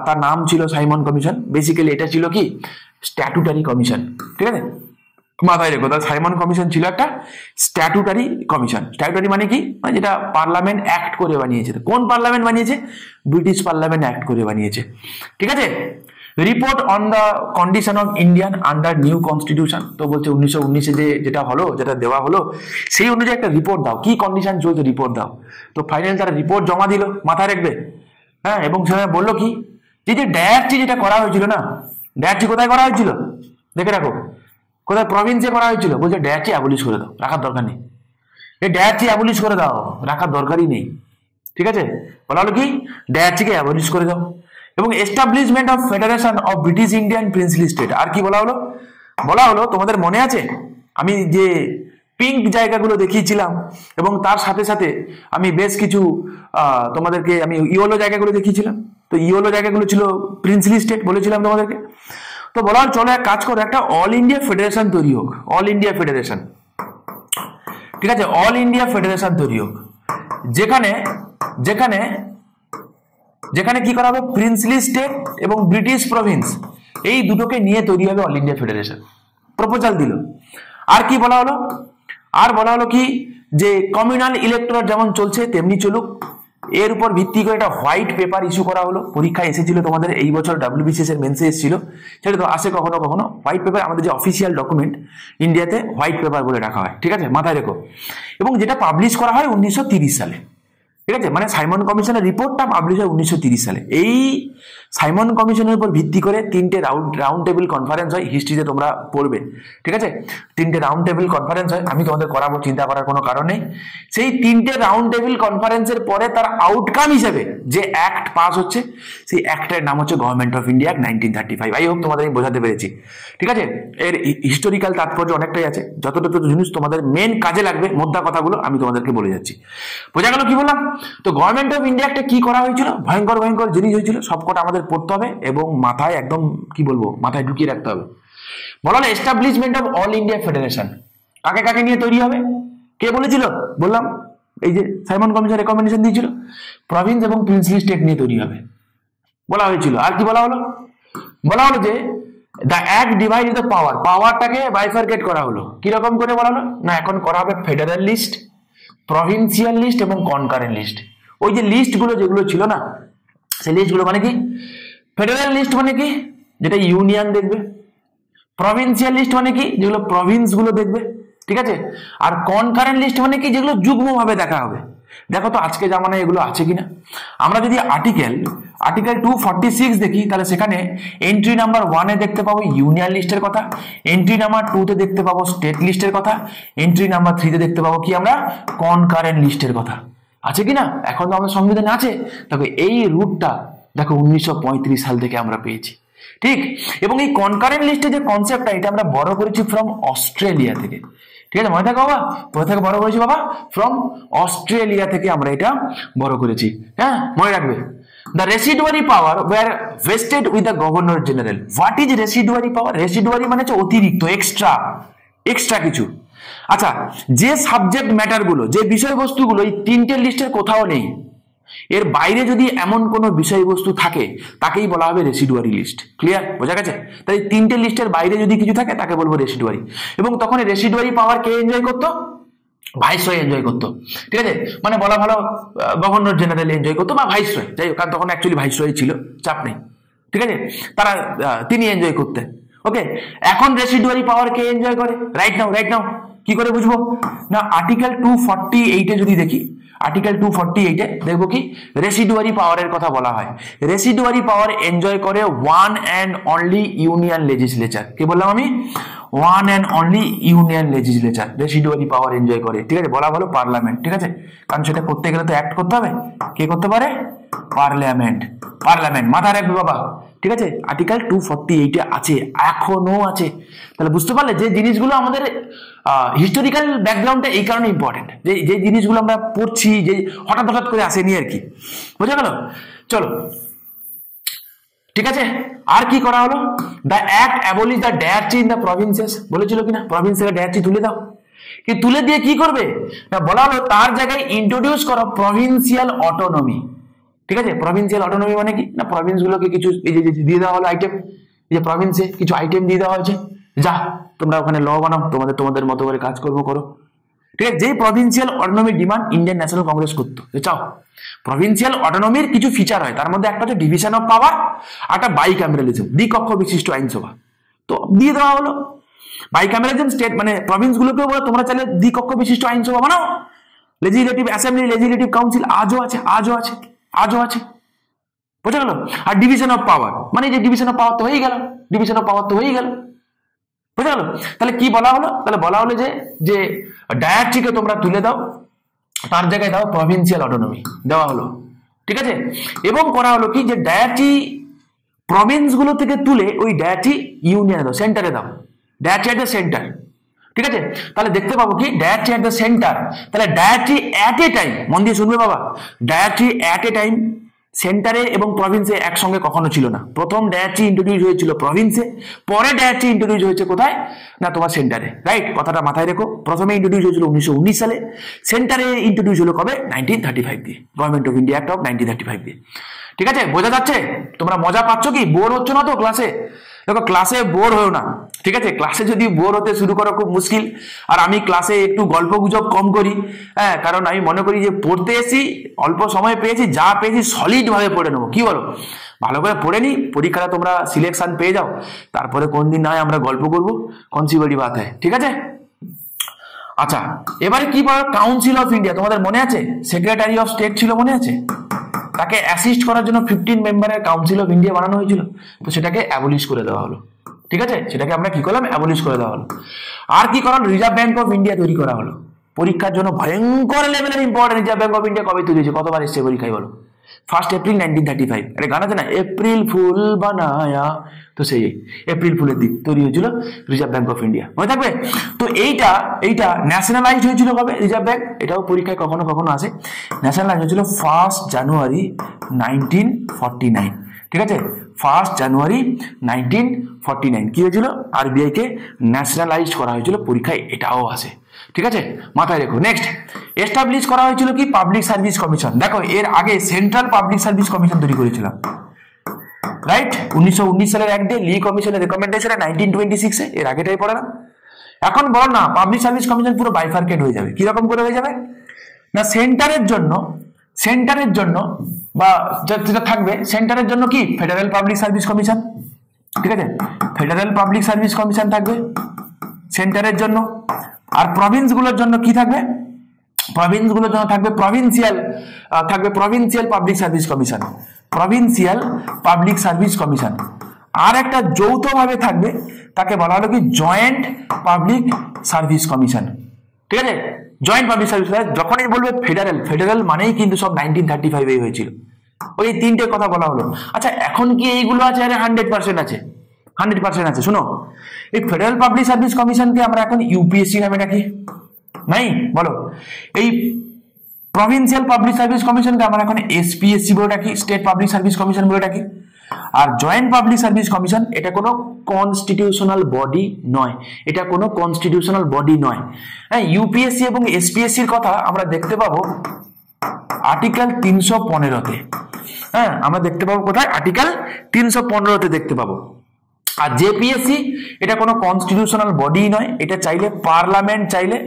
Speaker 1: তার নাম ছিল সাইমন কমিশন। বেসিক্যালি এটা ছিল কি স্ট্যাটুটারি কমিশন। ঠিক আছে, মাথায় রেখো, তার সাইমন কমিশন ছিল একটা স্ট্যাটুটারি কমিশন। স্ট্যাটুটারি মানে কি? মানে যেটা পার্লামেন্ট অ্যাক্ট করে বানিয়েছে। কোন পার্লামেন্ট বানিয়েছে? ব্রিটিশ পার্লামেন্ট অ্যাক্ট করে বানিয়েছে। ঠিক আছে, report on the condition of Indian under new constitution. তো বলছে 1919-এ যেটা হলো, যেটা দেওয়া হলো, সেই অনুযায়ী একটা রিপোর্ট দাও, কি কন্ডিশন চলছে রিপোর্ট দাও। তো ফাইনালি তারা রিপোর্ট জমা দিল, মাথায় রাখবে। হ্যাঁ, এবং সেখানে বললো কি যে ডায়ারচি যেটা করা হয়েছিল না, ডায়ারচি কোথায় করা হয়েছিল? দেখে রাখো কোথায় প্রভিন্সে করা হয়েছিল, বলছে ড্যাচি অ্যাবলিশ করে দাও, রাখার দরকার নেই। এই ড্যাচি অ্যাবলিশ করে দাও, রাখার দরকারই নেই। ঠিক আছে, বলা হলো কি ড্যাচিকে অ্যাবলিশ করে দাও। এবং establishment of federation of British Indian princely state. আর কি বলা হলো, বলা হলো তোমাদের মনে আছে আমি যে পিঙ্ক জায়গাগুলো দেখিয়েছিলাম এবং তার সাথে সাথে আমি বেশ কিছু তোমাদেরকে আমি ইয়েলো জায়গাগুলো দেখিয়েছিলাম। তো ইয়েলো জায়গাগুলো ছিল প্রিন্সলি স্টেট বলেছিলাম তোমাদেরকে। তো বলা হল চলো এক কাজ করো, একটা অল ইন্ডিয়া ফেডারেশন তৈরি হোক, অল ইন্ডিয়া ফেডারেশন। ঠিক আছে, অল ইন্ডিয়া ফেডারেশন তৈরি হোক, যেখানে যেখানে যেখানে কি করা হবে, প্রিন্সলি স্টেট এবং ব্রিটিশ প্রভিন্স এই দুটোকে নিয়ে তৈরি হবে অল ইন্ডিয়া ফেডারেশন। প্রপোজাল দিল। আর কি বলা হলো, আর বলা হলো কি যে কমিউনাল ইলেক্টোরেট যেমন চলছে তেমনি চলুক। এর উপর ভিত্তি করে একটা হোয়াইট পেপার ইস্যু করা হলো। পরীক্ষায় এসেছিল তোমাদের এই বছর WBCS এর মেন্সে এসেছিল, সেটা তো আসে কখনো কখনো। হোয়াইট পেপার আমাদের যে অফিসিয়াল ডকুমেন্ট ইন্ডিয়াতে হোয়াইট পেপার বলে রাখা হয়। ঠিক আছে, মাথায় রেখো। এবং যেটা পাবলিশ করা হয় 1930 সালে। ঠিক আছে, মানে সাইমন কমিশনের রিপোর্টটা পাবলিশ হয় 1930 সালে। এই সাইমন কমিশনের উপর ভিত্তি করে তিনটে রাউন্ড টেবিল কনফারেন্স হয়, হিস্ট্রিতে তোমরা পড়বে। ঠিক আছে, তিনটে রাউন্ড টেবিল কনফারেন্স হয়, আমি তোমাদের করাবো, চিন্তা করার কোনো কারণ নেই। সেই তিনটে রাউন্ড টেবিল কনফারেন্সের পরে তার আউটকাম হিসেবে যে অ্যাক্ট পাস হচ্ছে, সেই অ্যাক্টের নাম হচ্ছে government of India act 1935। I hope তোমাদের আমি বোঝাতে পেরেছি। ঠিক আছে, এর হিস্টোরিক্যাল তাৎপর্য অনেকটাই আছে, যতটুকু জিনিস তোমাদের মেন কাজে লাগবে মোদ্দা কথাগুলো আমি তোমাদেরকে বলে যাচ্ছি। বোঝা গেল কি বললাম? তো গভর্নমেন্ট অফ ইন্ডিয়া একটা কি করা হয়েছিল, ভয়ঙ্কর ভয়ঙ্কর জিনিস হয়েছিল, সবকটা আমাদের পড়তে হবে এবং মাথায় একদম কি বলবো মাথায় ঢুকিয়ে রাখতে হবে। বলা হলো establishment of all India federation. কাকে কাকে নিয়ে তৈরি হবে, কে বলেছিল? বললাম এই যে সাইমন কমিশন রেকমেন্ডেশন দিয়েছিল, প্রভিন্স এবং প্রিন্সলি স্টেট নিয়ে তৈরি হবে বলা হয়েছিল। আর কি বলা হলো, বলা হলো যে the act divide the power, পাওয়ারটাকে বাইফার্কেট করা হলো। কিরকম করে বলা হলো না, এখন করা হবে ফেডারেল লিস্ট, প্রভিন্সিয়াল লিস্ট এবং কনকারেন্ট লিস্ট। ওই যে লিস্টগুলো যেগুলো ছিল না, সেই লিস্টগুলো মানে কি, ফেডারেল লিস্ট মানে কি যেটা ইউনিয়ন দেখবে, প্রভিন্সিয়াল লিস্ট মানে কি যেগুলো প্রভিন্স গুলো দেখবে। ঠিক আছে, আর কনকারেন্ট লিস্ট মানে কি যেগুলো যুগ্মভাবে দেখা হবে। দেখো তো আজকে জামানায় এগুলো আছে কিনা। আমরা যদি আর্টিকেল 246 দেখি, তাহলে সেখানে এন্ট্রি নাম্বার 1 এ দেখতে পাবো ইউনিয়ন লিস্টের কথা, এন্ট্রি নাম্বার 2 তে দেখতে পাবো স্টেট লিস্টের কথা, এন্ট্রি নাম্বার 3 তে দেখতে পাবো কি আমরা কনকারেন্ট লিস্টের কথা। আছে কিনা? এখন তো আমাদের সংবিধানে আছে। দেখো এই রুটটা দেখো 1935 সাল থেকে আমরা পেয়েছি। ঠিক, এবং এই কনকারেন্ট লিস্টে যে কনসেপ্টটা, এটা আমরা বড় করেছি ফ্রম অস্ট্রেলিয়া থেকে। ঠিক আছে, মনে থাকো বাবা, কোথা থেকে বড় করেছি বাবা? ফ্রম অস্ট্রেলিয়া থেকে আমরা এটা বড় করেছি। হ্যাঁ, মনে রাখবে। The residuary power were vested with the governor general. What is residuary power? Residuary মানে হচ্ছে অতিরিক্ত, এক্সট্রা কিছু। আচ্ছা, যে সাবজেক্ট ম্যাটার গুলো, যে বিষয়বস্তুগুলো এই তিনটে লিস্টের কোথাও নেই, এর বাইরে যদি এমন কোনো বিষয়বস্তু থাকে তাকেই বলা হবে রেসিডুয়ারি লিস্ট। ক্লিয়ার? বোঝা গেছে? তাই তিনটে লিস্টের বাইরে যদি কিছু থাকে তাকে বলবো রেসিডুয়ারি। এবং তখন রেসিডুয়ারি পাওয়ার কে এনজয় করতো? ভাইসরয় এনজয় করতো। ঠিক আছে, মানে বলা ভালো গভর্নর জেনারেল এনজয় করতো বা ভাইসরয়, যাই হোক, কারণ তখন অ্যাকচুয়ালি ভাইসরয় ছিল, চাপ নেই। ঠিক আছে, তারা তিনি এনজয় করতেন। ওকে, এখন রেসিডুয়ারি পাওয়ার কে এনজয় করে? রাইট নাও কি করে বুঝবো না, আর্টিকেল 248 এ যদি দেখি, আর্টিকেল 248 এ দেখবো কি রেসিডুয়ারি পাওয়ারের কথা বলা হয়। রেসিডুয়ারি পাওয়ার এনজয় করে one and only union legislature. কে বললাম আমি? One and only union legislature residuary power enjoy করে। ঠিক আছে, বলা ভালো পার্লামেন্ট। ঠিক আছে, কারণ সেটা করতে গেলে তো অ্যাক্ট করতে হবে। কে করতে পারে? পার্লামেন্ট। মাথা রাখবে বাবা। ঠিক আছে, আর্টিকেল 248 এ আছে, এখনো আছে। তাহলে বুঝতে পারলে যে জিনিসগুলো আমাদের হিস্টোরিক্যাল ব্যাকগ্রাউন্ডটা এই কারণে ইম্পর্টেন্ট, যে জিনিসগুলো আমরা পড়ছি, যে হঠাৎ করে আসেনি আর কি। বোঝা গেল? চলো, ঠিক আছে। আর কি করা হলো? The act abolish the dyarchy in the provinces. বলেছিল কিনা প্রভিন্স থেকে ডায়ারচি তুলে দাও। কি তুলে দিয়ে কি করবে না, বলা হলো তার জায়গায় ইন্ট্রোডিউস করো প্রভিন্সিয়াল অটোনমি। ঠিক আছে, প্রভিন্সিয়াল অটোনমি মানে কি না, প্রভিন্স গুলোকে কিছু এই যে দিয়ে দেওয়া হলো আইটেম, এই যে প্রভিন্সে কিছু আইটেম দিয়ে দেওয়া হয়েছে, যা তোমরা ওখানে ল বানাও, তোমাদের মতো করে কাজকর্ম করো। ঠিক আছে, যেই provincial autonomy demand Indian national Congress করতো, চাও প্রভিন্সিয়াল অটোনমির কিছু ফিচার হয়, তার মধ্যে একটা হচ্ছে ডিভিশন অফ পাওয়ার, একটা বাইক্যামেরালিজম, দ্বিকক্ষ বিশিষ্ট আইনসভা। তো দিয়ে দেওয়া হলো বাইক্যামেরালিজম, স্টেট মানে প্রভিন্স গুলোকেও বলো তোমরা চাইলে দ্বিকক্ষ বিশিষ্ট আইনসভা বানাও। লেজিসলেটিভ অ্যাসেম্বলি, লেজিসলেটিভ কাউন্সিল আজও আছে। বুঝা গেল? আর ডিভিশন অফ পাওয়ার মানে যে ডিভিশন অফ পাওয়ার তো হয়ে গেল, বুঝা গেল? তাহলে কি বলা হলো? তাহলে বলা হলো যে যে ডায়াট্রিকে তোমরা তুলে দাও, তার জায়গায় দাও প্রভিন্সিয়াল অটোনমি দেওয়া হলো, ঠিক আছে? এবং করা হলো কি যে ডায়াট্রি প্রভিন্স গুলো থেকে তুলে ওই ডায়াট্রি ইউনিয়নে দাও, সেন্টারে দাও, ডায়াট্রি এট দ্য সেন্টার, ঠিক আছে? তাহলে দেখতে পাবো কি ডায়াট্রি এট দ্য সেন্টার, তাহলে ডায়াট্রি এট এ টাইম, মন দিয়ে শুনবে বাবা, ডায়াট্রি এট এ টাইম সেন্টারে এবং প্রভিন্সে একসঙ্গে কখনো ছিল না। প্রথম ডায়াট্রি ইন্ট্রোডিউস হয়েছিল প্রভিন্সে, পরে ডায়াট্রি ইন্ট্রোডিউস হয়েছে কোথায় না তোমার সেন্টারে, রাইট? কথাটা মাথায় রেখো। প্রথমে ইন্ট্রোডিউস হয়েছিল 1919 সালে, সেন্টারে ইন্ট্রোডিউস হলো কবে? 1935 দিয়ে, government of India act of 1935 দিয়ে, ঠিক আছে? বোঝা যাচ্ছে? তোমরা মজা পাচ্ছ কি? বোর হচ্ছ না তো ক্লাসে? দেখো ক্লাসে বোর হয়েও না, ঠিক আছে? ক্লাসে যদি বোর হতে শুরু করো খুব মুশকিল। আর আমি ক্লাসে একটু গল্প গুজব কম করি, হ্যাঁ, কারণ আমি মনে করি যে পড়তে এসি, অল্প সময় পেয়েছি, যা পেয়েছি সলিড ভাবে পড়ে নেবো, কি বলো? ভালো করে পড়ে নি, পরীক্ষাটা তোমরা সিলেকশন পেয়ে যাও, তারপরে কোন দিন নয় আমরা গল্প করবো, কনসি বড়ি বাত হয়, ঠিক আছে? আচ্ছা, এবারে কি বলো, কাউন্সিল অফ ইন্ডিয়া তোমাদের মনে আছে? সেক্রেটারি অফ স্টেট ছিল, মনে আছে? তাকে অ্যাসিস্ট করার জন্য 15 মেম্বারের কাউন্সিল অফ ইন্ডিয়া বানানো হয়েছিল, তো সেটাকে অ্যাবলিশ করে দেওয়া হলো, ঠিক আছে? সেটাকে আমরা কি করলাম? অ্যাবলিশ করে দেওয়া হলো। আর কি করা হলো? রিজার্ভ ব্যাংক অফ ইন্ডিয়া তৈরি করা হলো। পরীক্ষার জন্য ভয়ঙ্কর লেভেলের important. Reserve bank of India কবে তৈরি হয়েছে? কতবার এসছে পরীক্ষায় বলো? 1 এপ্রিল 1935। এটা গান আছে না, এপ্রিল ফুল বানায়া, তো সেই এপ্রিল ফুলের দিন তৈরি হয়েছিল রিজার্ভ ব্যাংক অফ ইন্ডিয়া, মনে থাকবে? তো এইটা ন্যাশনালাইজ হয়েছিল কবে রিজার্ভ ব্যাংক? এটাও পরীক্ষায় কখনো কখনো আসে। ন্যাশনালাইজ হয়েছিল 1 জানুয়ারি 1949, ঠিক আছে? 1 জানুয়ারি 1949 কি হয়েছিল? আরবিআই কে ন্যাশনালাইজ করা হয়েছিল, পরীক্ষায় এটাও আসে, ঠিক আছে? মাথায় রেখো। নেক্সট, এস্টাবলিশ করা হয়েছিল কি? Public service commission. দেখো এর আগে সেন্ট্রাল পাবলিক সার্ভিস কমিশন তৈরি করেছিলাম, রাইট? 1919 সালের অ্যাক্টে, লি কমিশনের রেকমেন্ডেশনে 1926 এর আগেটাই পড়ে না। এখন বলো না পাবলিক সার্ভিস কমিশন পুরো বাইফার্কেট হয়ে যাবে। কিরকম করে হয়ে যাবে না, সেন্টারের জন্য বা যেটা থাকবে সেন্টারের জন্য কি? ফেডারেল পাবলিক সার্ভিস কমিশন, ঠিক আছে? ফেডারেল পাবলিক সার্ভিস কমিশন থাকবে সেন্টারের জন্য। আর প্রভিন্স গুলোর জন্য কি থাকবে? প্রভিন্স গুলোর জন্য থাকবে provincial public service commission, provincial public service commission. আর একটা যৌথভাবে থাকবে, তাকে বলা হলো কি? জয়েন্ট পাবলিক সার্ভিস কমিশন, ঠিক আছে? Joint public service. যখনই বলবে ফেডারেল মানেই কিন্তু সব 1935 হয়েছিল। ওই তিনটে কথা বলা হলো। আচ্ছা, এখন কি এইগুলো আছে? আরে 100% আছে, 100% আছে। শোনো, এই ফেডারেল পাবলিক সার্ভিস কমিশনকে আমরা এখন ইউপিএসসি নামে ডাকি, নাই? বলো, এই প্রভিন্সিয়াল পাবলিক সার্ভিস কমিশনকে আমরা এখন এসপিএসসি বলে ডাকি, স্টেট পাবলিক সার্ভিস কমিশন বলে ডাকি। আর জয়েন্ট পাবলিক সার্ভিস কমিশন এটা কোনো কনস্টিটিউশনাল বডি নয়, এটা কোনো কনস্টিটিউশনাল বডি নয়। হ্যাঁ, ইউপিএসসি এবং এসপিএসসির কথা আমরা দেখতে পাবো আর্টিকেল 315-তে। হ্যাঁ, আমরা দেখতে পাবো কোথায়? আর্টিকেল 315-তে দেখতে পাবো। আর জেপিএসসি এটা কোনো কনস্টিটিউশনাল বডি নয়, এটা চাইলে পার্লামেন্ট চাইলে,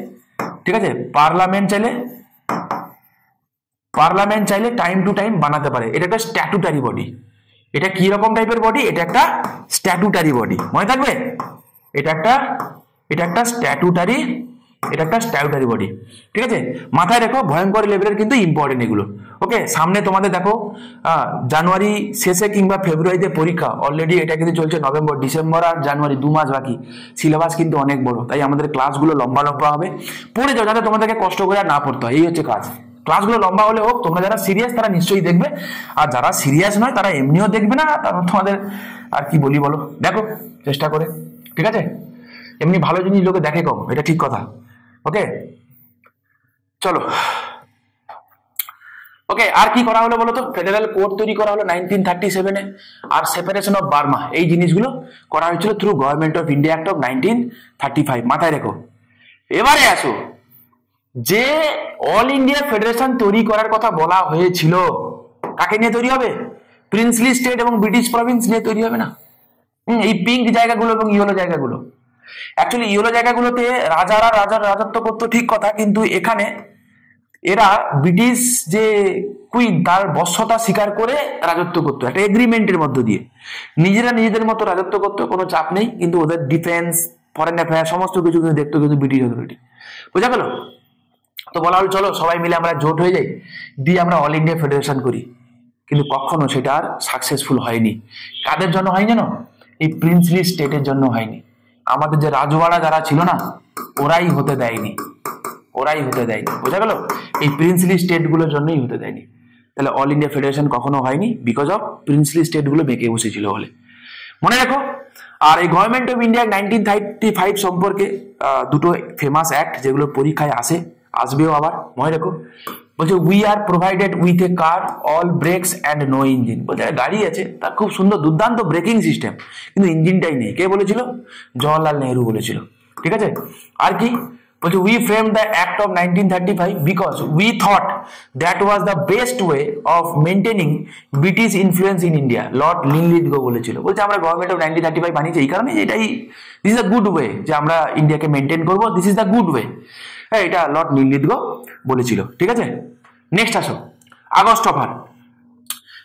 Speaker 1: ঠিক আছে, পার্লামেন্ট চাইলে টাইম টু টাইম বানাতে পারে। এটা একটা স্ট্যাটুটারি বডি। এটা কি রকম টাইপের বডি? এটা একটা স্ট্যাটুটারি বডি, মনে থাকবে? এটা একটা স্ট্যাটুটারি বডি, ঠিক আছে? মাথায় রেখো, ভয়ঙ্কর লেভেলের কিন্তু ইম্পর্টেন্ট এগুলো। ওকে, সামনে তোমাদের দেখো জানুয়ারি শেষে কিংবা ফেব্রুয়ারিতে পরীক্ষা। অলরেডি এটা কিন্তু চলছে নভেম্বর, ডিসেম্বর আর জানুয়ারি, 2 মাস বাকি। সিলেবাস কিন্তু অনেক বড়, তাই আমাদের ক্লাসগুলো লম্বা হবে। পড়ে যাও যাতে তোমাদেরকে কষ্ট করে আর না পড়তে হয়, এই হচ্ছে কাজ। ক্লাসগুলো লম্বা হলে হোক, তোমরা যারা সিরিয়াস তারা নিশ্চয়ই দেখবে, আর যারা সিরিয়াস নয় তারা এমনিও দেখবে না। তোমাদের আর কি বলি বলো, দেখো চেষ্টা করে, ঠিক আছে? এমনি ভালো জিনিস লোকে দেখে কম, এটা ঠিক কথা। ওকে, চলো। ওকে, আর কি করা হলো বলো তো? ফেডারেল কোর্ট তৈরি করা হলো 1937-এ। আর সেপারেশন অফ বার্মা, এই জিনিসগুলো করা হয়েছিল through government of India act of 1935। মাথায় রেখো। এবারে আসো, যে অল ইন্ডিয়া ফেডারেশন তৈরি করার কথা বলা হয়েছিল, কাকে নিয়ে তৈরি হবে? প্রিন্সলি স্টেট এবং ব্রিটিশ প্রভিন্স নিয়ে তৈরি হবে না? এই পিঙ্ক জায়গাগুলো এবং ইয়েলো জায়গাগুলো, অ্যাকচুয়ালি ইয়েলো জায়গাগুলোতে রাজারা রাজত্ব করতো, ঠিক কথা, কিন্তু এখানে এরা ব্রিটিশ যে কুইন তার বশ্যতা স্বীকার করে রাজত্ব করতো একটা এগ্রিমেন্টের মধ্য দিয়ে। নিজেরা নিজেদের মতো রাজত্ব করতো, কোনো চাপ নেই, কিন্তু ওদের ডিফেন্স, ফরেন অ্যাফেয়ার সমস্ত কিছু কিন্তু দেখতো কিন্তু ব্রিটিশ অথরিটি। বোঝা গেল? তো বলা হলো চলো সবাই মিলে আমরা জোট হয়ে যাই, দিয়ে আমরা অল ইন্ডিয়া ফেডারেশন করি। কিন্তু কখনো সেটা আর সাকসেসফুল হয়নি। কাদের জন্য হয়নি জানো? এই প্রিন্সলি স্টেটের জন্য হয়নি। আমাদের যে রাজওয়াড়া যারা ছিল না, ওরাই হতে দেয়নি, বোঝা গেল? এই প্রিন্সলি স্টেট গুলোর জন্যই হতে দেয়নি। তাহলে অল ইন্ডিয়া ফেডারেশন কখনো হয়নি, বিকজ অফ প্রিন্সলি স্টেট গুলো বেঁকে বসেছিল বলে, মনে রাখো। আর এই গভর্নমেন্ট অফ ইন্ডিয়া 1935 সম্পর্কে দুটো ফেমাস অ্যাক্ট যেগুলো পরীক্ষায় আসবেও আবার, মনে রাখো। বলছে we are provided with a car, all brakes and no engine. বলছে গাড়ি আছে, তার খুব সুন্দর দুর্দান্ত ব্রেকিং সিস্টেম, কিন্তু ইঞ্জিনটাই নেই। কে বলেছিল? জওয়াহরলাল নেহরু বলেছিল, ঠিক আছে। আর কি বলছে? We frame the act of 1935 because we thought that was the best way of maintaining British influence in India. Lord Linlithgow বলেছিল। বলছে আমরা গভর্নমেন্ট অফ 1935 বানিয়েছি এই কারণে এটাই, this is the good way, যে আমরা ইন্ডিয়াকে মেনটেন করবো, this is the good way. হ্যাঁ, এটা লর্ড লিনলিথগো বলেছিল, ঠিক আছে। নেক্সট আসো, আগস্ট অফার।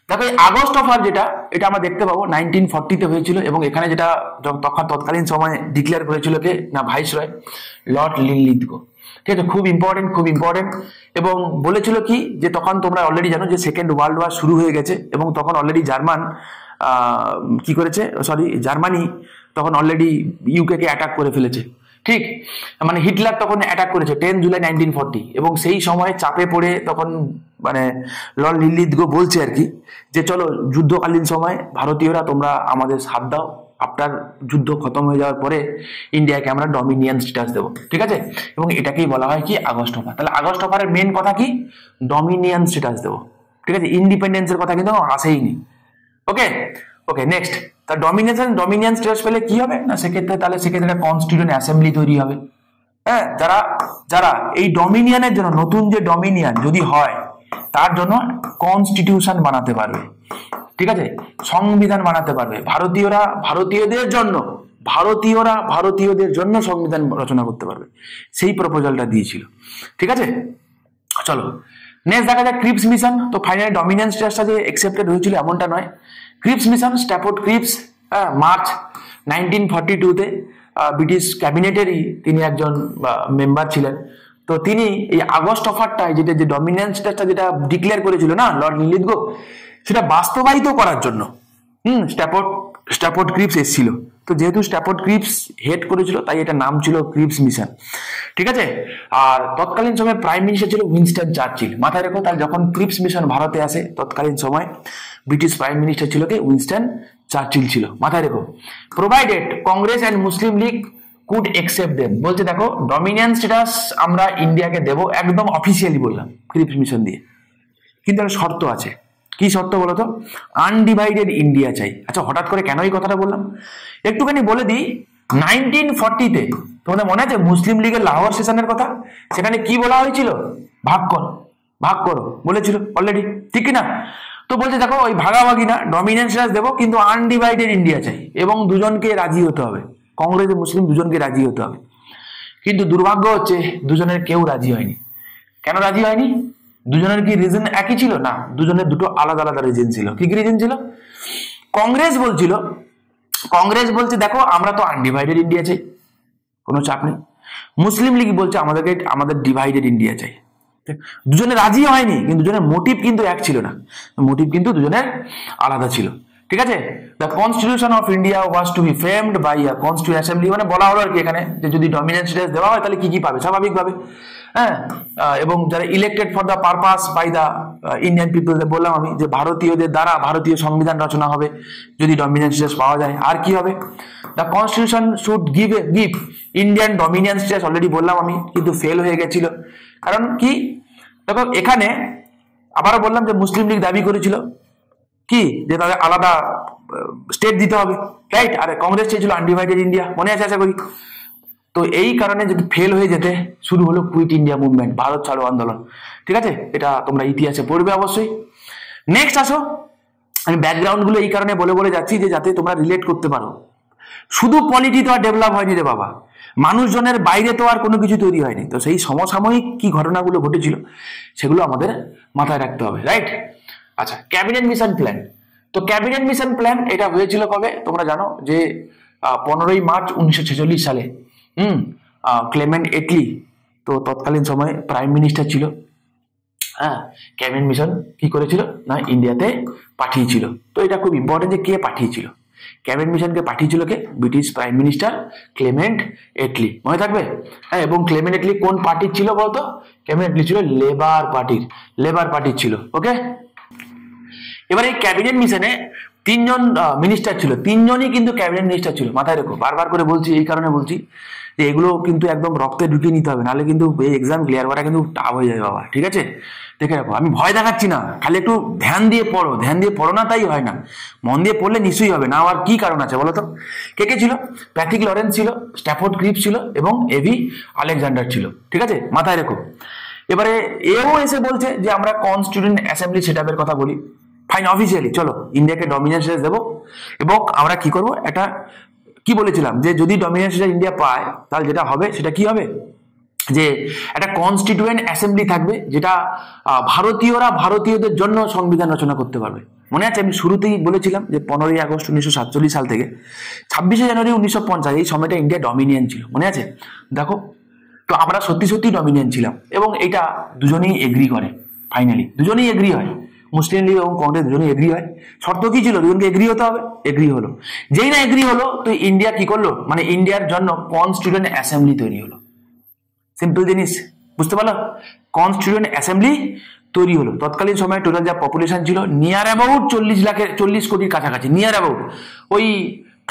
Speaker 1: দেখো এই আগস্ট অফার যেটা, এটা আমরা দেখতে পাবো 1940-তে হয়েছিল, এবং এখানে যেটা তৎকালীন সময়ে ডিক্লেয়ার করেছিল কে না, ভাইসরয় লর্ড লিনলিথগো, ঠিক আছে। খুব ইম্পর্টেন্ট। এবং বলেছিল কি, যে তখন তোমরা অলরেডি জানো যে সেকেন্ড ওয়ার্ল্ড ওয়ার শুরু হয়ে গেছে, এবং তখন অলরেডি জার্মানি তখন অলরেডি ইউকে কে অ্যাটাক করে ফেলেছে, ঠিক। মানে হিটলার তখন অ্যাটাক করেছে 10 জুলাই 1940, এবং সেই সময় চাপে পড়ে তখন মানে লর্ড লিনলিথগো বলছে আর কি, যে চলো যুদ্ধকালীন সময় ভারতীয়রা তোমরা আমাদের সাথ দাও, আফটার যুদ্ধ খতম হয়ে যাওয়ার পরে ইন্ডিয়াকে আমরা ডমিনিয়ন স্ট্যাটাস দেবো, ঠিক আছে। এবং এটাকেই বলা হয় কি, আগস্ট অফার। তাহলে আগস্ট অফারের মেন কথা কি, ডমিনিয়ন স্ট্যাটাস দেবো, ঠিক আছে। ইন্ডিপেন্ডেন্সের কথা কিন্তু আসেইনি। Okay next. তা ডমিনিয়ন স্ট্যাটাস পেলে কি হবে না, সেক্ষেত্রে কনস্টিটিউয়েন্ট অ্যাসেম্বলি তৈরি হবে। হ্যাঁ, যারা এই ডমিনিয়নের জন্য, নতুন যে ডমিনিয়ন যদি হয় তার জন্য কনস্টিটিউশন বানাতে পারবে, ঠিক আছে, সংবিধান বানাতে পারবে। ভারতীয়দের জন্য সংবিধান রচনা করতে পারবে, সেই প্রপোজালটা দিয়েছিল, ঠিক আছে। চলো নেক্সট দেখা যায় ক্রিপস মিশন। তো ফাইনালি ডমিনিয়ন স্ট্যাটাসটা যে অ্যাকসেপ্টেড হয়েছিল এমনটা নয়। Cripps mission, Stafford Cripps, March 1942-তে ব্রিটিশ ক্যাবিনেটেরই তিনি একজন মেম্বার ছিলেন। তো তিনি এই আগস্ট অফারটা, যেটা যে ডমিনিয়ন স্ট্যাটাসটা যেটা ডিক্লেয়ার করেছিল না লর্ড লিনলিথগো, সেটা বাস্তবায়িত করার জন্য স্ট্যাফোর্ড ক্রিপস এসেছিল। তো যেহেতু স্ট্যাফোর্ড ক্রিপস হেড করেছিল, তাই এটা নাম ছিল ক্রিপস মিশন, ঠিক আছে। আর তৎকালীন সময় প্রাইম মিনিস্টার ছিল উইনস্টন চার্চিল, মাথায় রেখো। তাহলে যখন ক্রিপস মিশন ভারতে আসে, তৎকালীন সময় ব্রিটিশ প্রাইম মিনিস্টার ছিল কে, উইনস্টন চার্চিল ছিল, মাথায় রেখো। Provided Congress and Muslim League could accept them. বলছে দেখো ডমিনিয়ন স্ট্যাটাস আমরা ইন্ডিয়াকে দেবো, একদম অফিসিয়ালি বললাম ক্রিপস মিশন দিয়ে, কিন্তু একটা শর্ত আছে। কি শর্ত বলতো? আনডিভাইডেড ইন্ডিয়া চাই। আচ্ছা, হঠাৎ করে কেন এই কথাটা বললাম একটুখানি বলে দিই। 1940-তে তোমাদের মনে আছে মুসলিম লীগের লাহোর সেশনের কথা? সেখানে কি বলা হয়েছিল? ভাগ করো বলেছিল অলরেডি, ঠিক কিনা? তো বলছে দেখো ওই ভাগাভাগি না, ডমিনিয়ন স্ট্যাটাস দেবো, কিন্তু আনডিভাইডেড ইন্ডিয়া চাই, এবং দুজনকে রাজি হতে হবে, কংগ্রেস এবং মুসলিম দুজনকে রাজি হতে হবে। কিন্তু দুর্ভাগ্য হচ্ছে দুজনের কেউ রাজি হয়নি। কেন রাজি হয়নি? দুজনের কি রিজন একই ছিল? না, দুজনের দুটো আলাদা আলাদা রিজন ছিল। কি রিজন ছিল? কংগ্রেস বলছে দেখো আমরা তো আনডিভাইডেড ইন্ডিয়া চাই, কোনো চাপ নেই। মুসলিম লীগ বলছে আমাদের ডিভাইডেড ইন্ডিয়া চাই। দুজনে রাজি হয়নি, কিন্তু দুজনের মোটিভ কিন্তু এক ছিল না, মোটিভ কিন্তু দুজনের আলাদা ছিল, ঠিক আছে। The constitution of India was to be framed by a constituent assembly. মানে বলা হলো আর কি এখানে, যে যদি ডমিনিয়ন স্ট্যাটাস দেওয়া হয় তাহলে কি পাবে, স্বাভাবিকভাবে। হ্যাঁ, এবং যারা elected for the purpose by the Indian people, বললাম আমি যে ভারতীয়দের দ্বারা ভারতীয় সংবিধান রচনা হবে যদি ডমিনিয়ন স্ট্যাটাস পাওয়া যায়। আর কি হবে? The constitution should give Indian dominion status, already বললাম আমি, কিন্তু ফেল হয়ে গেছিল। কারণ কি দেখো এখানে আবারও বললাম যে মুসলিম লীগ দাবি করেছিল কি, যে তাদের আলাদা স্টেট দিতে হবে, রাইট। আর কংগ্রেস চেয়েছিল আনডিভাইডেড ইন্ডিয়া, মনে আছে আশা করি। তো এই কারণে যদি ফেল হয়ে যেতে শুরু হলো কুইট ইন্ডিয়া মুভমেন্ট, ভারত ছাড়ো আন্দোলন, ঠিক আছে। এটা তোমরা ইতিহাসে পড়বে অবশ্যই। নেক্সট আসো, আমি ব্যাকগ্রাউন্ড গুলো এই কারণে বলে যাচ্ছি যে যাতে তোমরা রিলেট করতে পারো। শুধু পলিটি তো আর ডেভেলপ হয়নি রে বাবা, মানুষজনের বাইরে তো আর কোনো কিছু তৈরি হয়নি। তো সেই সমসাময়িক কি ঘটনাগুলো ঘটেছিল সেগুলো আমাদের মাথায় রাখতে হবে, রাইট। আচ্ছা, ক্যাবিনেট মিশন প্ল্যান। তো ক্যাবিনেট মিশন প্ল্যান এটা হয়েছিল কবে তোমরা জানো? যে 15ই মার্চ 1946 সালে। ক্লেমেন্ট এটলি তো তৎকালীন সময়ে প্রাইম মিনিস্টার ছিল। হ্যাঁ, ক্যাবিনেট মিশন কি করেছিল না ইন্ডিয়াতে পাঠিয়েছিল। তো এটা খুব ইম্পর্টেন্ট যে কে পাঠিয়েছিল। ক্যাবিনেট মিশনকে পাঠিয়েছিল কে? British prime minister Clement Attlee, মনে থাকবে। হ্যাঁ, এবং ক্লেমেন্ট এটলি কোন পার্টির ছিল বলতো? ক্লেমেন্ট এটলি ছিল লেবার পার্টির ছিল। ওকে, এবার এই ক্যাবিনেট মিশনে 3জন মিনিস্টার ছিল, 3জনই কিন্তু ক্যাবিনেট মিনিস্টার ছিল, মাথায় রেখো। বারবার করে বলছি, এই কারণে বলছি যে এগুলো কিন্তু একদম রক্তে ঢুকিয়ে নিতে হবে, নাহলে কিন্তু এই এক্সাম ক্লিয়ার করা কিন্তু টাফ হয়ে যাবে বাবা, ঠিক আছে? দেখে রাখো, আমি ভয় দেখাচ্ছি না, খালি একটু ধ্যান দিয়ে পড়ো না, তাই হয় না, মন দিয়ে পড়লে নিশ্চয়ই হবে না। আর কি কারণ আছে বলো তো? কে কে ছিল? প্যাথিক লরেন্স ছিল, স্ট্যাফোর্ড ক্রিপস ছিল এবং এভি আলেকজান্ডার ছিল, ঠিক আছে? মাথায় রেখো। এবারে এও এসে বলছে যে আমরা কনস্টিটিউয়েন্ট অ্যাসেম্বলি সেটআপের কথা বলি। ফাইন, অফিসিয়ালি চলো ইন্ডিয়াকে ডমিনেন্স দেবো এবং আমরা কি করব, এটা কি বলেছিলাম যে যদি ডমিনেন্স ইন্ডিয়া পায় তাহলে যেটা হবে সেটা কি হবে, যে একটা কনস্টিটিউয়েন্ট অ্যাসেম্বলি থাকবে, যেটা ভারতীয়দের জন্য সংবিধান রচনা করতে পারবে। মনে আছে আমি শুরুতেই বলেছিলাম যে 15ই আগস্ট 1947 সাল থেকে 26শে জানুয়ারি 1950 এই সময়টা ইন্ডিয়া ডমিনিয়ন ছিল, মনে আছে? দেখো, তো আমরা সত্যি ডমিনিয়ন ছিলাম এবং এটা দুজনেই এগ্রি করে, ফাইনালি দুজনেই এগ্রি হয়, মুসলিম লীগ এবং কংগ্রেস দুজনেই এগ্রি হয়। শর্ত কি ছিল? দুজনকে এগ্রি হতে হবে, এগ্রি হলো। যেই না এগ্রি হলো তো ইন্ডিয়া কি করলো, মানে ইন্ডিয়ার জন্য কনস্টিটিউয়েন্ট অ্যাসেম্বলি তৈরি হলো। সিম্পল জিনিস, বুঝতে পারলো? কনস্টিটিউয়েন্ট অ্যাসেম্বলি তৈরি হলো। তৎকালীন সময়ে টোটাল যা পপুলেশন ছিল নিয়ার অ্যাবাউট 40 কোটির কাছাকাছি, নিয়ার অ্যাবাউট ওই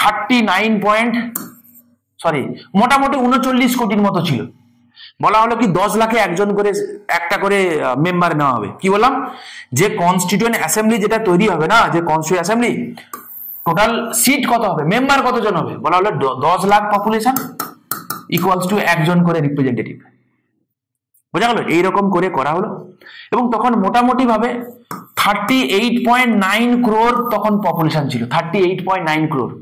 Speaker 1: 39 কোটির মতো ছিল। বলা হলো কি 10 লাখে একটা করে মেম্বার নেওয়া হবে। কি বললাম? যে কনস্টিটিউয়েন্ট অ্যাসেম্বলি যেটা তৈরি হবে না, যে কনস্টিটিউয়েন্ট অ্যাসেম্বলি, টোটাল সিট কত হবে, মেম্বার কতজন হবে? বলা হলো 10 লাখ পপুলেশন ইকুয়ালস টু একজন করে রিপ্রেজেন্টেটিভ। বোঝা গেল? এইরকম করে করা হলো এবং তখন মোটামুটি ভাবে 38.9 crore তখন পপুলেশন ছিল, 38.9 crore,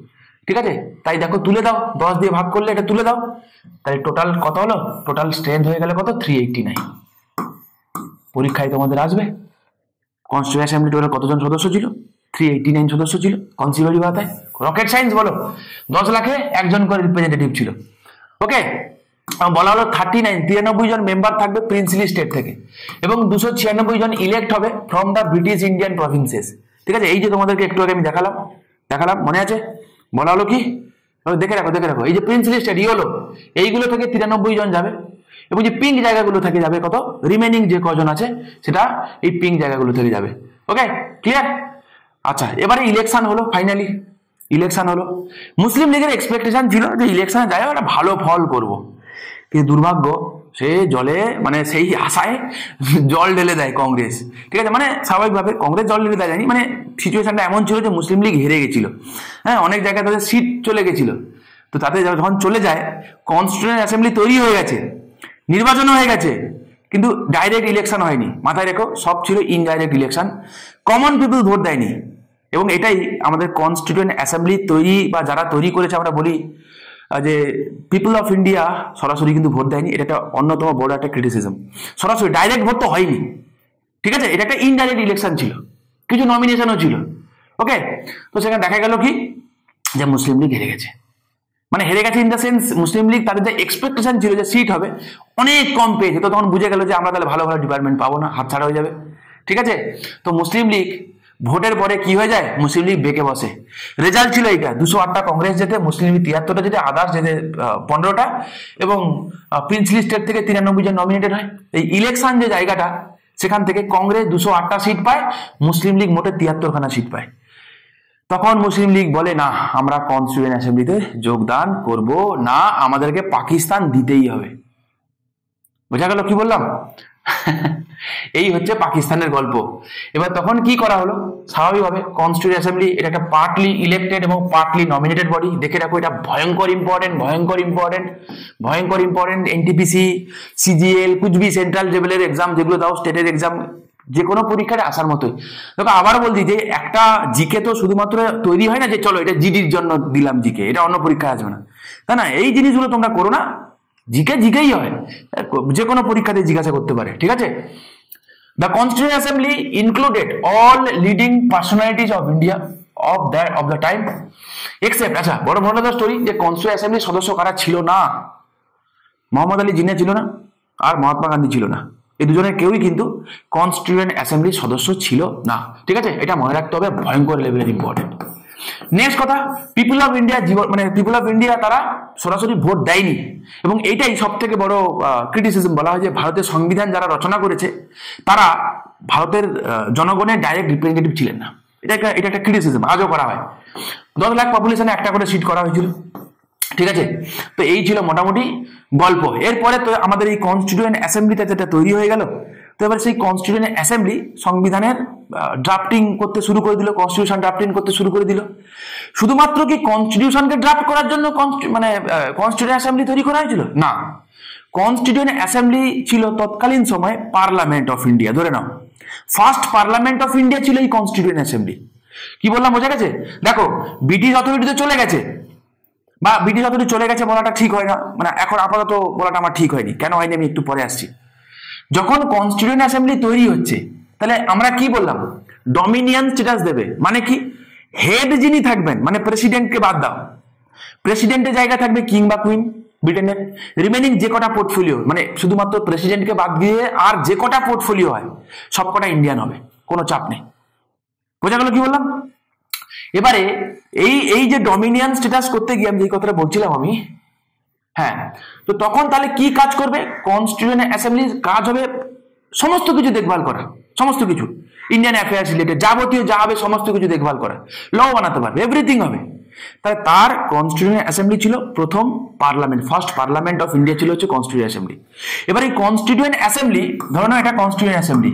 Speaker 1: ঠিক আছে? তাই দেখো তুলে দাও, 10 দিয়ে ভাগ করলে এটা তুলে দাও, তাহলে টোটাল কত হলো? টোটাল স্ট্রেংথ হয়ে গেল কত? 389। পরীক্ষায় তোমাদের আসবে কনস্টিটিউয়েন্ট অ্যাসেম্বলি টোটাল কতজন সদস্য ছিল? 389 সদস্য ছিল। কনসিভারি ভাতায় রকেট সায়েন্স বলো, 10 লাখে একজন করে রিপ্রেজেন্টেটিভ ছিল। ওকে, বলা হলো 93 জন মেম্বার থাকবে প্রিন্সলি স্টেট থেকে এবং 296 জন ইলেক্ট হবে from the British Indian provinces, ঠিক আছে? এই যে তোমাদেরকে একটু আগে আমি দেখালাম, মনে আছে? বলা হলো কি, দেখে রাখো, এই যে প্রিন্সলি স্টেট হলো, এইগুলো থেকে 93 জন যাবে এবং যে পিঙ্ক জায়গাগুলো থেকে যাবে কত, রিমেনিং যে কজন আছে সেটা এই পিঙ্ক জায়গাগুলো থেকে যাবে। ওকে, ক্লিয়ার? আচ্ছা, এবারে ইলেকশন হলো, ফাইনালি ইলেকশন হলো। মুসলিম লীগের এক্সপেকটেশন ছিল যে ইলেকশনে যাই একটা ভালো ফল করব, কিন্তু দুর্ভাগ্য সে জলে, মানে সেই আশায় জল ঢেলে দেয় কংগ্রেস, ঠিক আছে? মানে স্বাভাবিকভাবে কংগ্রেস জল ঢেলে দেয় জানি, মানে সিচুয়েশনটা এমন ছিল যে মুসলিম লীগ হেরে গেছিল। হ্যাঁ, অনেক জায়গায় তাদের সিট চলে গেছিল, তো তাতে যখন চলে যায় কনস্টিটিউয়েন্ট অ্যাসেম্বলি তৈরি হয়ে গেছে, নির্বাচন হয়ে গেছে, কিন্তু ডাইরেক্ট ইলেকশন হয়নি। মাথায় রেখো, সব ছিল indirect election, common people vote দেয়নি। এবং এটাই আমাদের কনস্টিটিউয়েন্ট অ্যাসেম্বলি তৈরি বা যারা তৈরি করেছে আমরা বলি যে পিপল অফ ইন্ডিয়া সরাসরি কিন্তু ভোট দেয়নি, এটা একটা অন্যতম বড় একটা ক্রিটিসিজম। সরাসরি ডাইরেক্ট ভোট তো হয়নি, ঠিক আছে? এটা একটা ইনডাইরেক্ট ইলেকশন ছিল, কিছু নমিনেশনও ছিল। ওকে, তো সেখানে দেখা গেল কি যে মুসলিম লীগ হেরে গেছে, মানে হেরে গেছে ইন দ্য সেন্স মুসলিম লীগ তাদের যে এক্সপেকটেশন ছিল যে সিট হবে অনেক কম পেয়েছে, তো তখন বুঝে গেল যে আমরা তাহলে ভালো ডিপার্টমেন্ট পাবো না, হাতছাড়া হয়ে যাবে, ঠিক আছে? তো মুসলিম লীগ ভোটের পরে কি হয়ে যায়, মুসলিম লীগ বেঁকে বসে। রেজাল্ট ছিল এইটা, 208টা কংগ্রেস যেতে, মুসলিম লীগ 73টা যেতে, আদার্স যেতে 15টা এবং প্রিন্সলি স্টেট থেকে 93 জন নমিনেটেড হয়। এই ইলেকশন যে জায়গাটা, সেখান থেকে কংগ্রেস 208টা সিট পায়, মুসলিম লীগ মোটে 73খানা সিট পায়। তখন মুসলিম লীগ বলে না, আমরা কনস্টিটিউয়েন্ট অ্যাসেম্বলিতে যোগদান করব না, আমাদেরকে পাকিস্তান দিতেই হবে। বোঝা গেল কি বললাম? এই হচ্ছে পাকিস্তানের গল্প। এবার তখন কি করা হলো, স্বাভাবিকভাবে কনস্টিটিউয়েন্ট অ্যাসেম্বলি এটা একটা পার্টলি ইলেক্টেড এবং পার্টলি নমিনেটেড বডি। দেখে রাখো, এটা ভয়ঙ্কর ইম্পর্টেন্ট। এনটিপিসি, সিজিএল, কুচবি সেন্ট্রাল লেভেলের এক্সাম যেগুলো দাও, স্টেটের এক্সাম, যে কোনো পরীক্ষায় আসার মতোই। দেখো আবার বলছি যে একটা জিকে তো শুধুমাত্র তৈরি হয় না যে চলো এটা জিডির জন্য দিলাম জিকে, এটা অন্য পরীক্ষায় আসবে না, তাই না? এই জিনিসগুলো তোমরা করো না, জিকেই হয়, যে কোনো পরীক্ষাতে জিজ্ঞাসা করতে পারে, ঠিক আছে? The Constituent Assembly included all leading personalities of India of the time except, আচ্ছা বড় মজাদার স্টোরি, যে কনস্টিটিউয়েন্ট অ্যাসেম্বলির সদস্য কারা ছিল না? মোহাম্মদ আলী জিন্নাহ ছিল না, আর মহাত্মা গান্ধী ছিল না। এই দুজনের কেউই কিন্তু কনস্টিটিউয়েন্ট অ্যাসেম্বলির সদস্য ছিল না, ঠিক আছে? এটা মনে রাখতে হবে, ভয়ঙ্কর লেভেলের ইম্পর্টেন্ট। নেক্সট কথা, পিপল অফ ইন্ডিয়া মানে পিপল অফ ইন্ডিয়া তারা সরাসরি ভোট দেয়নি, এবং এইটাই সব থেকে বড় ক্রিটিসিজম। বলা হয় যে ভারতের সংবিধান যারা রচনা করেছে তারা ভারতের জনগণের ডাইরেক্ট রিপ্রেজেন্টেটিভ ছিলেন না। এটা একটা ক্রিটিসিজম আজও করা হয়। 10 লাখ পপুলেশনে একটা করে সিট করা হয়েছিল, ঠিক আছে। তো এই ছিল মোটামুটি গল্প। এরপরে তো আমাদের এই কনস্টিটিউয়েন্ট অ্যাসেম্বলিটা যেটা তৈরি হয়ে গেল, তো এবার সেই কনস্টিটিউয়েন্ট অ্যাসেম্বলি সংবিধানের ড্রাফটিং করতে শুরু করে দিল, কনস্টিটিউশন ড্রাফটিং করতে শুরু করে দিল। শুধুমাত্র কি কনস্টিটিউশনকে ড্রাফট করার জন্য মানে কনস্টিটিউয়েন্ট অ্যাসেম্বলি তৈরি করা হয়েছিল? না, কনস্টিটিউয়েন্ট অ্যাসেম্বলি ছিল তৎকালীন সময় পার্লামেন্ট অফ ইন্ডিয়া। ধরে নাও ফার্স্ট পার্লামেন্ট অফ ইন্ডিয়া ছিল এই কনস্টিটিউয়েন্ট অ্যাসেম্বলি। কি বললাম বোঝা গেছে? দেখো ব্রিটিশ অথরিটিতে চলে গেছে, বা ব্রিটিশ অথরিটি চলে গেছে বলাটা ঠিক হয় না, মানে এখন আপাতত বলাটা আমার ঠিক হয়নি। কেন হয়নি আমি একটু পরে আসছি। যখন কনস্টিটিউয়েন্ট অ্যাসেম্বলি তৈরি হচ্ছে, তাহলে আমরা কি বললাম? ডমিনিয়ন স্ট্যাটাস দেবে। মানে কি? হেড যিনি থাকবেন, মানে প্রেসিডেন্টকে বাদ দাও, প্রেসিডেন্টের জায়গা থাকবে কিং বা কুইন ব্রিটেনের। রিমেনিং যে কটা পোর্টফোলিও, মানে শুধুমাত্র প্রেসিডেন্টকে বাদ দিয়ে আর যে কটা পোর্টফোলিও হয় সব কটা ইন্ডিয়ান হবে, কোনো চাপ নেই। বোঝা গেল কি বললাম? এবারে এই যে ডমিনিয়ন স্ট্যাটাস করতে গিয়ে আমি যে কথাটা বলছিলাম আমি, হ্যাঁ, তো তখন তাহলে কি কাজ করবে? কনস্টিটিউয়েন্ট অ্যাসেম্বলির কাজ হবে সমস্ত কিছু দেখভাল করা, সমস্ত কিছু ইন্ডিয়ান অ্যাফেয়ার্স রিলেটেড যাবতীয় যা হবে সমস্ত কিছু দেখভাল করা, ল বানাতে পারবে, এভরিথিং হবে। তাই তার কনস্টিটিউয়েন্ট অ্যাসেম্বলি ছিল প্রথম parliament, first parliament of India ছিল হচ্ছে কনস্টিটিউয়েন্ট অ্যাসেম্বলি। এবার এই কনস্টিটিউয়েন্ট অ্যাসেম্বলি, ধরো না এটা কনস্টিটিউয়েন্ট অ্যাসেম্বলি,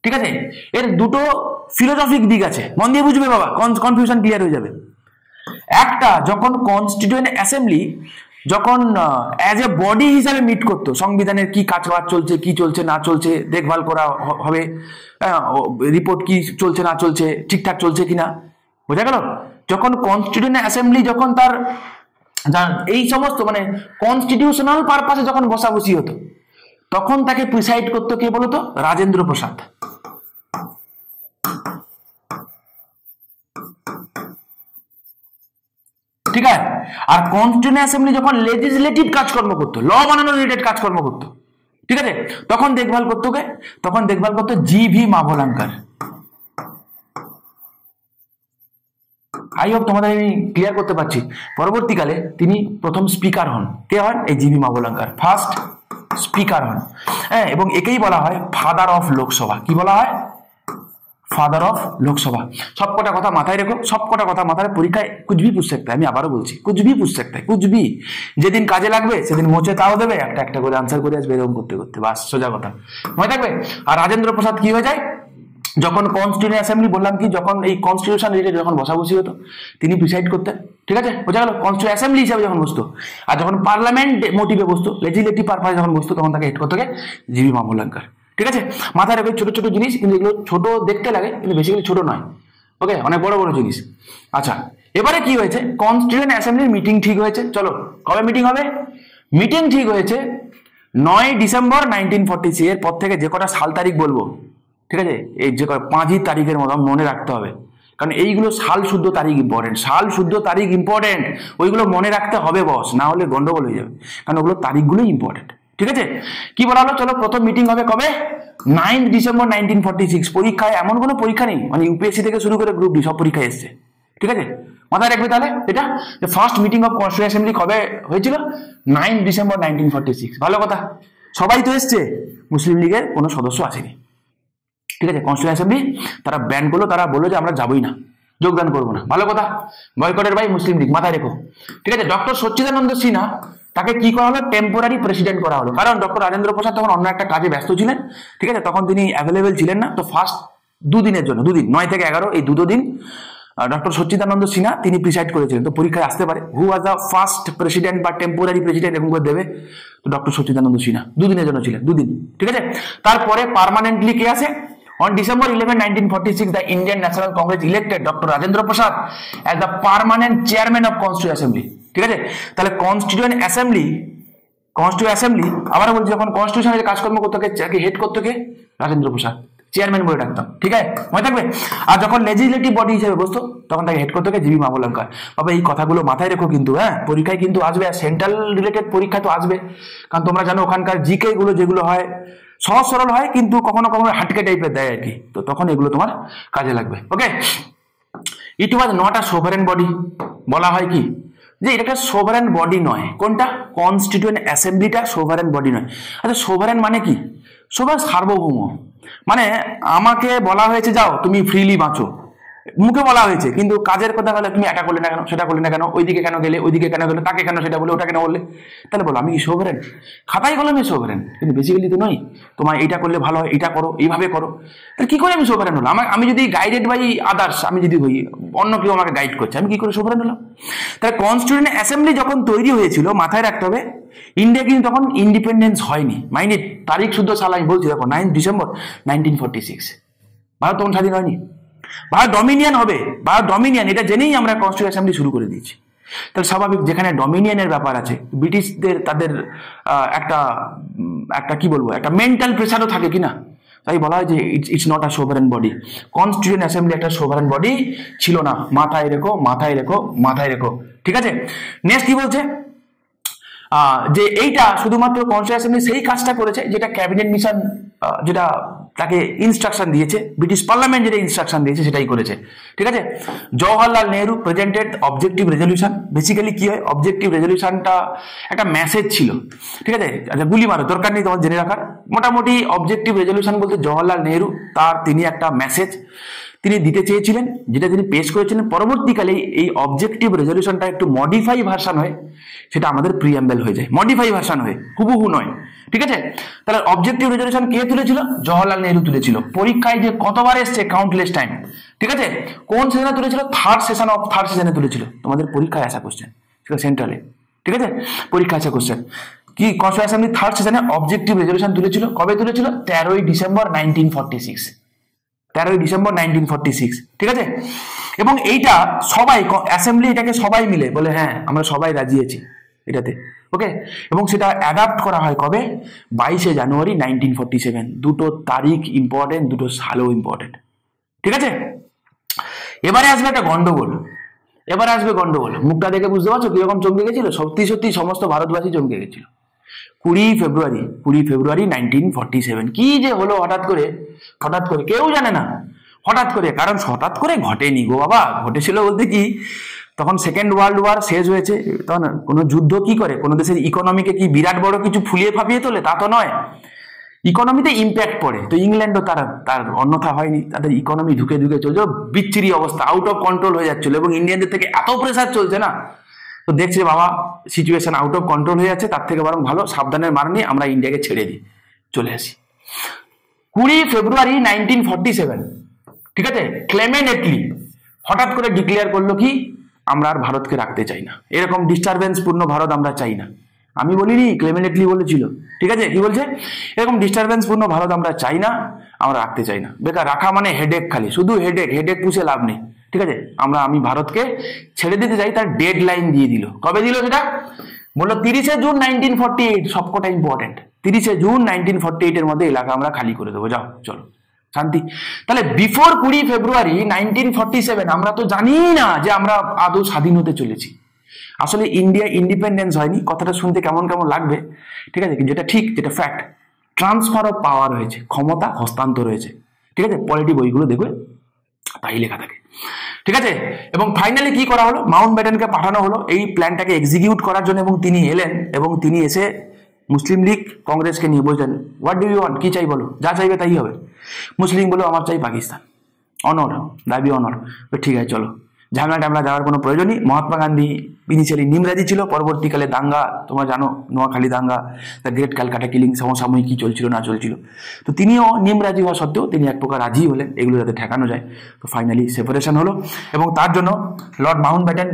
Speaker 1: ঠিক আছে, এর দুটো ফিলোসফিক দিক আছে, মন দিয়ে বুঝবে বাবা, কনফিউশন ক্লিয়ার হয়ে যাবে। একটা, যখন কনস্টিটিউয়েন্ট অ্যাসেম্বলি যখন অ্যাজ এ বডি হিসাবে মিট করতো, সংবিধানের কি কাজ চলছে, কি চলছে না চলছে দেখভাল করা হবে, রিপোর্ট কি চলছে না চলছে, ঠিকঠাক চলছে কিনা, বোঝা গেল? যখন কনস্টিটিউয়েন্ট অ্যাসেম্বলি যখন তার এই সমস্ত মানে কনস্টিটিউশনাল পারপাসে যখন বসাবসি হতো, তখন তাকে প্রিসাইড করতো কে বলতো? রাজেন্দ্র প্রসাদ। ঠিক আছে। আর কনস্টিটিউয়েন্ট অ্যাসেম্বলি যখন লেজিসলেটিভ কাজকর্ম করতো, ল বানানো রিলেটেড কাজকর্ম করতো, ঠিক আছে, তখন দেখভাল করতো কে? তখন দেখভাল করতো জি.ভি. মাভলাঙ্কার। আই হোপ তোমাদের আমি ক্লিয়ার করতে পারছি। পরবর্তীকালে তিনি প্রথম স্পিকার হন। কে হন? এই জি.ভি. মাভলাঙ্কার ফার্স্ট স্পিকার হন। হ্যাঁ, এবং একেই বলা হয় ফাদার অফ লোকসভা। কি বলা হয়? Father of Lok Sabha. सबकोटा कथा माथाय रखो, सबकोटा कथा माथाय, परीक्षा कुछ भी पूछ सकता है, আমি আবারও বলছি कुछ भी पूछ सकता है, कुछ भी। যেদিন কাজে লাগবে সেদিন মোচে তাও দেবে, একটা একটা করে আনসার করে আসবে, এরকম করতে করতে বাস সোজা কথা মনে থাকবে। আর রাজেন্দ্র প্রসাদ কি হয়ে যায়? যখন কনস্টিটিউয়েন্ট অ্যাসেম্বলি বললাম কি, যখন এই কনস্টিটিউশন রিলেটেড যখন বসাবসি হতো তিনি প্রিসাইড করতেন, ঠিক আছে, বোঝা গেল? কনস্টিটিউয়েন্ট অ্যাসেম্বলি হিসাবে যখন বসতো, আর যখন পার্লামেন্ট মোটিভে বসতো, লেজিসলেটিভ পারপাসে যখন বসতো, তখন তাকে হেড করতে গিয়ে জি.ভি. মাভলাঙ্কার। ঠিক আছে, মাথায় রাখবে ছোট ছোট জিনিস, কিন্তু এগুলো ছোট দেখতে লাগে কিন্তু বেসিক্যালি ছোট নয়, ওকে, অনেক বড় বড় জিনিস। আচ্ছা, এবারে কি হয়েছে? কনস্টিটিউয়েন্ট অ্যাসেম্বলির মিটিং ঠিক হয়েছে। চলো, কবে মিটিং হবে? মিটিং ঠিক হয়েছে 9 ডিসেম্বর 1946। এর পর থেকে যে কটা সাল তারিখ বলবো, ঠিক আছে, এই যে 5ই তারিখের মতো মনে রাখতে হবে, কারণ এইগুলো সাল শুদ্ধ তারিখ ইম্পর্টেন্ট, সাল শুদ্ধ তারিখ ইম্পর্টেন্ট, ওইগুলো মনে রাখতে হবে বস, না হলে গন্ডগোল হয়ে যাবে, কারণ ওগুলো তারিখগুলো ইম্পর্টেন্ট। ঠিক আছে, কি বলা হলো? চলো, প্রথম মিটিং হবে কবে? 9 ডিসেম্বর 1946। পরীক্ষায় এমন কোনো পরীক্ষা নেই, মানে ইউপিএসসি থেকে শুরু করে গ্রুপ ডি সব পরীক্ষায় এসছে, ঠিক আছে, মাথায় রাখবে তাহলে এটা, যে first meeting of constituent assembly কবে হয়েছিল? 9 ডিসেম্বর 1946। ভালো কথা, সবাই তো এসছে, মুসলিম লীগের কোনো সদস্য আসেনি, ঠিক আছে। কনস্টিটিউয়েন্ট অ্যাসেম্বলি তারা ব্যান করলো, তারা বললো যে আমরা যাবোই না, যোগদান করবো না। ভালো কথা, বয়কটের ভাই মুসলিম লীগ, মাথায় রেখো, ঠিক আছে। ডক্টর সচ্চিদানন্দ সিনহা, তাকে কি করা হলো? টেম্পোরারি প্রেসিডেন্ট করা হলো, কারণ ডক্টর রাজেন্দ্র প্রসাদ তখন অন্য একটা কাজে ব্যস্ত ছিলেন, ঠিক আছে, তখন তিনি অ্যাভেলেবেল ছিলেন না। তো ফার্স্ট 2 দিনের জন্য, 2 দিন, 9 থেকে 11, এই 2 দিন ডক্টর সচ্চিদানন্দ সিনহা তিনি প্রিসাইড করেছিলেন। তো পরীক্ষায় আসতে পারে হু ওয়াজ দ্য ফার্স্ট প্রেসিডেন্ট বা টেম্পোরারি প্রেসিডেন্ট, এরকম করে দেবে। তো ডক্টর সচ্চিদানন্দ সিনহা 2 দিনের জন্য ছিলেন, 2 দিন, ঠিক আছে। তারপরে পার্মানেন্টলি কে আসে? On December 11, 1946, the Indian National Congress elected Dr. Rajendra Prasad as the permanent chairman of Constituent Assembly. ঠিক আছে, তাহলে কনস্টিটিউয়েন্ট অ্যাসেম্বলি আবার বলছি, যখন কনস্টিটিউশনের কাজকর্ম করতে কে হেড করতে কে? রাজেন্দ্র প্রসাদ, চেয়ারম্যান বলে ডাকতাম, ঠিক আছে, মনে থাকবে। আর যখন লেজিসলেটিভ বডি হিসেবে বসতো, তখন তাকে হেড করতে কে? জি.ভি. মাভলাঙ্কার। বাবা এই কথাগুলো মাথায় রেখো কিন্তু, হ্যাঁ, পরীক্ষায় কিন্তু আসবে, আর সেন্ট্রাল রিলেটেড পরীক্ষা তো আসবে, কারণ তোমরা জানো ওখানকার জিকে গুলো যেগুলো হয় সহজ সরল হয়, কিন্তু কখনো কখনো হাটকে টাইপের দেয় আর কি, তো তখন এগুলো তোমার কাজে লাগবে, okay. It was not a sovereign body. বলা হয় কি যে এটা একটা সোভারেন বডি নয়। কোনটা? কনস্টিটিউয়েন্ট অ্যাসেম্বলিটা সোভারেন বডি নয়। আচ্ছা সোভারেন মানে কি? সোভারেন সার্বভৌম। মানে আমাকে বলা হয়েছে যাও তুমি ফ্রিলি বাঁচো, মুখে বলা হয়েছে, কিন্তু কাজের কথা হলে তুমি এটা করলে না কেন, সেটা করলে না কেন, ওইদিকে কেন গেলে, ওইদিকে কেন গেলে, তাকে কেন সেটা বলে, ওটা কেন বললে, তাহলে বলো আমি কি সোভারেন? খাতায় কলমে সোভারেন, কিন্তু বেসিক্যালি তো নই। তোমার এইটা করলে ভালো হয়, এটা করো, এইভাবে করো, তাহলে কি করে আমি সোভারেন হলাম? আমি যদি গাইডেড বাই আদার্স, আমি যদি হই, অন্য কেউ আমাকে গাইড করছে, আমি কি করে সোভারেন হলাম? তাহলে কনস্টিটিউয়েন্ট অ্যাসেম্বলি যখন তৈরি হয়েছিল, মাথায় রাখতে হবে ইন্ডিয়া কিন্তু তখন ইন্ডিপেন্ডেন্স হয়নি। মাইন্ড তারিখ শুদ্ধ সাল আমি বলছি, দেখো 9 ডিসেম্বর 1946। ভারত তখন স্বাধীন হয়নি। ভারত ডমিনিয়ন হবে, ভারত ডমিনিয়ন এটা জেনেই আমরা কনস্টিটিউয়েন্ট অ্যাসেম্বলি শুরু করে দিয়েছি। তাহলে স্বাভাবিক, যেখানে ডমিনিয়নের ব্যাপার আছে, ব্রিটিশদের তাদের একটা একটা কি বলবো, একটা মেন্টাল প্রেসারও থাকে কিনা, তাই বলা হয় যে it's not a sovereign body. Constituent assembly একটা সোভারেন বডি ছিল না। মাথায় রেখো, মাথায় রেখো, মাথায় রেখো, ঠিক আছে? নেক্সট কি বলছে, যে এইটা শুধুমাত্র কনস্টিটিউয়েন্ট অ্যাসেম্বলি সেই কাজটা করেছে যেটা ক্যাবিনেট মিশন, যেটা তাকে ইনস্ট্রাকশন দিয়েছে, ব্রিটিশ পার্লামেন্ট যেটা ইনস্ট্রাকশন দিয়েছে সেটাই করেছে, ঠিক আছে? Jawaharlal Nehru presented objective resolution. Basically কি হয়, অবজেক্টিভ রেজলিউশনটা একটা মেসেজ ছিল, ঠিক আছে? আচ্ছা গুলি মারো, দরকার নেই তোমার জেনে রাখার। মোটামুটি অবজেক্টিভ রেজলিউশন বলতে জওহরলাল নেহরু তিনি একটা মেসেজ তিনি দিতে চেয়েছিলেন, যেটা তিনি পেশ করেছিলেন। পরবর্তীকালে এই অবজেক্টিভ রেজলিউশনটা একটু মডিফাই ভার্সন হয়ে সেটা আমাদের প্রিঅ্যাম্বল হয়ে যায়, মডিফাই ভার্সন হয়ে, হুবহু নয়, ঠিক আছে? তাহলে অবজেক্টিভ রেজলিউশন কে তুলেছিল? জওহরলাল নেহরু তুলেছিল। পরীক্ষায় যে কতবার এসছে কাউন্টলেস টাইম, ঠিক আছে? কোন সেশনে তুলেছিল? থার্ড সেশনে তুলেছিল। তোমাদের পরীক্ষায় আসা কোশ্চেন, সেন্ট্রালে, ঠিক আছে? পরীক্ষা আসা কোশ্চেন কি, কনস্টিটিউয়েন্ট অ্যাসেম্বলি থার্ড সেশনে অবজেক্টিভ রেজলিউশন তুলেছিল। কবে তুলেছিল? 13ই ডিসেম্বর 1946। 13ই ডিসেম্বর 1946, ঠিক আছে? এবং এইটা সবাই অ্যাসেম্বলি এটাকে সবাই মিলে বলে হ্যাঁ আমরা সবাই রাজি আছি এটাতে, ওকে? এবং সেটা অ্যাডাপ্ট করা হয় কবে? 22শে জানুয়ারি 1947। দুটো তারিখ ইম্পর্টেন্ট, দুটো সালও ইম্পর্টেন্ট, ঠিক আছে? এবারে আসবে একটা গন্ডগোল, এবারে আসবে গন্ডগোল। মুখটা দেখে বুঝতে পারছো কিরকম চমকে গেছিল? সত্যি সত্যি সমস্ত ভারতবাসী চমকে গেছিল। 20 ফেব্রুয়ারি 1947। কি যে হলো হঠাৎ করে কেউ জানে না, হঠাৎ করে। কারণ হঠাৎ করে ঘটেনি গো বাবা, ঘটেছিল বলতে কি, তখন সেকেন্ড ওয়ার্ল্ড ওয়ার শেষ হয়েছে। তখন কোনো যুদ্ধ কি করে, কোনো দেশের ইকোনমিকে কি বিরাট বড় কিছু ফুলিয়ে ফাঁপিয়ে তোলে? তা তো নয়, ইকোনমিতে ইম্প্যাক্ট পড়ে। তো ইংল্যান্ডও তার অন্যথা হয়নি, তাদের ইকোনমি ধুকে চলছে, বিচ্ছিরি অবস্থা, আউট অফ কন্ট্রোল হয়ে যাচ্ছিল। এবং ইন্ডিয়ানদের থেকে এত প্রেসার চলছে না, তো দেখছে বাবা সিচুয়েশন আউট অফ কন্ট্রোল হয়ে যাচ্ছে, তার থেকে বরং ভালো সাবধানের মার নিয়ে আমরা ইন্ডিয়াকে ছেড়ে দিই, চলে আসি। 20 ফেব্রুয়ারি 1947, ঠিক আছে? ক্লেমেন্ট অ্যাটলি হঠাৎ করে ডিক্লেয়ার করলো কি, আমরা আর ভারতকে রাখতে চাই না, এরকম ডিস্টারবেন্স পূর্ণ ভারত আমরা চাই না। আমি বলিনি, ক্লেমেন্ট অ্যাটলি বলেছিল, ঠিক আছে? কি বলছে? এরকম ডিস্টারবেন্স পূর্ণ ভারত আমরা চাই না, আমরা রাখতে চাই না। বেকার রাখা মানে হেডেক, খালি শুধু হেডেক পুষে লাভ নেই, ঠিক আছে? আমি ভারতকে ছেড়ে দিতে চাই, তার ডেড লাইন দিয়ে দিল। কবে দিল সেটা? বললো 30শে জুন 1948। সবকটা ইম্পর্টেন্ট। 30শে জুন 1948 এর মধ্যে এলাকা আমরা খালি করে দেবো, যাও চলো শান্তি। তাহলে বিফোর 20 ফেব্রুয়ারি 1947 আমরা তো জানি না যে আমরা আদৌ স্বাধীন হতে চলেছি। আসলে ইন্ডিয়া ইন্ডিপেন্ডেন্স হয়নি, কথাটা শুনতে কেমন লাগবে, ঠিক আছে? যেটা ঠিক, যেটা ফ্যাক্ট, ট্রান্সফার অফ পাওয়ার হয়েছে, ক্ষমতা হস্তান্তর হয়েছে, ঠিক আছে? পলিটি বইগুলো দেখবে তাই লেখা থাকে, ঠিক আছে? এবং ফাইনালি কি করা হলো, মাউন্ট ব্যাটেনকে পাঠানো হলো এই প্ল্যানটাকে এক্সিকিউট করার জন্য। এবং তিনি এলেন, এবং তিনি এসে মুসলিম লীগ কংগ্রেসকে নিয়ে বলছেন, হোয়াট ডু ইউ ওয়ান্ট, কি চাই বলো, যা চাইবে তাই হবে। মুসলিম বলো আমার চাই পাকিস্তান, অনর দাবি অনর। ঠিক আছে চলো, ঝামেলা যাওয়ার কোনো প্রয়োজন নেই। মহাত্মা গান্ধী ইনিশিয়ালি নিমরাজি ছিল, পরবর্তীকালে দাঙ্গা, তোমরা জানো নোয়াখালী দাঙ্গা, দ্য গ্রেট ক্যালকাটা কিলিং, সমসাময়িক কি চলছিল না চলছিল, তো তিনিও নিমরাজি হওয়া সত্ত্বেও তিনি এক প্রকার রাজি হলেন এগুলো যাতে ঠেকানো যায়। তো ফাইনালি সেপারেশন হলো, এবং তার জন্য লর্ড মাউন্ট ব্যাটেন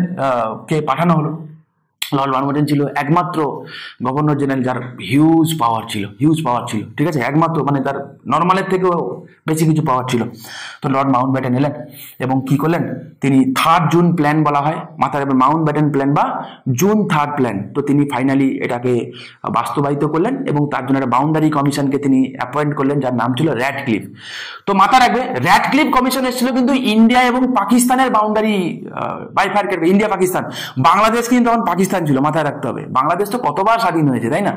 Speaker 1: কে পাঠানো হলো। লর্ড মাউন্ট ব্যাটেন ছিল একমাত্র গভর্নর জেনারেল যার হিউজ পাওয়ার ছিল, ঠিক আছে? একমাত্র, মানে তার নর্মালের থেকেও বেশি কিছু পাওয়ার ছিল। তো লর্ড মাউন্ট ব্যাটেন এলেন এবং কি করলেন, তিনি 3 জুন প্ল্যান বলা হয়, মাথায় রাখবেন, মাউন্ট ব্যাটেন প্ল্যান বা জুন 3 প্ল্যান। তো তিনি ফাইনালি এটাকে বাস্তবায়িত করলেন, এবং তার জন্য একটা বাউন্ডারি কমিশনকে তিনি অ্যাপয়েন্ট করলেন, যার নাম ছিল র্যাডক্লিফ। তো মাথা রাখবে, র্যাডক্লিফ কমিশন এসেছিল কিন্তু ইন্ডিয়া এবং পাকিস্তানের boundary bifurcate, India Pakistan, Bangladesh কিন্তু তখন পাকিস্তান ছিল, মাথায় রাখতে হবে। বাংলাদেশ তো কতবার স্বাধীন হয়েছে, তাই না?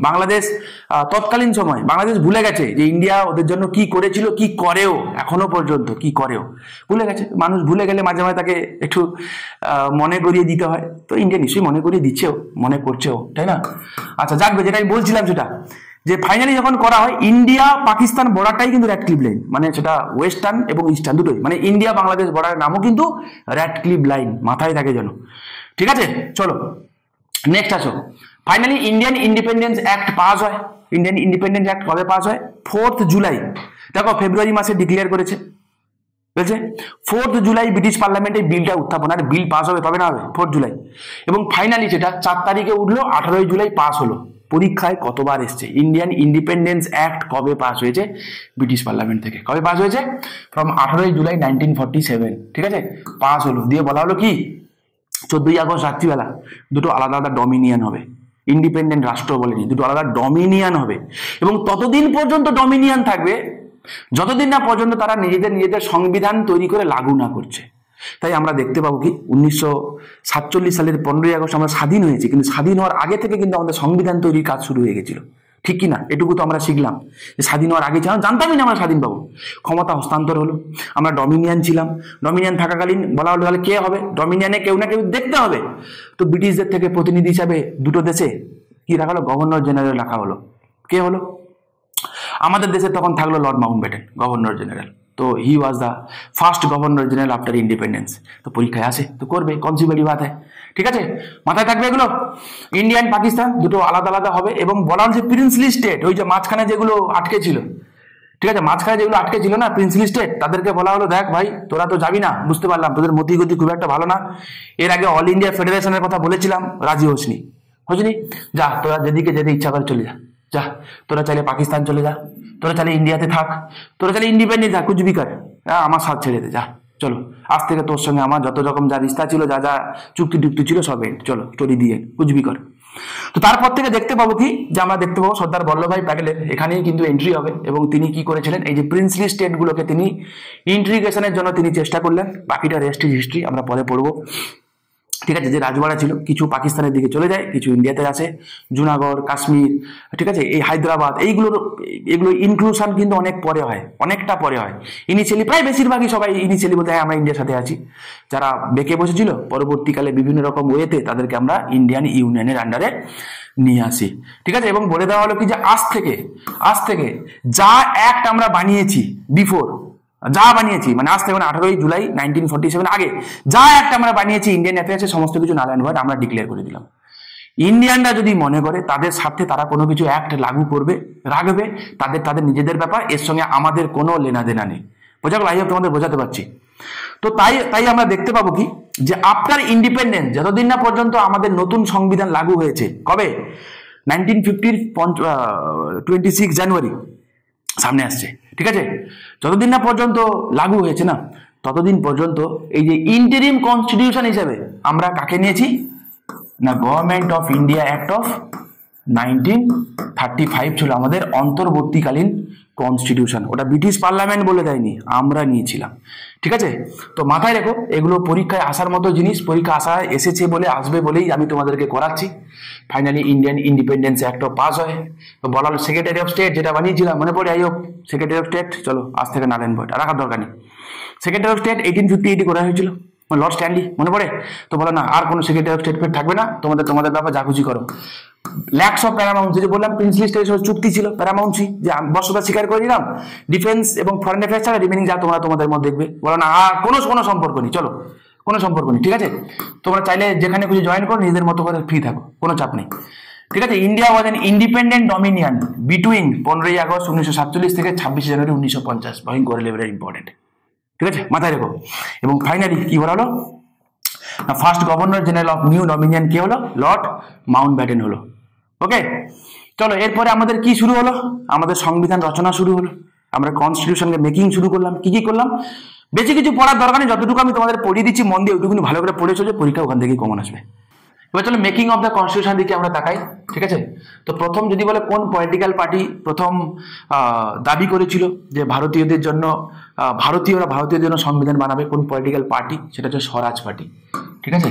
Speaker 1: বাংলাদেশ তৎকালীন সময় বাংলাদেশ ভুলে গেছে যে ইন্ডিয়া ওদের জন্য কি করেছিল, কি করেও এখনো পর্যন্ত, কি করেও ভুলে গেছে। মানুষ ভুলে গেলে মাঝে মাঝে তাকে একটু মনে করিয়ে দিতে হয়, তো ইন্ডিয়া নিশ্চয়ই মনে করিয়ে দিচ্ছেও, মনে করছেও, তাই না? আচ্ছা যাক, যেটা আমি বলছিলাম সেটা যে ফাইনালি যখন করা হয়, ইন্ডিয়া পাকিস্তান বর্ডারটাই কিন্তু র্যাডক্লিফ লাইন, মানে সেটা ওয়েস্টার্ন এবং ইস্টার্ন দুটোই, মানে ইন্ডিয়া বাংলাদেশ বর্ডারের নামও কিন্তু র্যাডক্লিফ লাইন, মাথায় থাকে যেন। ঠিক আছে, চলো নেক্সট আসো। Finally Indian independence act pass হয়। ইন্ডিয়ান ইন্ডিপেন্ডেন্স অ্যাক্ট কবে পাস হয়? 4 জুলাই। দেখো ফেব্রুয়ারি মাসে ডিক্লেয়ার করেছে, বুঝেছে? 4 জুলাই ব্রিটিশ পার্লামেন্টে বিলটা উত্থাপন, আর বিল পাস হবে তবে না হবে 4 জুলাই, এবং ফাইনালি সেটা 4 তারিখে উঠলো, 18 জুলাই পাস হলো। পরীক্ষায় কতবার এসছে ইন্ডিয়ান ইন্ডিপেন্ডেন্স অ্যাক্ট কবে পাস হয়েছে ব্রিটিশ পার্লামেন্ট থেকে? কবে পাস হয়েছে? ফ্রম 18 জুলাই 1947। ঠিক আছে, পাস হলো, দিয়ে বলা হলো কি 14 আগস্ট রাত্রিবেলা দুটো আলাদা আলাদা ডমিনিয়ন হবে। ইন্ডিপেন্ডেন্ট রাষ্ট্র বলেনি, দুটো আলাদা ডমিনিয়ন হবে, এবং ততদিন পর্যন্ত ডমিনিয়ন থাকবে যতদিন না পর্যন্ত তারা নিজেদের সংবিধান তৈরি করে লাগু না করছে। তাই আমরা দেখতে পাবো কি 1947 সালের 15ই আগস্ট আমরা স্বাধীন হয়েছি, কিন্তু স্বাধীন হওয়ার আগে থেকে কিন্তু আমাদের সংবিধান তৈরির কাজ শুরু হয়ে গেছিল, ঠিক কি না? এটুকু তো আমরা শিখলাম যে স্বাধীন হওয়ার আগে জানতামই না আমরা স্বাধীন পাবো। ক্ষমতা হস্তান্তর হলো, আমরা ডমিনিয়ন ছিলাম, ডমিনিয়ন থাকাকালীন বলা হলো তাহলে কে হবে ডমিনিয়নে? কেউ না কেউ দেখতে হবে। তো ব্রিটিশদের থেকে প্রতিনিধি হিসাবে দুটো দেশে কি রাখা হলো? গভর্নর জেনারেল রাখা হলো। কে হলো? আমাদের দেশে তখন থাকলো লর্ড মাউন্টব্যাটেন গভর্নর জেনারেল। তো he was the first governor general after independence. তো পরীক্ষায় আসে, তো করবে, কনসিবারি বাত হয়। ঠিক আছে, মাথায় থাকবে এগুলো। ইন্ডিয়ান পাকিস্তান দুটো আলাদা আলাদা হবে, এবং বলা হচ্ছে প্রিন্সলি স্টেট, ওই যে মাঝখানে যেগুলো আটকে ছিল, ঠিক আছে, মাঝখানে যেগুলো আটকে ছিল না প্রিন্সলি স্টেট, তাদেরকে বলা হলো দেখ ভাই তোরা তো যাবি না, বুঝতে পারলাম তোদের মতিগতি খুব একটা ভালো না, এর আগে অল ইন্ডিয়া ফেডারেশনের কথা বলেছিলাম, রাজি হোসনি, যা তোরা যেদিকে যেতে ইচ্ছা করে চলে যা, যা তোরা চাইলে পাকিস্তান চলে যা, তোরা চাইলে ইন্ডিয়াতে থাক, তোরা চাইলে ইন্ডিপেন্ডেন্ট থাক, কুচবি কর, আমার সাথ ছেড়ে দে, যা চলো আজ থেকে তোর সঙ্গে আমার যত রকম যা রিস্তা ছিল, যা যা চুক্তি টুক্তি ছিল সব এন্ড, চলো স্টোরি দিয়ে কুচবি কর। তো তারপর থেকে দেখতে পাবো কি যে আমরা দেখতে পাবো সর্দার বল্লভভাই প্যাটেলের এখানেই কিন্তু এন্ট্রি হবে, এবং তিনি কি করেছিলেন এই যে প্রিন্সলি স্টেটগুলোকে তিনি ইন্টিগ্রেশনের জন্য তিনি চেষ্টা করলেন। বাকিটা রেস্ট ইজ হিস্ট্রি, আমরা পরে পড়বো। ঠিক আছে, যে রাজবাড়া ছিল কিছু পাকিস্তানের দিকে চলে যায়, কিছু ইন্ডিয়াতে আসে, জুনাগড়, কাশ্মীর, ঠিক আছে, এই হায়দ্রাবাদ, এগুলো ইনক্লুশন কিন্তু অনেক পরে হয়, অনেকটা পরে হয়। ইনিশিয়ালি প্রায় বেশিরভাগই সবাই ইনিশিয়ালি বলতে আমরা ইন্ডিয়ার সাথে আছি, যারা বেঁকে বসেছিল পরবর্তীকালে বিভিন্ন রকম ওয়েতে তাদেরকে আমরা ইন্ডিয়ান ইউনিয়নের আন্ডারে নিয়ে আসি। ঠিক আছে, এবং বলে দেওয়া হলো কি যে আজ থেকে যা অ্যাক্ট আমরা বানিয়েছি বিফোর, যা বানিয়েছি মানে আজ থেকে 18 জুলাই 1947 আগে যা একটা আমরা বানিয়েছি ইন্ডিয়ান অ্যাফেয়ার্সে সমস্ত কিছু নাল অ্যান্ড ভয়েড আমরা ডিক্লেয়ার করে দিলাম। ইন্ডিয়ানরা যদি মনে করে তাদের স্বার্থে তারা কোনো কিছু অ্যাক্ট লাগু করবে, রাখবে, তাদের নিজেদের ব্যাপার, এর সঙ্গে আমাদের কোনো লেনাদেনা নেই। বোঝা গেল? আই হোপ তোমাদের বোঝাতে পারছি। তো তাই আমরা দেখতে পাবো কি যে আফটার ইন্ডিপেন্ডেন্স যতদিন না পর্যন্ত আমাদের নতুন সংবিধান লাগু হয়েছে, কবে 1950 26 জানুয়ারি সামনে আসছে, ঠিক আছে, যতদিন না পর্যন্ত লাগু হয়েছে না ততদিন পর্যন্ত এই যে ইন্টারিম কনস্টিটিউশন হিসেবে আমরা কাকে নিয়েছি না, government of India act of 1935 ছিল আমাদের অন্তর্বর্তীকালীন কনস্টিটিউশন। ওটা ব্রিটিশ পার্লামেন্ট বলে দেয়নি, আমরা নিয়েছিলাম। ঠিক আছে, তো মাথায় রেখো এগুলো পরীক্ষায় আসার মতো জিনিস, পরীক্ষা এসেছে বলে আসবে বলেই আমি তোমাদেরকে করাচ্ছি। ফাইনালি ইন্ডিয়ান ইন্ডিপেন্ডেন্স অ্যাক্টও পাস হয়। তো বলা হলো সেক্রেটারি অফ স্টেট, যেটা বানিয়েছিলাম মনে পড়ে, হোক সেক্রেটারি অফ স্টেট, চলো আজ থেকে নারায়ণ ভট্ট রাখার দরকার নেই। সেক্রেটারি অফ স্টেট 1858 করা হয়েছিল, লর্ড স্ট্যানলি, মনে পড়ে? তো বলো না আর কোনো সেক্রেটারি অফ স্টেট থাকবে না, তোমাদের ব্যাপার যা খুশি করো। ল্যাক্স অফ প্যারামাউন্সি, যে বললাম প্রিন্সলি স্টেটের চুক্তি ছিল প্যারামাউন্সি, যে বর্ষতা স্বীকার করে নিলাম, ডিফেন্স এবং ফরেন অ্যাফেয়ার্স ছাড়া রিমেনিং যা তোমাদের মধ্যে দেখবে, বলো না আর কোনো সম্পর্ক নেই, চলো কোনো সম্পর্ক নেই। ঠিক আছে, তোমরা চাইলে যেখানে খুশি জয়েন করো, নিজেদের মতো করে ফ্রি থাকো, কোনো চাপ নেই। ঠিক আছে, India was an independent dominion between 15 August 1947 থেকে 26 জানুয়ারি 1950। ভয়ঙ্কর লেভেলের ইম্পর্টেন্ট। ঠিক আছে, মাথায় রেখো। এবং ফাইনালি কি বলা হলো না, first governor general of new dominion কে হলো? লর্ড মাউন্টব্যাটেন হলো। ওকে, চলো এরপরে আমাদের কি শুরু হলো? আমাদের সংবিধান রচনা শুরু হলো, আমরা কনস্টিটিউশনকে মেকিং শুরু করলাম। কি করলাম? বেশি কিছু পড়ার দরকার নেই, যতটুকু আমি তোমাদের পড়িয়ে দিচ্ছি মন দিয়ে ওইটুকুনি ভালো করে পড়েছো যে পরীক্ষা ওখান থেকেই কমন আসবে। এবার চলো মেকিং অফ দ্য কনস্টিটিউশন দিকে আমরা তাকাই, ঠিক আছে। তো প্রথম যদি বলে কোন পলিটিক্যাল পার্টি প্রথম দাবি করেছিল যে ভারতীয়দের জন্য ভারতীয়দের জন্য সংবিধান বানাবে, কোন পলিটিক্যাল পার্টি, সেটা হচ্ছে স্বরাজ পার্টি, ঠিক আছে,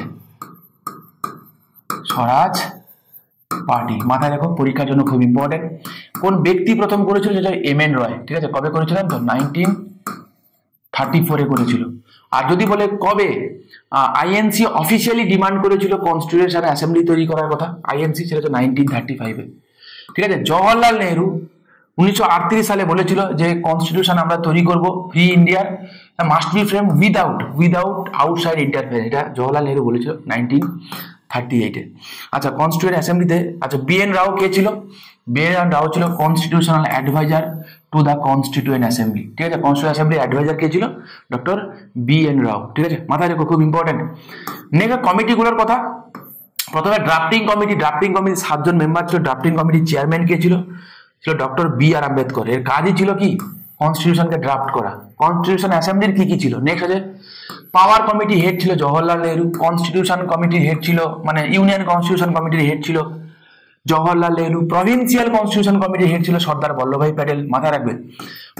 Speaker 1: স্বরাজ পার্টি। মাথায় রাখো, পরীক্ষার জন্য খুব ইম্পর্টেন্ট। কোন ব্যক্তি প্রথম করেছিল, সেটা এম এন রয়, ঠিক আছে। কবে করেছিলেন তো 1934 করেছিল। আর যদি বলে কবে আইএনসি অফিসিয়ালি ডিমান্ড করেছিল কনস্টিটিউশন অ্যাসেম্বলি তৈরি করার কথা, আইএনসি, সেটা হচ্ছে 1935, ঠিক আছে। জওহরলাল নেহরু 1938 সালে বলেছিল যে কনস্টিটিউশন আমরা তৈরি করব ফ্রি ইন্ডিয়ার, must be frame without outside interference, এটা জওহরলাল নেহরু বলেছিল 1938-এ। আচ্ছা, কনস্টিটিউয়েন্ট অ্যাসেম্বলিতে, আচ্ছা বি এন রাও কে ছিল? বি এন রাও ছিল constitutional adviser to the constituent assembly, ঠিক আছে। কনস্টিটিউয়েন্ট অ্যাসেম্বলি অ্যাডভাইজার কে ছিল? ডক্টর বি এন রাও, ঠিক আছে। মাথায় রেখো, খুব ইম্পর্টেন্ট। নেক্সট কমিটিগুলোর কথা, প্রথমে ড্রাফটিং কমিটি 7 জন মেম্বার ছিল। ড্রাফটিং কমিটির চেয়ারম্যান কে ছিল? ছিল ডক্টর বি আর আম্বেদকর। এর কাজই ছিল কি? কনস্টিটিউশনকে ড্রাফট করা। কনস্টিটিউশন অ্যাসেম্বলির কি কি ছিল? নেক্সট আছে পাওয়ার কমিটি হেড ছিল জওহরলাল নেহরু। কনস্টিটিউশন কমিটির হেড ছিল, মানে ইউনিয়ন কনস্টিটিউশন কমিটির হেড ছিল জওহরলাল নেহরু। প্রভিন্সিয়াল কনস্টিটিউশন কমিটির হেড ছিল সর্দার বল্লভভাই প্যাটেল, মাথায় রাখবে।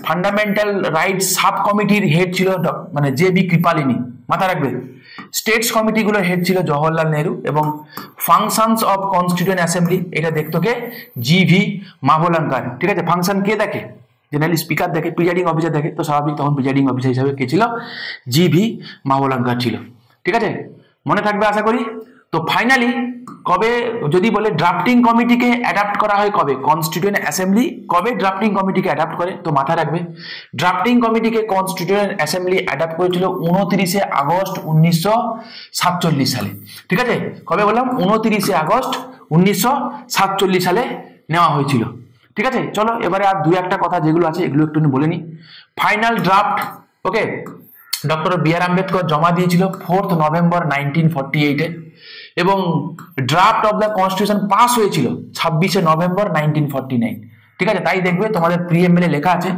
Speaker 1: ফান্ডামেন্টাল রাইটস সাব কমিটির হেড ছিল মানে জে বি কৃপালিনী, মাথায় রাখবে। স্টেটস কমিটিগুলোর হেড ছিল জওহরলাল নেহরু। এবং ফাংশনস অফ কনস্টিটিউয়েন্ট অ্যাসেম্বলি, এটা দেখতো কে? জি ভি মাভলাঙ্কার, ঠিক আছে। ফাংশন কে দেখে? জেনারেলি স্পিকার দেখে, প্রিজাইডিং অফিসার দেখে, তো স্বাভাবিক তখন প্রিজাইডিং অফিসার হিসাবে কে ছিল? জি ভি মাভলাঙ্কার ছিল, ঠিক আছে। মনে থাকবে আশা করি। তো ফাইনালি কবে যদি বলে ড্রাফটিং কমিটিকে অ্যাডাপ্ট করা হয় কবে? কনস্টিটিউয়েন্ট অ্যাসেম্বলি কবে ড্রাফটিং কমিটিকে অ্যাডাপ্ট করে? তো মাথায় রাখবে, ড্রাফটিং কমিটিকে কনস্টিটিউয়েন্ট অ্যাসেম্বলি অ্যাডাপ্ট করেছিল 29 আগস্ট 1947 সালে, ঠিক আছে। কবে বললাম? 29 আগস্ট 1947 সালে নেওয়া হয়েছিল, ঠিক আছে। চলো এবারে আর 2-1টা কথা যেগুলো আছে এগুলো একটু বলে নি। ফাইনাল ড্রাফট, ওকে, ডক্টর বি আর আম্বেদকর জমা দিয়েছিল 4 নভেম্বর 1948-এ, এবং draft of the constitution pass হয়েছিল 26 নভেম্বর 1949, ঠিক আছে। তাই দেখবে তোমাদের প্রিএমএল এ লেখা আছে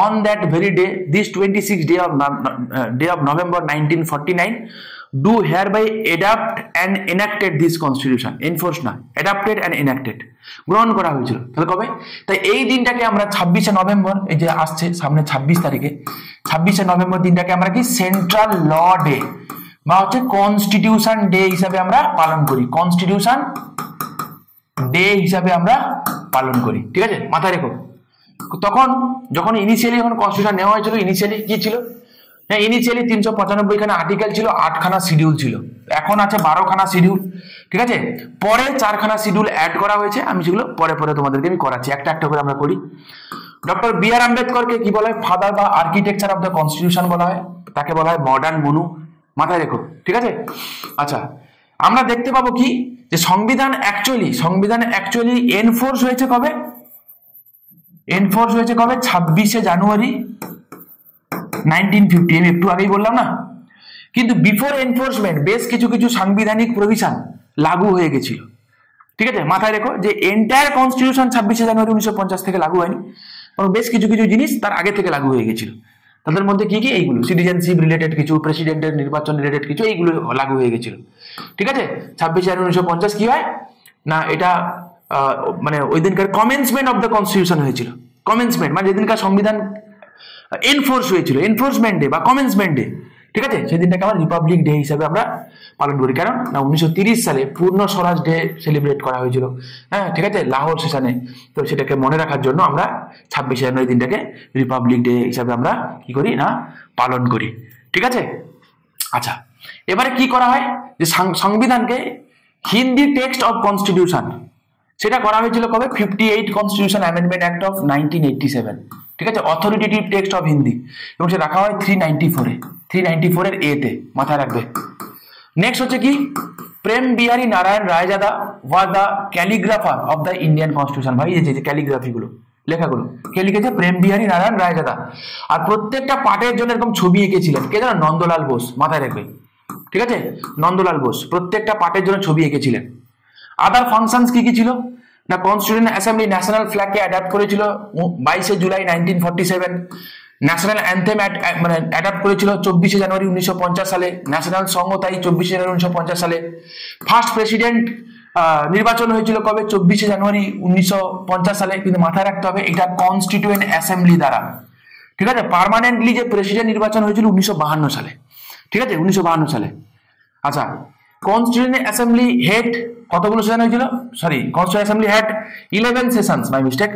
Speaker 1: on that very day this 26 day of November 1949 do hereby adopt and enacted this constitution, enforce না, অ্যাডাপ্টেড অ্যান্ড এনাক্টেড, গ্রহণ করা হয়েছিল। তাহলে কবে? তাই এই দিনটাকে আমরা 26 নভেম্বর, এই যে আসছে সামনে 26 তারিখে, 26 নভেম্বর দিনটাকে আমরা কি সেন্ট্রাল ল ডে বা হচ্ছে কনস্টিটিউশন ডে হিসাবে আমরা পালন করি, কনস্টিটিউশন ডে হিসাবে আমরা পালন করি, ঠিক আছে। মাথায় রেখো, তখন যখন ইনিশিয়ালি যখন কনস্টিটিউশন নেওয়া হয়েছিল, ইনিশিয়ালি কি ছিল? হ্যাঁ, ইনিশিয়ালি 395খানা আর্টিকেল ছিল, 8খানা শিডিউল ছিল, এখন আছে 12খানা শিডিউল, ঠিক আছে। পরে 4খানা শিডিউল অ্যাড করা হয়েছে, আমি সেগুলো পরে পরে তোমাদেরকে আমি করাচ্ছি, একটা একটা করে আমরা করি। ডক্টর বি আর আম্বেদকরকে কি বলা হয়? ফাদার বা আর্কিটেকচার অফ দ্য কনস্টিটিউশন বলা হয়, তাকে বলা হয় মডার্ন মনু, মাথায় রেখো, ঠিক আছে। আচ্ছা, আমরা দেখতে পাবো কি যে সংবিধান অ্যাকচুয়ালি এনফোর্স হয়েছে কবে? এনফোর্স হয়েছে কবে? 26 জানুয়ারি 1950, আমি একটু আগেই বললাম না। কিন্তু বিফোর এনফোর্সমেন্ট বেশ কিছু সাংবিধানিক প্রভিশন লাগু হয়ে গেছিল, ঠিক আছে। মাথায় রেখো যে এন্টায়ার কনস্টিটিউশন 26 জানুয়ারি 1950 থেকে লাগু হয়নি, এবং বেশ কিছু জিনিস তার আগে থেকে লাগু হয়ে গেছিল। তাদের মধ্যে কি কি? এইগুলো সিটিজেনশিপ রিলেটেড কিছু, প্রেসিডেন্টের নির্বাচন রিলেটেড কিছু, এইগুলো লাগু হয়ে গেছিল, ঠিক আছে। 26 জানুয়ারি 1950 কি হয় না, এটা মানে ওই দিনকার কমেন্সমেন্ট অফ দ্য কনস্টিটিউশন হয়েছিল। কমেন্সমেন্ট মানে যেদিনকার সংবিধান এনফোর্স হয়েছিল, এনফোর্সমেন্ট ডে বা কমেন্সমেন্ট ডে, ঠিক আছে। সেদিনটাকে আমরা রিপাবলিক ডে হিসাবে আমরা পালন করি, কারণ না 1930 সালে পূর্ণ স্বরাজ ডে সেলিব্রেট করা হয়েছিল, হ্যাঁ, ঠিক আছে, লাহোর সেশনে। তো সেটাকে মনে রাখার জন্য আমরা 26 জানুয়ারি দিনটাকে রিপাবলিক ডে হিসাবে আমরা কি করি না, পালন করি, ঠিক আছে। আচ্ছা, এবারে কি করা হয় যে সংবিধানকে হিন্দি টেক্সট অফ কনস্টিটিউশন, সেটা করা হয়েছিল কবে? 58 কনস্টিটিউশন অ্যামেন্ডমেন্ট অ্যাক্ট অফ 1987, ঠিক আছে, অথরিটেটিভ টেক্সট অফ হিন্দি, এবং সে রাখা হয় 394 এর এতে, মাথায় রাখবে। নেক্সট হচ্ছে কি? Prem Behari Narain Raizada was the calligrapher of the Indian constitution. ভাই এই যে ক্যালিগ্রাফি গুলো, লেখাগুলো কে লিখেছে? প্রেম বিহারী নারায়ণ রায়জাদা। আর প্রত্যেকটা পার্টের জন্য এরকম ছবি এঁকেছিলেন কে জানো? নন্দলাল বোস, মাথায় রাখবে, ঠিক আছে। নন্দলাল বোস প্রত্যেকটা পার্টের জন্য ছবি এঁকেছিলেন। আদার ফাংশনস কি কি ছিল না, কনস্টিটিউয়েন্ট অ্যাসেম্বলি ন্যাশনাল ফ্ল্যাগকে অ্যাডাপ্ট করেছিল 22 জুলাই 1947, ন্যাশনাল অ্যান্থেম মানে অ্যাডাপ্ট করেছিল 24শে জানুয়ারি 1950 সালে, ন্যাশনাল সংও তাই 24শে জানুয়ারি 1950 সালে। ফার্স্ট প্রেসিডেন্ট নির্বাচন হয়েছিল কবে? 24শে জানুয়ারি 1950 সালে। কিন্তু মাথায় রাখতে হবে এটা কনস্টিটিউয়েন্ট অ্যাসেম্বলি দ্বারা, ঠিক আছে। পার্মানেন্টলি যে প্রেসিডেন্ট নির্বাচন হয়েছিল 1952 সালে, ঠিক আছে, 1952 সালে। আচ্ছা, কনস্টিটিউয়েন্ট অ্যাসেম্বলি হেড কতগুলো সেশন হয়েছিল? Sorry, constituent assembly head 11 sessions, my mistake.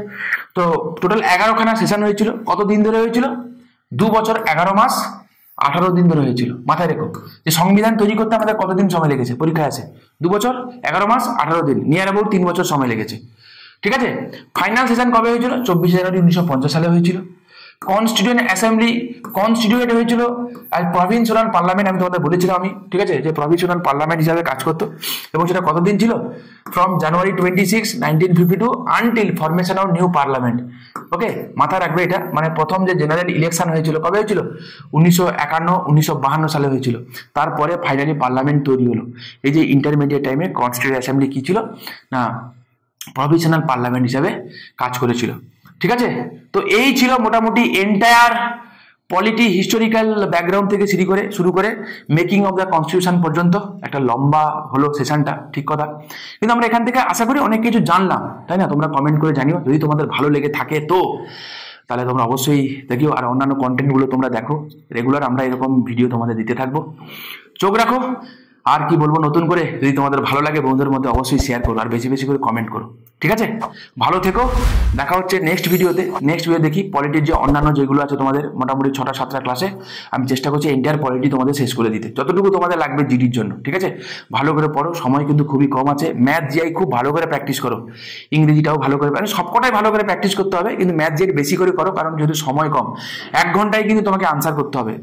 Speaker 1: তো টোটাল 11খানা সেশন হয়েছিল। কত দিন ধরে হয়েছিল? 2 বছর 11 মাস 18 দিন ধরে হয়েছিল। মাথায় রেখো যে সংবিধান তৈরি করতে আমাদের কতদিন সময় লেগেছে, পরীক্ষায় আছে 2 বছর 11 মাস 18 দিন, নিয়ার অ্যাবাউট 3 বছর সময় লেগেছে, ঠিক আছে। ফাইনাল সেশন কবে হয়েছিল? 24শে জানুয়ারি 1950 সালে হয়েছিল। কনস্টিটিউয়েন্ট অ্যাসেম্বলি কনস্টিটিউয়েট হয়েছিল আর প্রভিন্সিয়াল পার্লামেন্ট, আমি তোমাদের বলেছিলাম ঠিক আছে, যে প্রভিন্সিয়াল পার্লামেন্ট হিসাবে কাজ করতো। এবং সেটা কতদিন ছিল? From January 26, 1952 until formation of new parliament. Okay, মাথায় রাখবে এটা। মানে প্রথম যে জেনারেল ইলেকশন হয়েছিল কবে হয়েছিল? 1951, 1952 সালে হয়েছিল। তারপরে ফাইনালি পার্লামেন্ট তৈরি হলো। এই যে ইন্টারমিডিয়েট টাইমে কনস্টিটিউয়েন্ট অ্যাসেম্বলি কি ছিল না, প্রভিন্সিয়াল পার্লামেন্ট হিসাবে কাজ করেছিল, ঠিক আছে। তো এই ছিল মোটামুটি এন্টায়ার পলিটি হিস্টোরিক্যাল ব্যাকগ্রাউন্ড থেকে শুরু করে মেকিং অফ দ্য কনস্টিটিউশন পর্যন্ত। একটা লম্বা হলো সেশনটা, ঠিক কথা। কিন্তু আমরা এখান থেকে আশা করি অনেক কিছু জানলাম, তাই না? তোমরা কমেন্ট করে জানিও যদি তোমাদের ভালো লেগে থাকে, তো তাহলে তোমরা অবশ্যই দেখিও। আর অন্যান্য কন্টেন্টগুলো তোমরা দেখো, রেগুলার আমরা এরকম ভিডিও তোমাদের দিতে থাকবো। চোখ রাখো। আর কি বলবো নতুন করে, যদি তোমাদের ভালো লাগে বন্ধুদের মধ্যে অবশ্যই শেয়ার করো আর বেশি বেশি করে কমেন্ট করো, ঠিক আছে। ভালো থেকো, দেখা হচ্ছে নেক্সট ভিডিওতে। নেক্সট ভিডিও দেখি পলিটির যে অন্যান্য যেগুলো আছে তোমাদের মোটামুটি 6টা 7টা ক্লাসে আমি চেষ্টা করছি এন্টায়ার পলিটি তোমাদের শেষ করে দিতে, যতটুকু তোমাদের লাগবে জিডির জন্য, ঠিক আছে। ভালো করে পড়ো, সময় কিন্তু খুবই কম আছে। ম্যাথ জিআই খুব ভালো করে প্র্যাকটিস করো, ইংরেজিটাও ভালো করে, মানে সবকটাই ভালো করে প্র্যাকটিস করতে হবে, কিন্তু ম্যাথ জিআই বেশি করে করো, কারণ যেহেতু সময় কম, 1 ঘন্টায় কিন্তু তোমাকে আনসার করতে হবে।